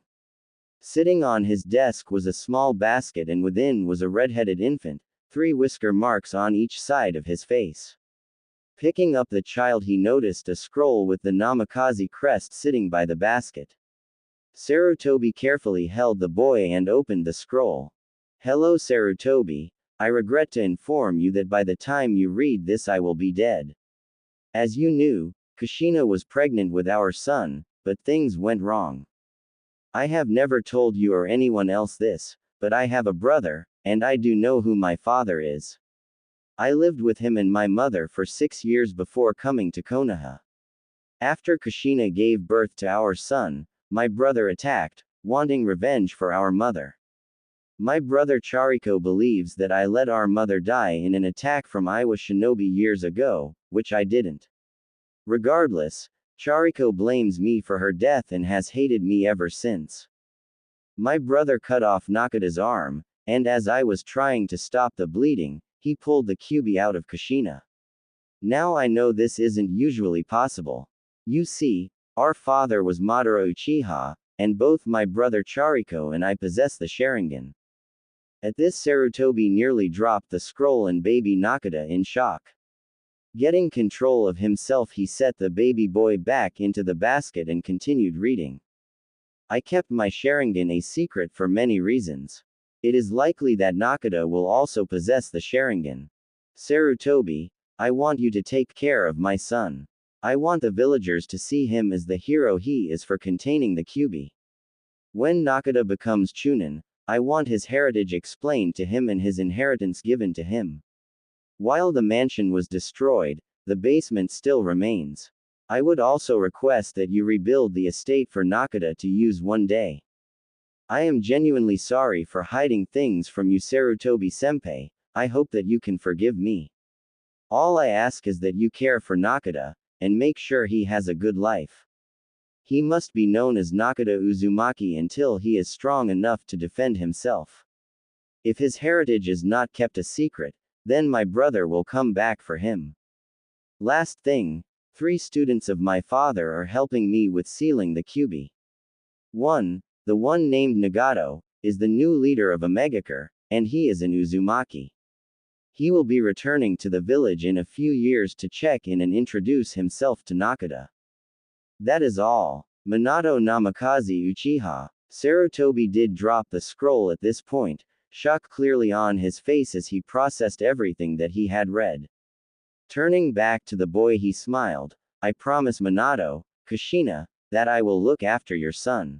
Sitting on his desk was a small basket and within was a red-headed infant, 3 whisker marks on each side of his face. Picking up the child he noticed a scroll with the Namikaze crest sitting by the basket. Sarutobi carefully held the boy and opened the scroll. Hello Sarutobi, I regret to inform you that by the time you read this I will be dead. As you knew, Kushina was pregnant with our son, but things went wrong. I have never told you or anyone else this, but I have a brother, and I do know who my father is. I lived with him and my mother for 6 years before coming to Konoha. After Kushina gave birth to our son, my brother attacked, wanting revenge for our mother. My brother Chariko believes that I let our mother die in an attack from Iwa Shinobi years ago, which I didn't. Regardless, Chariko blames me for her death and has hated me ever since. My brother cut off Nakata's arm, and as I was trying to stop the bleeding, he pulled the Kyuubi out of Kushina. Now I know this isn't usually possible. You see, our father was Madara Uchiha, and both my brother Chariko and I possess the Sharingan. At this, Sarutobi nearly dropped the scroll and baby Nakata in shock. Getting control of himself, he set the baby boy back into the basket and continued reading. I kept my Sharingan a secret for many reasons. It is likely that Nakata will also possess the Sharingan. Sarutobi, I want you to take care of my son. I want the villagers to see him as the hero he is for containing the Kyuubi. When Nakata becomes Chunin, I want his heritage explained to him and his inheritance given to him. While the mansion was destroyed, the basement still remains. I would also request that you rebuild the estate for Nakata to use one day. I am genuinely sorry for hiding things from you, Sarutobi-senpai. I hope that you can forgive me. All I ask is that you care for Nakata, and make sure he has a good life. He must be known as Nakata Uzumaki until he is strong enough to defend himself. If his heritage is not kept a secret, then my brother will come back for him. Last thing, 3 students of my father are helping me with sealing the Kyuubi. 1. The one named Nagato, is the new leader of Omegakure, and he is an Uzumaki. He will be returning to the village in a few years to check in and introduce himself to Nakata. That is all. Minato Namikaze Uchiha. Sarutobi did drop the scroll at this point, shock clearly on his face as he processed everything that he had read. Turning back to the boy, he smiled. I promise Minato, Kushina, that I will look after your son.